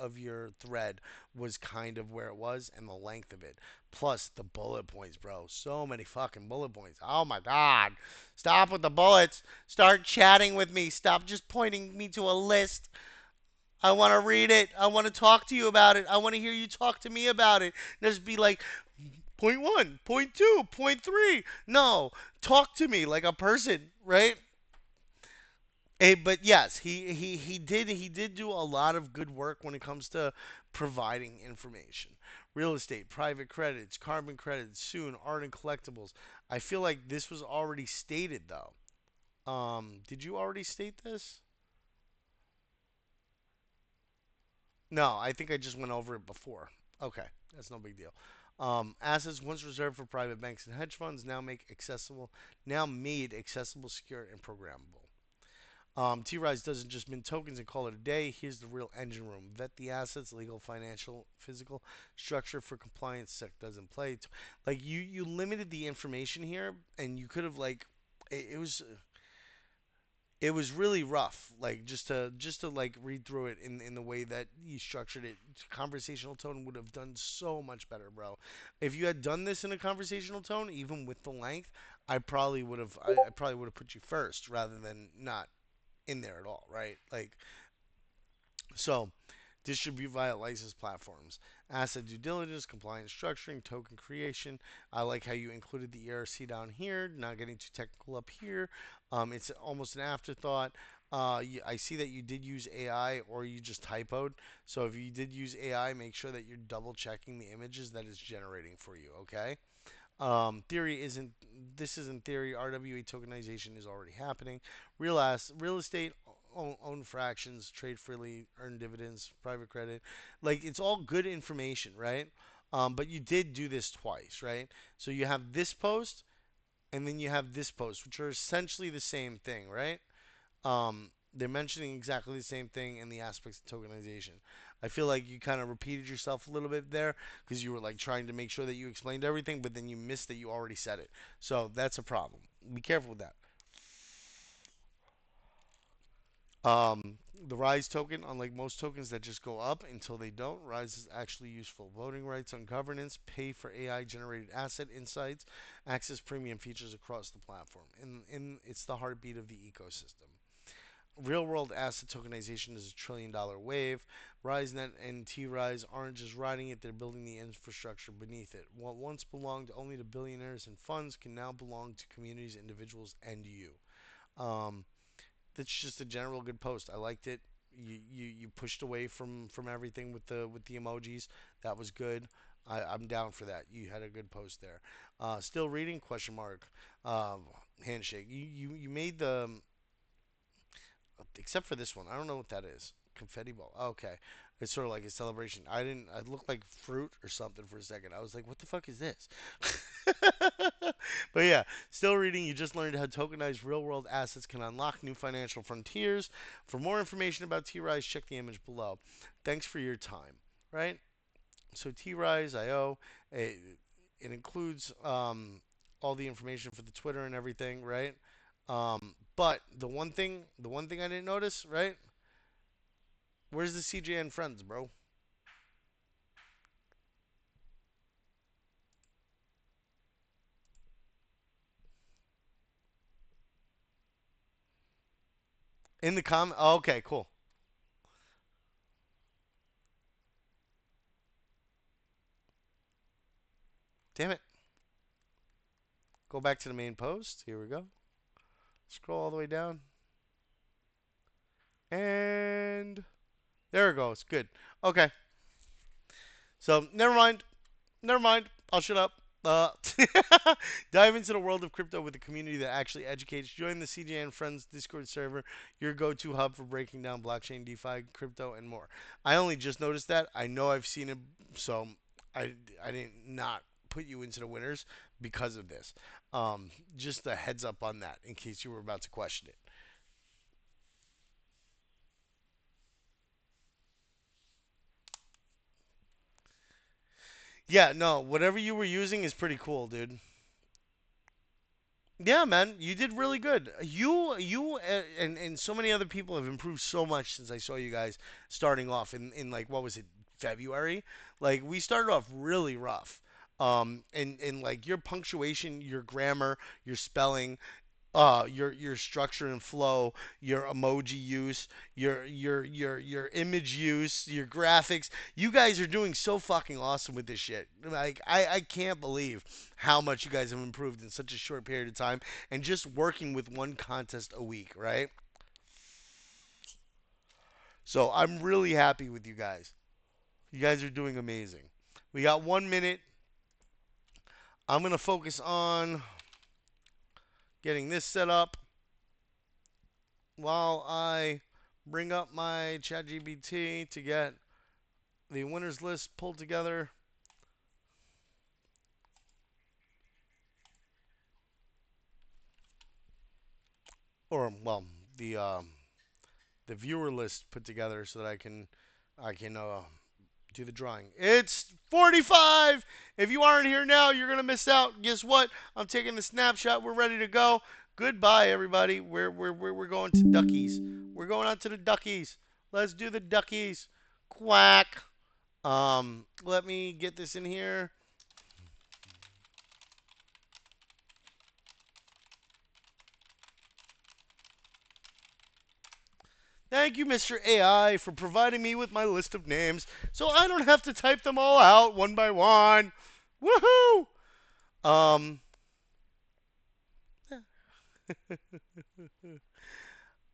thread was kind of where it was, and the length of it. Plus the bullet points, bro. So many fucking bullet points. Oh my god. Stop with the bullets. Start chatting with me. Stop just pointing me to a list. I want to read it. I want to talk to you about it. I want to hear you talk to me about it. Just be like, point one, point two, point three. No, talk to me like a person, right? But yes, he did do a lot of good work when it comes to providing information. Real estate, private credits, carbon credits, soon art and collectibles. I feel like this was already stated though. Did you already state this? No, I think I just went over it before. Okay, that's no big deal. Assets once reserved for private banks and hedge funds now made accessible, secure, and programmable. T-Rise doesn't just mint tokens and call it a day. Here's the real engine room. Vet the assets, legal, financial, physical, structure for compliance. Sec doesn't play. Like you limited the information here, and you could have like it was really rough like just to like read through it in the way that you structured it. Conversational tone would have done so much better, bro. If you had done this in a conversational tone even with the length, I probably would have put you first rather than not in there at all, right? Like so distribute via licensed platforms. Asset due diligence, compliance structuring, token creation. I like how you included the ERC down here, not getting too technical up here. It's almost an afterthought. I see that you did use AI or you just typoed. So if you did use AI, make sure that you're double checking the images that it's generating for you, okay? Theory isn't This isn't theory. RWA tokenization is already happening. Real estate, own fractions, trade freely, earn dividends, private credit. Like it's all good information, right? But you did do this twice, right? So you have this post and then you have this post, which are essentially the same thing, right? They're mentioning exactly the same thing in the aspects of tokenization. I feel like you kind of repeated yourself a little bit there because you were like trying to make sure that you explained everything, but then you missed that you already said it. So that's a problem. Be careful with that. The RISE token, unlike most tokens that just go up until they don't, RISE is actually useful. Voting rights on governance, pay for AI generated asset insights, access premium features across the platform. And it's the heartbeat of the ecosystem. Real world asset tokenization is $1 trillion wave. RiseNet and TRIZE aren't just riding it, they're building the infrastructure beneath it. What once belonged only to billionaires and funds can now belong to communities, individuals, and you. Um, that's just a general good post. I liked it. You pushed away from everything with the emojis. That was good. I'm down for that. You had a good post there. Still reading? Question mark. Um, handshake. You made the except for this one. I don't know what that is. Confetti ball. Okay. It's sort of like a celebration. I didn't. I looked like fruit or something for a second. I was like, "What the fuck is this?" But yeah, still reading. You just learned how tokenized real-world assets can unlock new financial frontiers. For more information about T-Rise, check the image below. Thanks for your time. Right. So T-Rise IO. It includes all the information for the Twitter and everything. Right. But the one thing I didn't notice, right? Where's the CJ and friends, bro? In the comment. Oh, okay, cool. Damn it. Go back to the main post. Here we go. Scroll all the way down. And there it goes. Good. Okay. So never mind. Never mind. I'll shut up. Uh, dive into the world of crypto with a community that actually educates. Join the CJ and Friends Discord server, your go-to hub for breaking down blockchain, DeFi, crypto, and more. I only just noticed that. I know I've seen it, so I I didn't not put you into the winners because of this. Just a heads up on that in case you were about to question it. Yeah, no, whatever you were using is pretty cool, dude. Yeah, man, you did really good. And so many other people have improved so much since I saw you guys starting off in like what was it, February? Like we started off really rough. And like your punctuation, your grammar, your spelling, your structure and flow, your emoji use, your image use, your graphics. You guys are doing so fucking awesome with this shit. Like I can't believe how much you guys have improved in such a short period of time and just working with one contest a week, right? So I'm really happy with you guys. You guys are doing amazing. We got 1 minute. I'm gonna focus on getting this set up while I bring up my ChatGPT to get the winners list pulled together, or well, the um, the viewer list put together so that I can do the drawing. It's 45. If you aren't here now, you're gonna miss out. Guess what? I'm taking the snapshot. We're ready to go. Goodbye, everybody. We're going to Duckies. We're going out to the Duckies. Let's do the Duckies. Quack. Let me get this in here. Thank you, Mr. AI, for providing me with my list of names so I don't have to type them all out one by one. Woohoo! Um,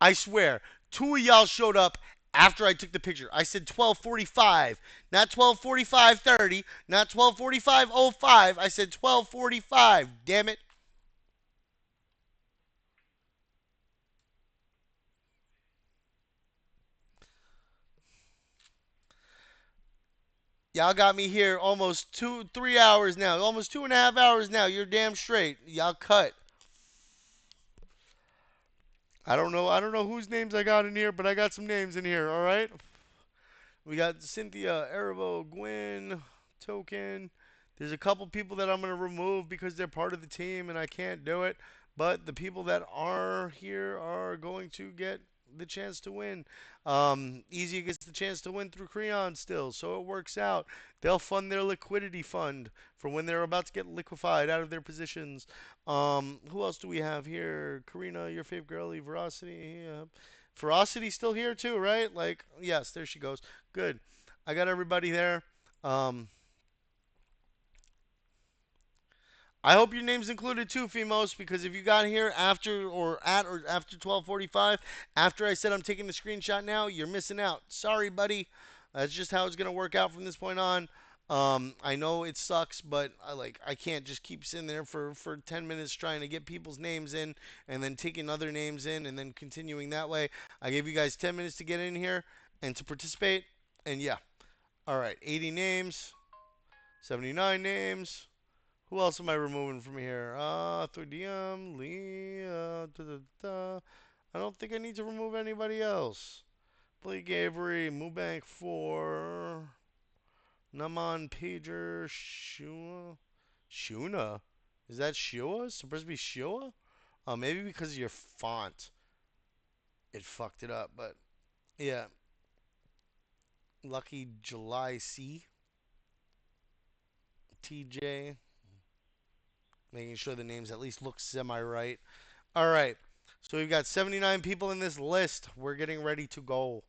I swear, two of y'all showed up after I took the picture. I said 12:45, not 12:45:30, not 12:45:05. I said 12:45. Damn it. Y'all got me here almost 3 hours now. Almost 2.5 hours now. You're damn straight. Y'all cut. I don't know whose names I got in here, but I got some names in here. All right. We got Cynthia, Erivo, Gwen, Token. There's a couple people that I'm going to remove because they're part of the team and I can't do it. But the people that are here are going to get the chance to win. Easy gets the chance to win through Creon still, so it works out. They'll fund their liquidity fund for when they're about to get liquefied out of their positions. Who else do we have here? Karina, your favorite girlie, Veracity. Ferocity still here too, right? Like, yes, there she goes. Good. I got everybody there. Um, I hope your name's included too, Fimos, because if you got here after or after 12:45, after I said I'm taking the screenshot now, you're missing out. Sorry, buddy. That's just how it's gonna work out from this point on. I know it sucks, but I can't just keep sitting there for 10 minutes trying to get people's names in and then taking other names in and then continuing that way. I gave you guys 10 minutes to get in here and to participate, and yeah. All right, 80 names, 79 names. Who else am I removing from here? Thudium, Lee, da, da, da. I don't think I need to remove anybody else. Blake Avery, Mubank 4, Naman Pager, Shua. Shuna? Is that Shua? It's supposed to be Shua? Maybe because of your font, it fucked it up, but yeah. Lucky July C. TJ. Making sure the names at least look semi right. All right. So we've got 79 people in this list. We're getting ready to go.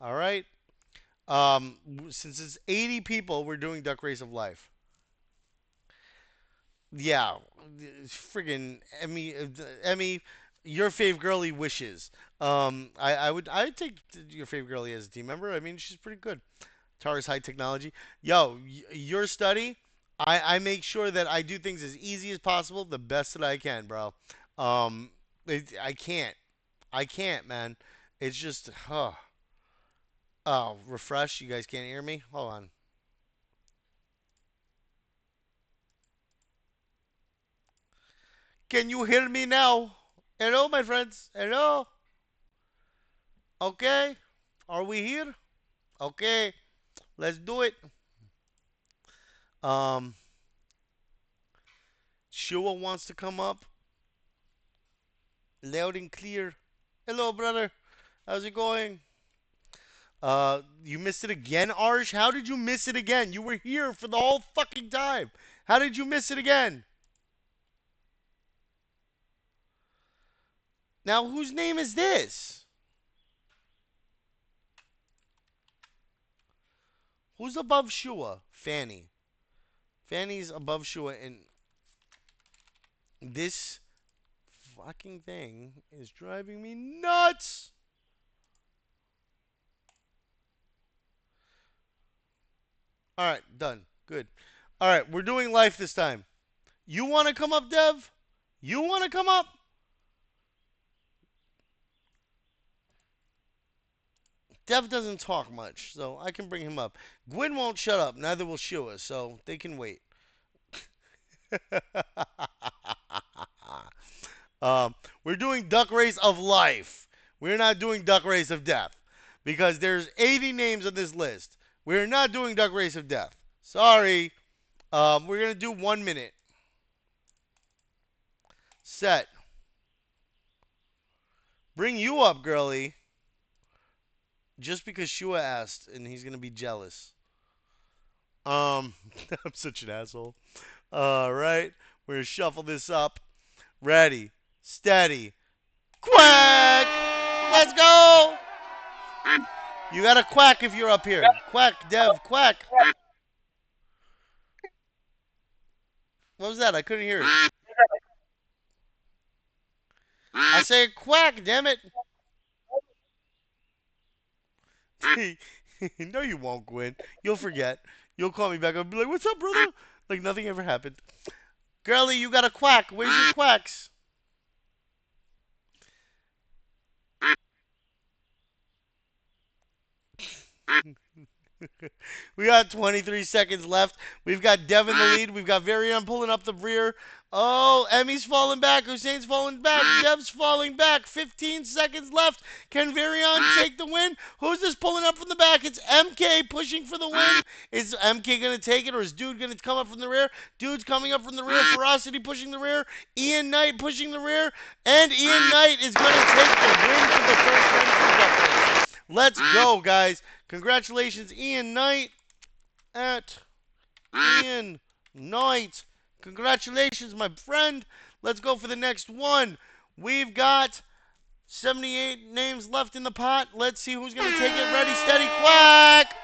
All right. Since it's 80 people, we're doing Duck Race of Life. Yeah, friggin' Emmy, your fave girly wishes. I'd take your fave girly as a team member. I mean, she's pretty good. Tara's high technology. Yo, your study, I make sure that I do things as easy as possible, the best that I can, bro. Um, I can't. I can't, man. It's just, oh, refresh. You guys can't hear me? Hold on. Can you hear me now? Hello, my friends. Hello. Okay. Are we here? Okay. Let's do it. Um, Shua wants to come up loud and clear. Hello, brother. How's it going? You missed it again, Arsh? How did you miss it again? You were here for the whole fucking time. How did you miss it again? Now, whose name is this? Who's above Shua? Fanny. Fanny's above Shua, and this fucking thing is driving me nuts. All right, done. Good. All right, we're doing life this time. You want to come up, Dev? You want to come up? Dev doesn't talk much, so I can bring him up. Gwen won't shut up, neither will Shua, so they can wait. um, we're doing Duck Race of Life. We're not doing Duck Race of Death because there's 80 names on this list. We're not doing Duck Race of Death. Sorry. We're gonna do 1 minute. Set. Bring you up, girly. Just because Shua asked, and he's gonna be jealous. I'm such an asshole. All right, we're gonna shuffle this up. Ready, steady, quack. Let's go. You got to quack if you're up here. Quack, Dev, quack. What was that? I couldn't hear it. I said quack, damn it. No, you won't, Gwen. You'll forget. You'll call me back and be like, "What's up, brother?" Like nothing ever happened. Girlie, you got a quack. Where's your quacks? We got 23 seconds left. We've got Dev in the lead. We've got Varian pulling up the rear. Oh, Emmy's falling back. Hussein's falling back. Dev's falling back. 15 seconds left. Can Varian take the win? Who's this pulling up from the back? It's MK pushing for the win. Is MK going to take it, or is Dude going to come up from the rear? Dude's coming up from the rear. Ferocity pushing the rear. Ian Knight pushing the rear. And Ian Knight is going to take the win for the first win for the Duck Race. Let's go, guys. Congratulations, Ian Knight at Ian Knight. Congratulations, my friend. Let's go for the next one. We've got 78 names left in the pot. Let's see who's going to take it. Ready, steady, quack.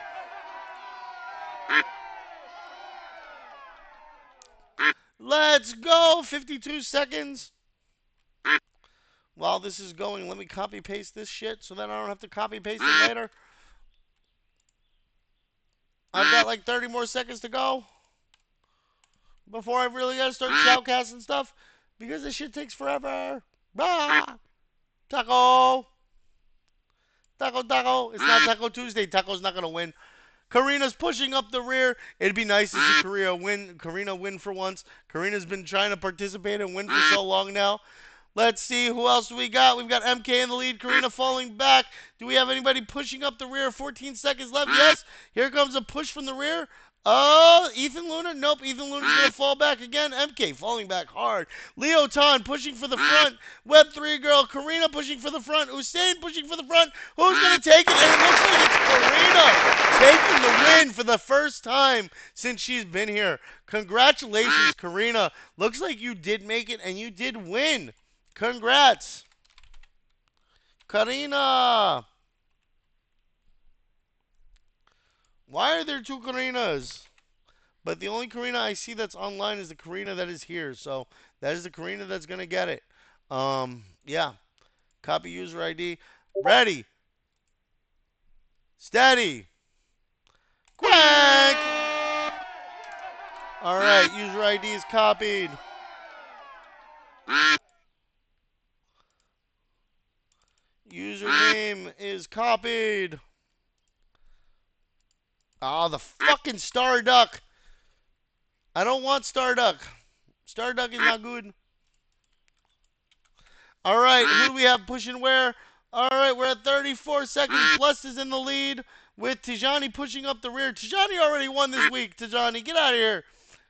Let's go. 52 seconds. While this is going, let me copy paste this shit so that I don't have to copy paste it later. I've got like 30 more seconds to go before I really got to start shoutcasting stuff because this shit takes forever. Ah, Taco. Taco, Taco. It's not Taco Tuesday. Taco's not going to win. Karina's pushing up the rear. It'd be nice to see Karina win for once. Karina's been trying to participate and win for so long now. Let's see who else we got. We've got MK in the lead. Karina falling back. Do we have anybody pushing up the rear? 14 seconds left. Yes. Here comes a push from the rear. Oh, Ethan Luna? Nope. Ethan Luna's going to fall back again. MK falling back hard. Leo Tan pushing for the front. Web3 girl. Karina pushing for the front. Hussein pushing for the front. Who's going to take it? And it looks like it's Karina taking the win for the first time since she's been here. Congratulations, Karina. Looks like you did make it and you did win. Congrats, Karina. Why are there two Karinas? But the only Karina I see that's online is the Karina that is here. So that is the Karina that's gonna get it. Yeah. Copy user ID. Ready. Steady. Quack. All right. User ID is copied. Username is copied. Oh, the fucking Starduck. I don't want Starduck. Starduck is not good. All right, who do we have pushing where? All right, we're at 34 seconds. Blessed is in the lead with Tijani pushing up the rear. Tijani already won this week. Tijani, get out of here.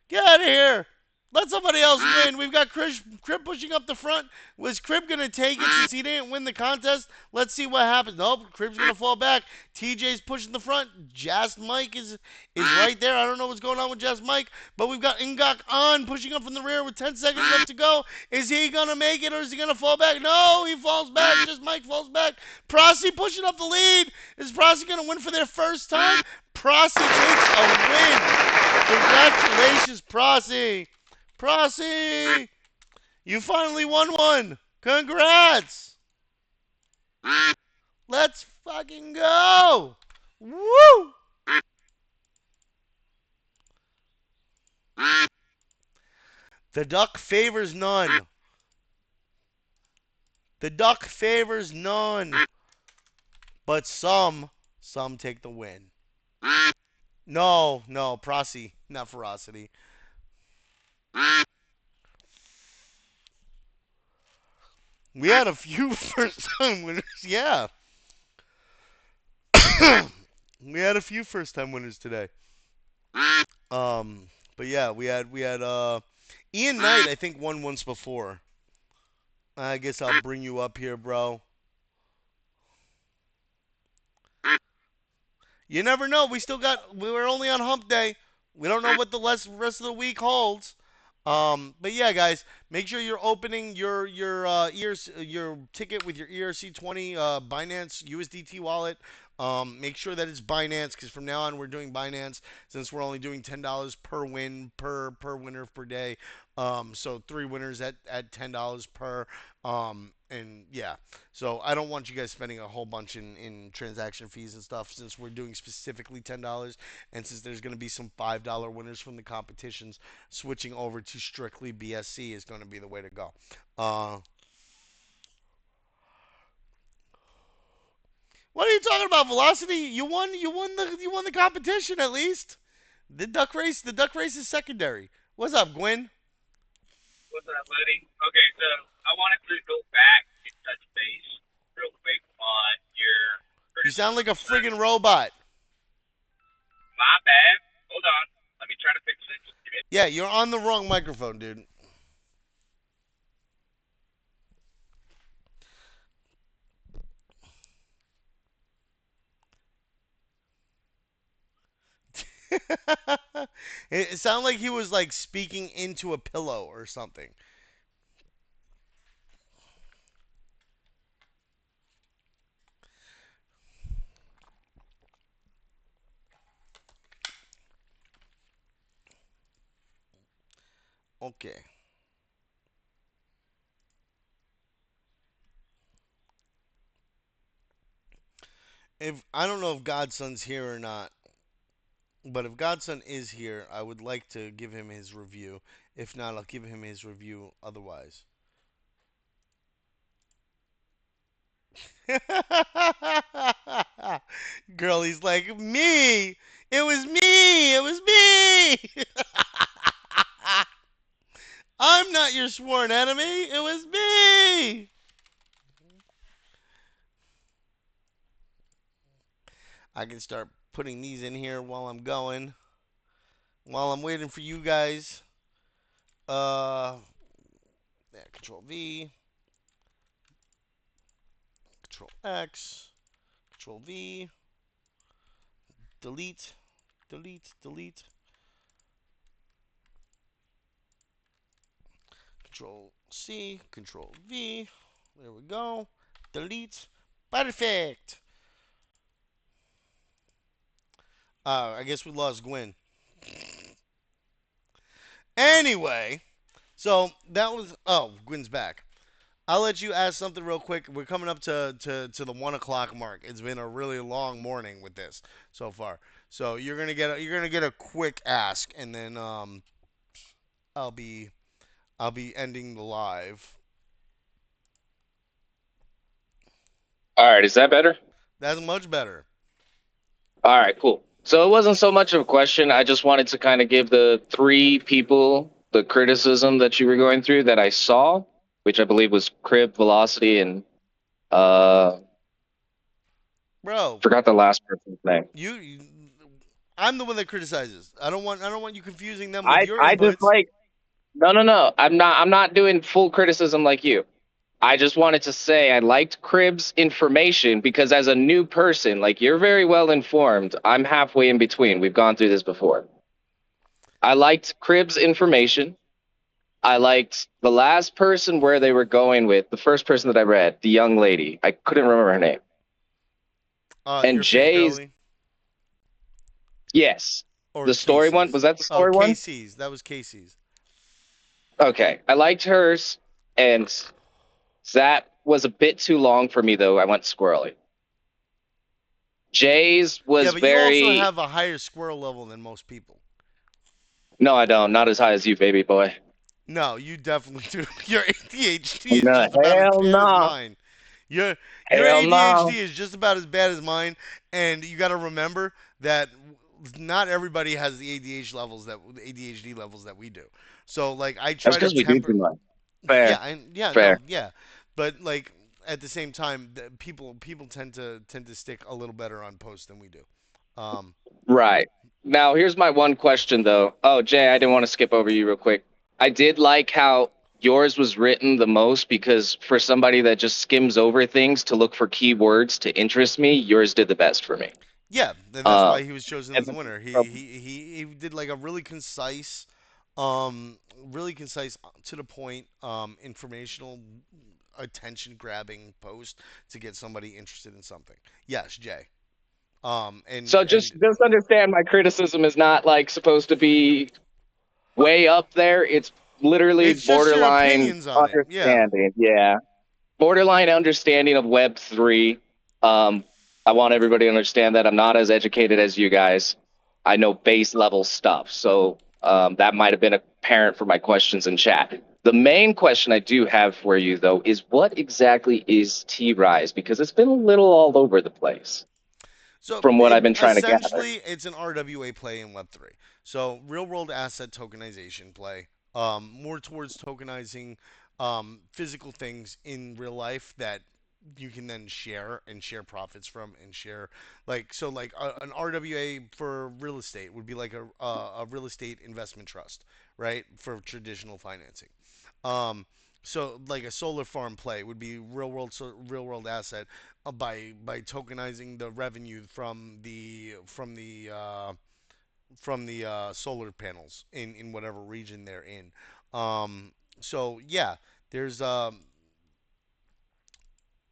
Get out of here. Let somebody else win. We've got Crib pushing up the front. Was Crib going to take it since he didn't win the contest? Let's see what happens. Nope, Crib's going to fall back. TJ's pushing the front. Jazz Mike is right there. I don't know what's going on with Jazz Mike, but we've got Ingok on pushing up from the rear with 10 seconds left to go. Is he going to make it or is he going to fall back? No, he falls back. Just Mike falls back. Prosy pushing up the lead. Is Prosy going to win for their first time? Prosy takes a win. Congratulations, Prosy. Prosy, you finally won one. Congrats. Let's fucking go. Woo. The duck favors none. The duck favors none. But some take the win. No, Prosy, not Ferocity. We had a few first time winners, yeah. We had a few first time winners today. But yeah, we had Ian Knight I think won once before. I guess I'll bring you up here, bro. You never know. We were only on hump day. We don't know what the rest of the week holds. But yeah, guys, make sure you're opening your ticket with your ERC20 Binance USDT wallet. Make sure that it's Binance because from now on we're doing Binance since we're only doing $10 per win per winner per day. So 3 winners at $10 per. And yeah, so I don't want you guys spending a whole bunch in transaction fees and stuff since we're doing specifically $10, and since there's going to be some $5 winners from the competitions, switching over to strictly BSC is going to be the way to go. Uh, What are you talking about? Velocity? You won. You won the competition at least. The duck race is secondary. What's up, Gwen? What's up, buddy? Okay, so I wanted to go back and touch base real quick on your You sound like a criticism friggin' letter. robot. My bad. Hold on. Let me try to fix this. Yeah, you're on the wrong microphone, dude. It sounded like he was like speaking into a pillow or something. Okay. If I don't know if Godson's here or not, but if Godson is here, I would like to give him his review. If not, I'll give him his review otherwise. Girl, he's like, me! It was me! It was me! I'm not your sworn enemy! It was me! I can start putting these in here while I'm going. While I'm waiting for you guys. Yeah, Control V, Control X, Control V, delete, delete, delete, Control C, Control V. There we go. Delete. Perfect. I guess we lost Gwen. Anyway, so that was. Oh, Gwen's back. I'll let you ask something real quick. We're coming up to the 1 o'clock mark. It's been a really long morning with this so far. So you're gonna get a quick ask, and then I'll be I'll be ending the live. All right, is that better? That's much better. All right, cool. So it wasn't so much of a question. I just wanted to kind of give the three people the criticism that you were going through that I saw, which I believe was Crib, Velocity, and uh, Bro, forgot the last person's name. you I'm the one that criticizes. I don't want you confusing them with your I just inputs. like no. I'm not doing full criticism like you. I just wanted to say I liked Crib's information because as a new person, like you're very well informed. I'm halfway in between. We've gone through this before. I liked Crib's information. I liked the last person where they were going with the first person that I read, the young lady. I couldn't remember her name. And Your faith Jay's, girly yes, or the story one. Casey's. Was that the Oh, story one? Casey's. That was Casey's. Okay. I liked hers. And that was a bit too long for me, though. I went squirrely. Jay's Yeah, was but you also very, have a higher squirrel level than most people. no, I don't. Not as high as you, baby boy. No, you definitely do. Your ADHD is No, just about as hell bad as no. mine. Your your Hell ADHD no. is just about as bad as mine, and you got to remember that not everybody has the ADHD levels that we do. So like I That's try to because we do too temper. much. Yeah, Fair. yeah, Fair. no, yeah, but like at the same time, people tend to stick a little better on post than we do. Um, Right. Now, here's my one question, though. Oh, Jay, I didn't want to skip over you real quick. I did like how yours was written the most because for somebody that just skims over things to look for keywords to interest me, yours did the best for me. yeah, then that's Um, why he was chosen as and the winner. the- He did like a um, really concise, to the point, informational, attention grabbing post to get somebody interested in something. Yes, Jay. so And just understand my criticism is not like supposed to be way up there. It's literally it's just your borderline opinions on it. Yeah. understanding. Yeah. Borderline understanding of Web3. Um, I want everybody to understand that I'm not as educated as you guys. I know base level stuff, so that might have been a apparent from my questions in chat. The main question I do have for you, though, is what exactly is T-Rise? Because it's been a little all over the place So from what I've been trying to gather. essentially, it's an RWA play in Web3. So real world asset tokenization play, more towards tokenizing physical things in real life that you can then share and share profits from and share like an RWA for real estate would be like a real estate investment trust, right? For traditional financing. Um, so like a solar farm play would be real world asset by tokenizing the revenue from the solar panels in whatever region they're in. Um, so yeah, there's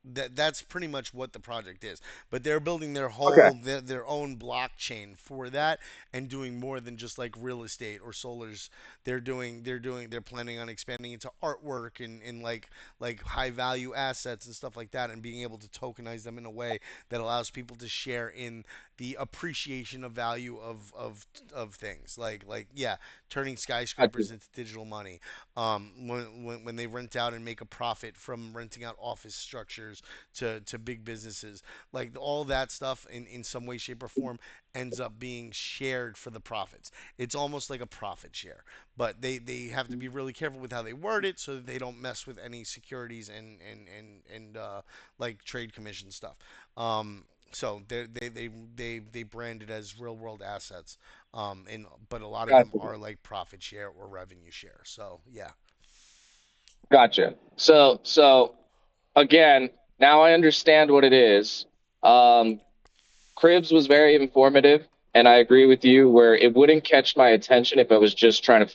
that's pretty much what the project is. But they're building Okay. their own blockchain for that and doing more than just like real estate or solars. They're planning on expanding into artwork and like high value assets and stuff like that and being able to tokenize them in a way that allows people to share in the appreciation of value of things. Like yeah, turning Gotcha. skyscrapers into digital money. When they rent out and make a profit from renting out office structures to big businesses, like all that stuff in some way, shape, or form ends up being shared for the profits. It's almost like a profit share, but they have to be really careful with how they word it so that they don't mess with any securities and like trade commission stuff. Um, so they brand it as real world assets, and but a lot of them Gotcha. are like profit share or revenue share. So yeah. Gotcha. So again, now I understand what it is. Um, Cribs was very informative, and I agree with you where it wouldn't catch my attention if I was just trying to,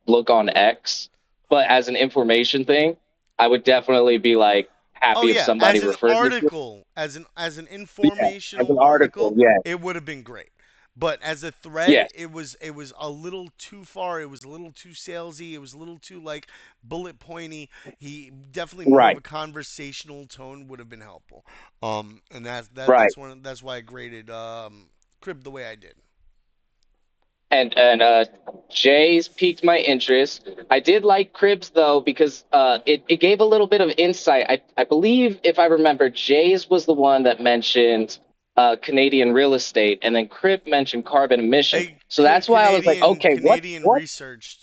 look on X. But as an information thing, I would definitely be like Oh happy if yeah, somebody referred me to it. as an Yeah, as informational an article, article, yeah, it would have been great. But as a thread, yes, it was a little too far. It was a little too salesy. It was a little too like bullet pointy. He definitely more of right, a conversational tone would have been helpful. And right. that's why I graded Crib the way I did. And Jay's piqued my interest. I did like Cribs though because it gave a little bit of insight. I believe if I remember, Jay's was the one that mentioned Canadian real estate, and then Crib mentioned carbon emission. A So that's why I was like, okay, Canadian what? research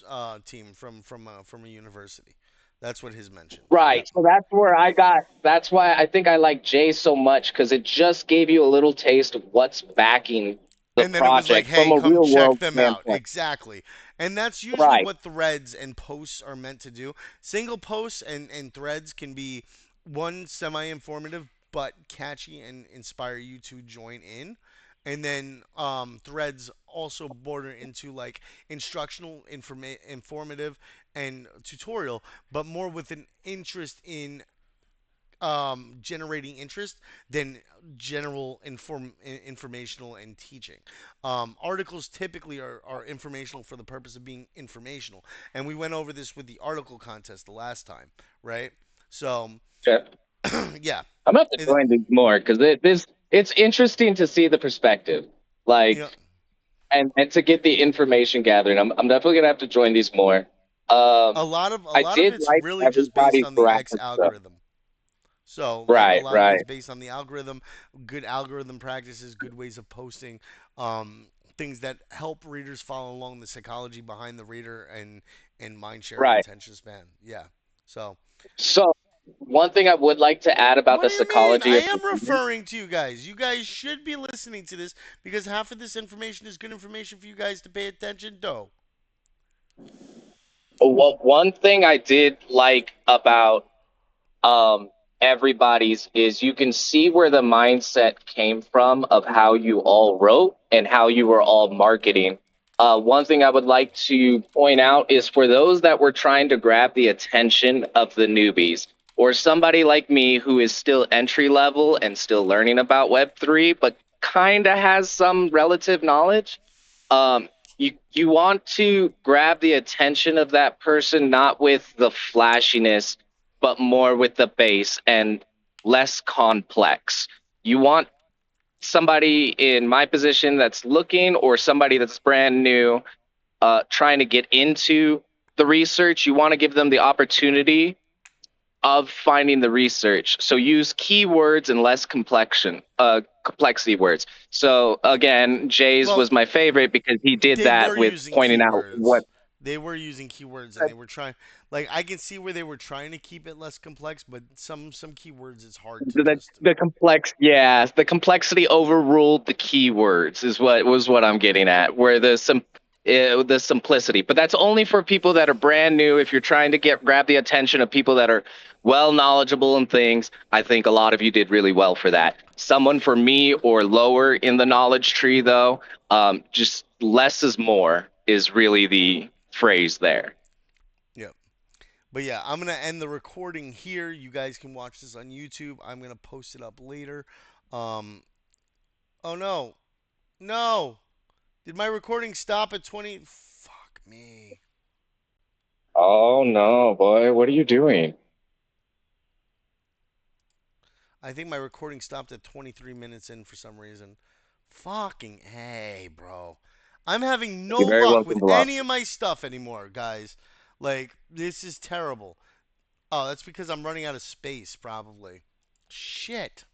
team from a university. That's what his mentioned. Yep. Right. So that's where I got. That's why I think I like Jay so much because it just gave you a little taste of what's backing the And then it was like, project hey, from a come real check world them out. standpoint. Exactly. And that's usually Right. what threads and posts are meant to do. Single posts and threads can be one semi informative but catchy and inspire you to join in. And then threads also border into like informative, and tutorial, but more with an interest in generating interest than informational and teaching. Articles typically are informational for the purpose of being informational, and we went over this with the article contest the last time, right? So Okay. yeah, I'm gonna have to it, join these more because it's interesting to see the perspective, you know, like and to get the information gathering. I'm definitely gonna have to join these more. a I lot of did it's like really just based everybody's on the X graphic stuff. algorithm. So, like a Right, lot of it's right, based on the algorithm, good algorithm practices, good ways of posting, um, things that help readers follow along the psychology behind the reader and mind share and right. attention span. Yeah. So, So one thing I would like to add about what the do you mean? psychology I of am reading. referring to you guys. You guys should be listening to this because half of this information is good information for you guys to pay attention to. Well, one thing I did like about um, everybody's is you can see where the mindset came from of how you all wrote and how you were all marketing. One thing I would like to point out is for those that were trying to grab the attention of the newbies or somebody like me who is still entry level and still learning about Web3, but kind of has some relative knowledge. You want to grab the attention of that person not with the flashiness but more with the base and less complex. You want somebody in my position that's looking or somebody that's brand new. trying to get into the research, you want to give them the opportunity of finding the research. So use keywords and less complexity words. So again, Jay's Well, was my favorite because he did they were that with using pointing out what keywords. They were using keywords, and they were trying. Like I can see where they were trying to keep it less complex, but some keywords it's hard to just. the complexity overruled the keywords is what I'm getting at. Where the simplicity, but that's only for people that are brand new. If you're trying to get grab the attention of people that are well knowledgeable in things, I think a lot of you did really well for that. Someone for me or lower in the knowledge tree, though, just less is more is really the phrase there. Yeah. But yeah, I'm gonna end the recording here. You guys can watch this on YouTube. I'm gonna post it up later. Um. Oh no, no. Did my recording stop at 20? Fuck me. Oh no, boy, what are you doing? I think my recording stopped at 23 minutes in for some reason. Fucking hey, bro. I'm having no You're very luck welcome, with Bluff. any of my stuff anymore, guys. Like, this is terrible. Oh, that's because I'm running out of space, probably. Shit.